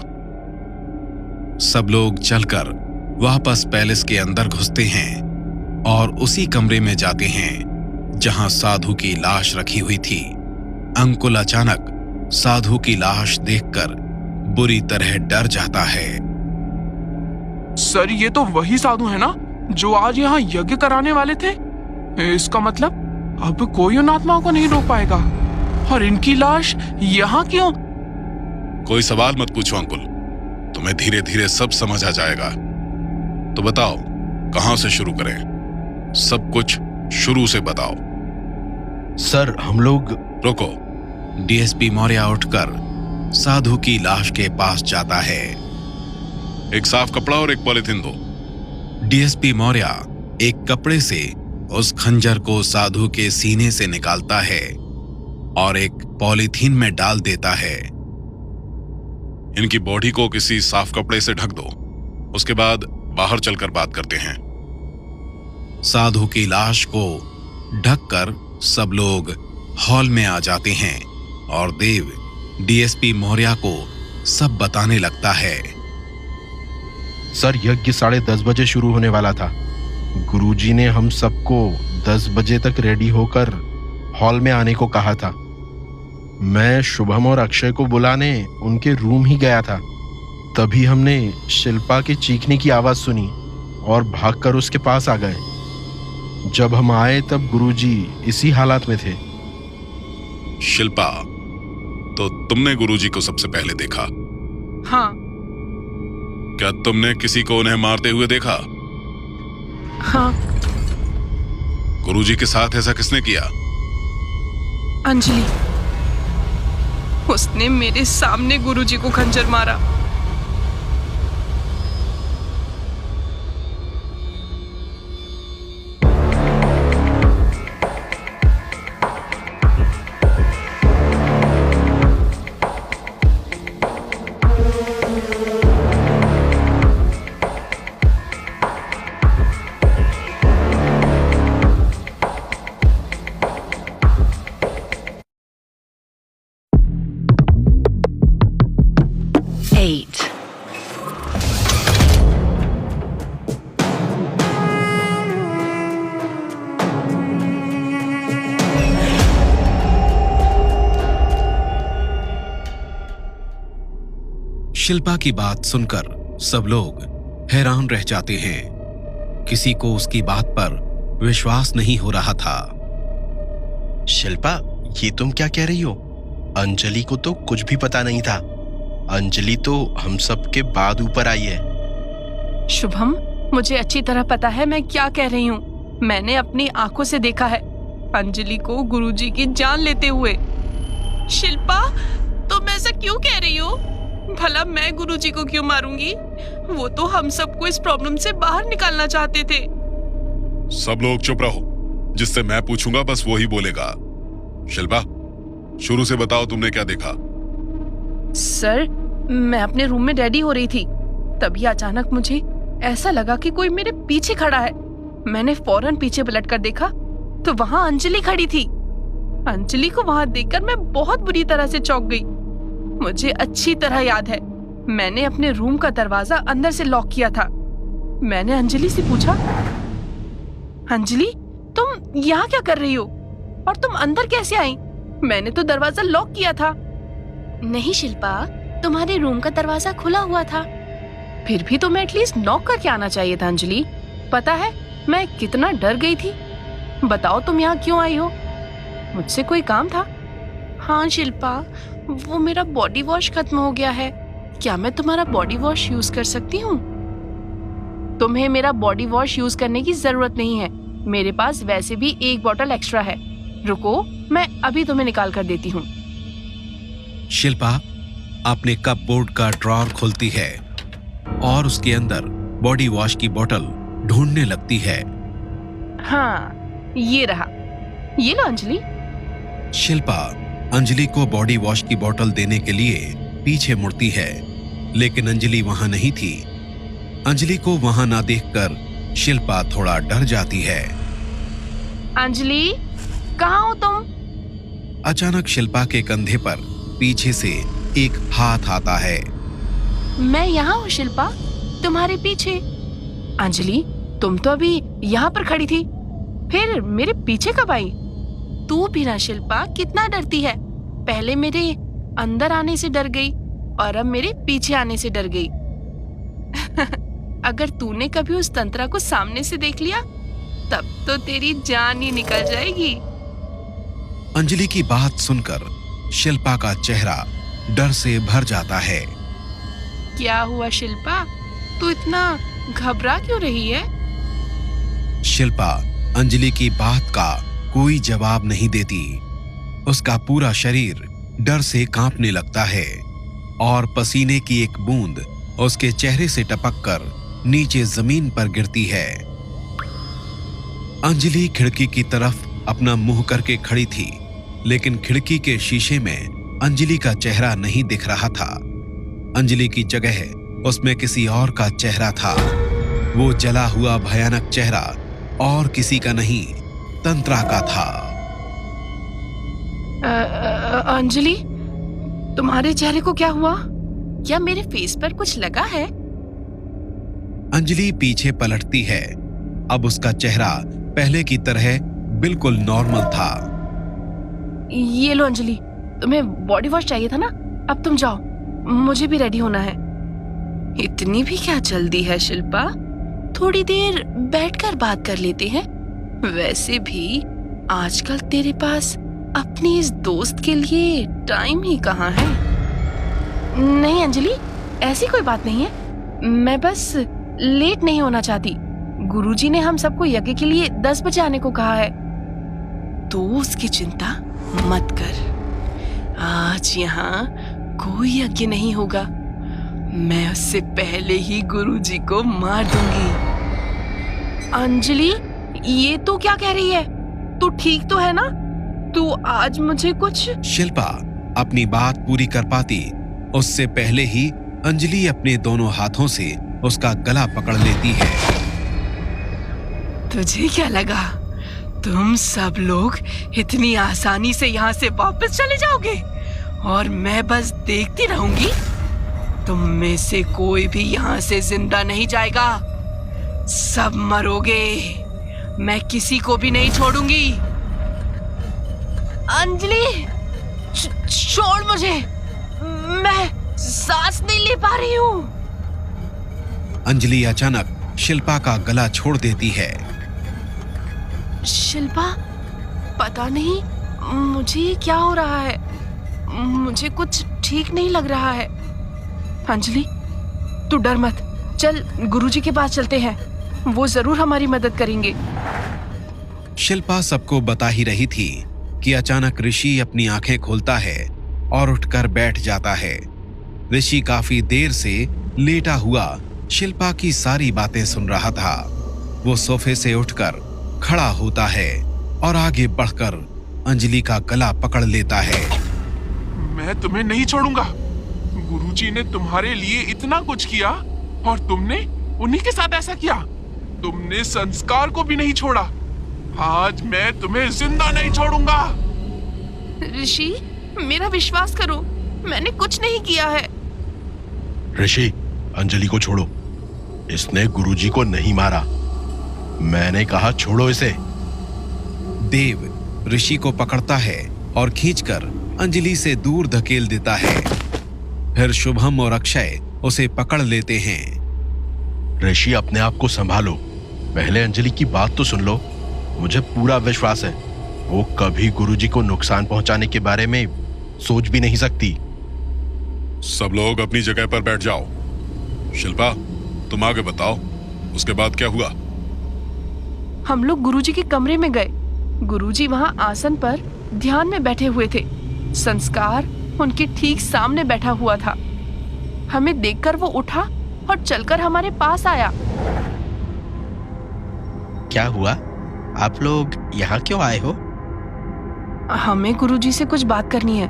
सब लोग चलकर वापस पैलेस के अंदर घुसते हैं और उसी कमरे में जाते हैं जहां साधु की लाश रखी हुई थी। अंकुल अचानक साधु की लाश देखकर बुरी तरह डर जाता है। सर, ये तो वही साधु है ना जो आज यहाँ यज्ञ कराने वाले थे? इसका मतलब अब कोई उन आत्माओं को नहीं रोक पाएगा। और इनकी लाश यहाँ क्यों? कोई सवाल मत पूछो अंकुल, तुम्हें धीरे धीरे सब समझ आ जाएगा। तो बताओ, कहां से शुरू करें? सब कुछ शुरू से बताओ। सर, हम लोग... रुको। डीएसपी मौर्य उठकर साधु की लाश के पास जाता है। एक साफ कपड़ा और एक पॉलिथीन दो। डीएसपी मौर्य एक कपड़े से उस खंजर को साधु के सीने से निकालता है और एक पॉलीथीन में डाल देता है। इनकी बॉडी को किसी साफ कपड़े से ढक दो, उसके बाद बाहर चलकर बात करते हैं। साधु की लाश को ढककर सब लोग हॉल में आ जाते हैं और देव डीएसपी मौर्य को सब बताने लगता है। सर, यज्ञ 10:30 बजे शुरू होने वाला था। गुरुजी ने हम सबको 10 बजे तक रेडी होकर हॉल में आने को कहा था। मैं शुभम और अक्षय को बुलाने उनके रूम ही गया था। तभी हमने शिल्पा के चीखने की आवाज सुनी और भागकर उसके पास आ गए। जब हम आए तब गुरुजी इसी हालात में थे। शिल्पा, तो तुमने गुरुजी को सबसे पहले देखा? हाँ। क्या तुमने किसी को उन्हें मारते हुए देखा? हाँ। गुरुजी के साथ ऐसा किसने किया? अंजलि, उसने मेरे सामने गुरुजी को खंजर मारा। शिल्पा की बात सुनकर सब लोग हैरान रह जाते हैं। किसी को उसकी बात पर विश्वास नहीं हो रहा था। शिल्पा, ये तुम क्या कह रही हो? अंजलि को तो कुछ भी पता नहीं था। अंजलि तो हम सब के बाद ऊपर आई है। शुभम, मुझे अच्छी तरह पता है मैं क्या कह रही हूँ। मैंने अपनी आंखों से देखा है अंजलि को गुरुजी की जान लेते हुए। शिल्पा, तुम ऐसा क्यों कह रही हो? भला मैं गुरुजी को क्यों मारूंगी? वो तो हम सबको इस प्रॉब्लम से बाहर निकालना चाहते थे। सब लोग चुप रहो, जिससे मैं पूछूंगा बस वो ही बोलेगा। शिल्पा, शुरू से बताओ तुमने क्या देखा? सर, मैं अपने रूम में रेडी हो रही थी, तभी अचानक मुझे ऐसा लगा कि कोई मेरे पीछे खड़ा है। मैंने फौरन पीछे पलटकर देखा तो वहां अंजलि खड़ी थी। अंजलि को वहां देखकर मैं बहुत बुरी तरह से चौंक गई। मुझे अच्छी तरह याद है, मैंने अपने रूम का दरवाजा अंदर से लॉक किया था। मैंने अंजलि से पूछा, अंजलि, तुम यहाँ क्या कर रही हो और तुम अंदर कैसे आई? मैंने तो दरवाजा लॉक किया था। नहीं शिल्पा, तुम्हारे रूम का दरवाजा खुला हुआ था। फिर भी तुम्हें एटलीस्ट नॉक करके आना चाहिए था अंजलि। पता है मैं कितना डर गई थी। बताओ तुम यहाँ क्यों आई हो? मुझसे कोई काम था? हाँ शिल्पा, वो मेरा बॉडी वॉश खत्म हो गया है। क्या मैं तुम्हारा बॉडी वॉश यूज कर सकती हूँ? तुम्हें मेरा बॉडी वॉश यूज करने की जरूरत नहीं है। मेरे पास वैसे भी एक बॉटल एक्स्ट्रा है। रुको, मैं अभी तुम्हें निकाल कर देती हूँ। शिल्पा अपने कपबोर्ड का ड्रॉर खोलती है और उसके अंदर बॉडी वॉश की बोतल ढूंढने लगती है। हाँ, ये रहा। ये लो अंजलि। शिल्पा अंजलि को बॉडी वॉश की बोतल देने के लिए पीछे मुड़ती है, लेकिन अंजलि वहां नहीं थी। अंजलि को वहां ना देखकर शिल्पा थोड़ा डर जाती है। अंजलि, कहाँ हो तुम? अचानक शिल्पा के कंधे पर पीछे से एक हाथ आता है। मैं यहाँ हूँ शिल्पा, तुम्हारे पीछे। अंजलि, तुम तो अभी यहाँ पर खड़ी थी, फिर मेरे पीछे कब आई? तू भी ना शिल्पा, कितना डरती है। पहले मेरे अंदर आने से डर गई और अब मेरे पीछे आने से डर गई। अगर तूने कभी उस तंत्रा को सामने से देख लिया तब तो तेरी जान ही निकल जाएगी। अंजलि की बात सुनकर शिल्पा का चेहरा डर से भर जाता है। क्या हुआ शिल्पा, तू इतना घबरा क्यों रही है? शिल्पा अंजलि की बात का कोई जवाब नहीं देती। उसका पूरा शरीर डर से कांपने लगता है और पसीने की एक बूंद उसके चेहरे से टपककर नीचे जमीन पर गिरती है। अंजलि खिड़की की तरफ अपना मुंह करके खड़ी थी, लेकिन खिड़की के शीशे में अंजलि का चेहरा नहीं दिख रहा था। अंजलि की जगह उसमें किसी और का चेहरा था। वो जला हुआ भयानक चेहरा और किसी का नहीं, तंत्रा का था। अंजलि, तुम्हारे चेहरे को क्या हुआ? क्या मेरे फेस पर कुछ लगा है? अंजलि पीछे पलटती है। अब उसका चेहरा पहले की तरह बिल्कुल नॉर्मल था। ये लो अंजलि, तुम्हें बॉडी वॉश चाहिए था ना? अब तुम जाओ, मुझे भी रेडी होना है। इतनी भी क्या जल्दी है शिल्पा? थोड़ी देर बैठकर बात कर लेते हैं। वैसे भी आजकल तेरे पास अपनी इस दोस्त के लिए टाइम ही कहाँ है। नहीं अंजलि, ऐसी कोई बात नहीं है। मैं बस लेट नहीं होना चाहती। गुरुजी ने हम सबको यज्ञ के लिए 10 बजे आने को कहा है। तो उसकी चिंता मत कर। आज यहाँ कोई यज्ञ नहीं होगा। मैं उससे पहले ही गुरुजी को मार दूंगी। अंजलि, ये तो क्या कह रही है? तू ठीक तो है ना? तू आज मुझे कुछ... शिल्पा अपनी बात पूरी कर पाती उससे पहले ही अंजलि अपने दोनों हाथों से उसका गला पकड़ लेती है। तुझे क्या लगा तुम सब लोग इतनी आसानी से यहाँ से वापस चले जाओगे और मैं बस देखती रहूंगी? तुम में से कोई भी यहाँ से जिंदा नहीं जाएगा। सब मरोगे। मैं किसी को भी नहीं छोड़ूंगी। अंजलि, छोड़ मुझे। मैं सांस नहीं ले पा रही हूँ। अंजलि अचानक शिल्पा का गला छोड़ देती है। शिल्पा, पता नहीं मुझे क्या हो रहा है। मुझे कुछ ठीक नहीं लग रहा है। अंजलि, तू डर मत। चल गुरुजी के पास चलते हैं, वो जरूर हमारी मदद करेंगे। शिल्पा सबको बता ही रही थी कि अचानक ऋषि अपनी आंखें खोलता है और उठकर बैठ जाता है। ऋषि काफी देर से लेटा हुआ शिल्पा की सारी बातें सुन रहा था। वो सोफे से उठकर खड़ा होता है और आगे बढ़कर अंजलि का गला पकड़ लेता है। मैं तुम्हें नहीं छोड़ूंगा। गुरुजी ने तुम्हारे लिए इतना कुछ किया और तुमने उन्हीं के साथ ऐसा किया। तुमने संस्कार को भी नहीं छोड़ा। आज मैं तुम्हें जिंदा नहीं छोड़ूंगा। ऋषि, मेरा विश्वास करो, मैंने कुछ नहीं किया है। ऋषि, अंजलि को छोड़ो। इसने गुरुजी को नहीं मारा। मैंने कहा छोड़ो इसे। देव ऋषि को पकड़ता है और खींचकर अंजलि से दूर धकेल देता है। फिर शुभम और अक्षय उसे पकड़ लेते हैं। ऋषि, अपने आप को संभालो। पहले अंजलि की बात तो सुन लो। मुझे पूरा विश्वास है वो कभी गुरुजी को नुकसान पहुंचाने के बारे में सोच भी नहीं सकती। सब लोग अपनी जगह पर बैठ जाओ। शिल्पा, तुम आगे बताओ, उसके बाद क्या हुआ? हम लोग गुरुजी के कमरे में गए। गुरुजी वहाँ आसन पर ध्यान में बैठे हुए थे। संस्कार उनके ठीक सामने बैठा हुआ था। हमें देखकर वो उठा और चलकर हमारे पास आया। क्या हुआ? आप लोग यहाँ क्यों आए हो? हमें गुरुजी से कुछ बात करनी है।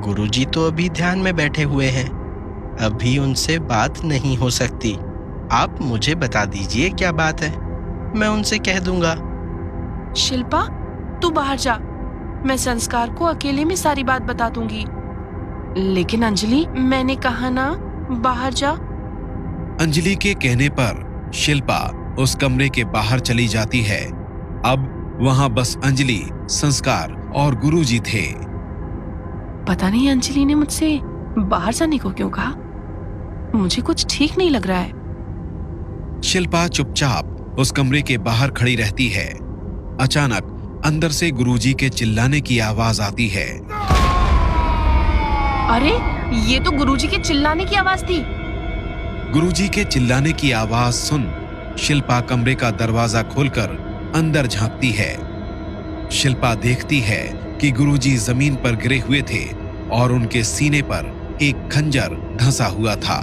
गुरुजी तो अभी ध्यान में बैठे हुए हैं, अभी उनसे बात नहीं हो सकती। आप मुझे बता दीजिए क्या बात है, मैं उनसे कह दूंगा। शिल्पा, तू बाहर जा। मैं संस्कार को अकेले में सारी बात बता दूंगी। लेकिन अंजलि, मैंने कहा ना, बाहर जा। अंजलि के कहने पर शिल्पा उस कमरे के बाहर चली जाती है। अब वहां बस अंजलि, संस्कार और गुरुजी थे। पता नहीं अंजलि ने मुझसे बाहर जाने को क्यों कहा। मुझे कुछ ठीक नहीं लग रहा है। शिल्पा चुपचाप उस कमरे के बाहर खड़ी रहती है। अचानक अंदर से गुरुजी के चिल्लाने की आवाज आती है। अरे, ये तो गुरुजी के चिल्लाने की आवाज थी। गुरुजी के चिल्लाने की आवाज सुन शिल्पा कमरे का दरवाजा खोलकर अंदर झांकती है। शिल्पा देखती है कि गुरुजी जमीन पर गिरे हुए थे और उनके सीने पर एक खंजर धंसा हुआ था।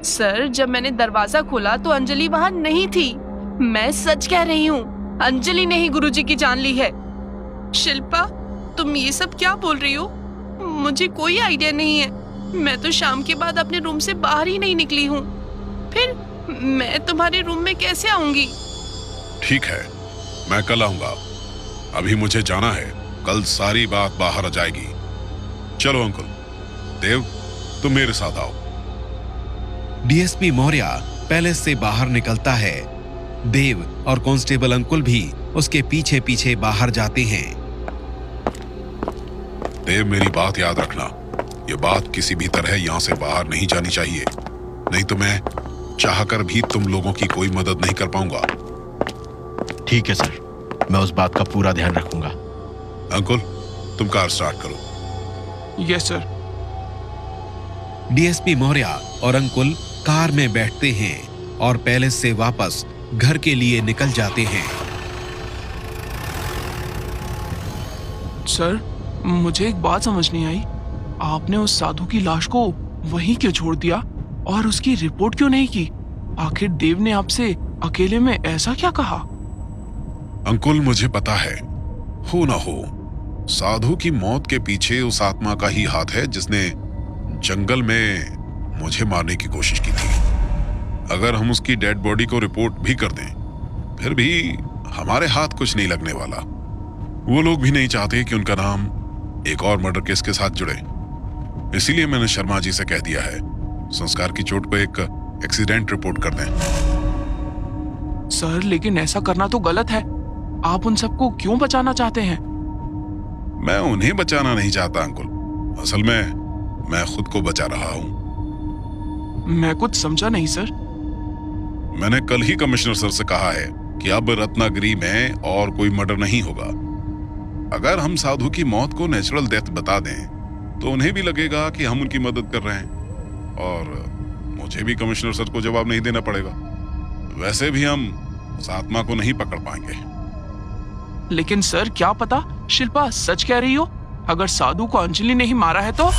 सर, जब मैंने दरवाजा खोला तो अंजलि वहां नहीं थी। मैं सच कह रही हूँ, अंजलि ने ही गुरुजी की जान ली है। शिल्पा, तुम ये सब क्या बोल रही हो? मुझे कोई आइडिया नहीं है। मैं तो शाम के बाद अपने रूम से बाहर ही नहीं निकली हूँ। फिर मैं तुम्हारे रूम में कैसे आऊंगी? ठीक है, मैं कल आऊंगा। अभी मुझे जाना है, कल सारी बात बाहर आ जाएगी। चलो अंकुल, देव तुम मेरे साथ आओ। डीएसपी मौर्य पैलेस से बाहर निकलता है। देव और कांस्टेबल अंकुल भी उसके पीछे पीछे बाहर जाते हैं। देव, मेरी बात याद रखना, ये बात किसी भी तरह यहाँ से बाहर नहीं जानी चाहिए, नहीं तो मैं चाहकर भी तुम लोगों की कोई मदद नहीं कर पाऊंगा। ठीक है सर, मैं उस बात का पूरा ध्यान रखूंगा। अंकुल, तुम कार स्टार्ट करो। Yes sir. डीएसपी मौर्य और अंकुल कार में बैठते हैं और पैलेस से वापस घर के लिए निकल जाते हैं। सर, मुझे एक बात समझ नहीं आई। आपने उस साधु की लाश को वहीं क्यों छोड़ दिया और उसकी रिपोर्ट क्यों नहीं की? आखिर देव ने आपसे अकेले में ऐसा क्या कहा? अंकुल, मुझे पता है, हो ना हो साधु की मौत के पीछे उस आत्मा का ही हाथ है जिसने जंगल में मुझे मारने की कोशिश की थी। अगर हम उसकी डेड बॉडी को रिपोर्ट भी कर दें, फिर भी हमारे हाथ कुछ नहीं लगने वाला। वो लोग भी नहीं चाहते कि उनका नाम एक और मर्डर केस के साथ जुड़े। इसीलिए मैंने शर्मा जी से कह दिया है, संस्कार की चोट पर एक एक्सीडेंट रिपोर्ट कर दें। सर, लेकिन ऐसा करना तो गलत है। आप उन सबको क्यों बचाना चाहते हैं? मैं उन्हें बचाना नहीं चाहता अंकुल, असल में मैं खुद को बचा रहा हूं। मैं कुछ समझा नहीं सर। मैंने कल ही कमिश्नर सर से कहा है कि अब रत्नागिरी में और कोई मर्डर नहीं होगा। अगर हम साधु की मौत को नेचुरल डेथ बता दें तो उन्हें भी लगेगा कि हम उनकी मदद कर रहे हैं और मुझे भी कमिश्नर सर को जवाब नहीं देना पड़ेगा। वैसे भी हम उस आत्मा को नहीं पकड़ पाएंगे। लेकिन सर, क्या पता शिल्पा सच कह रही हो। अगर साधु को अंजलि ने ही मारा है तो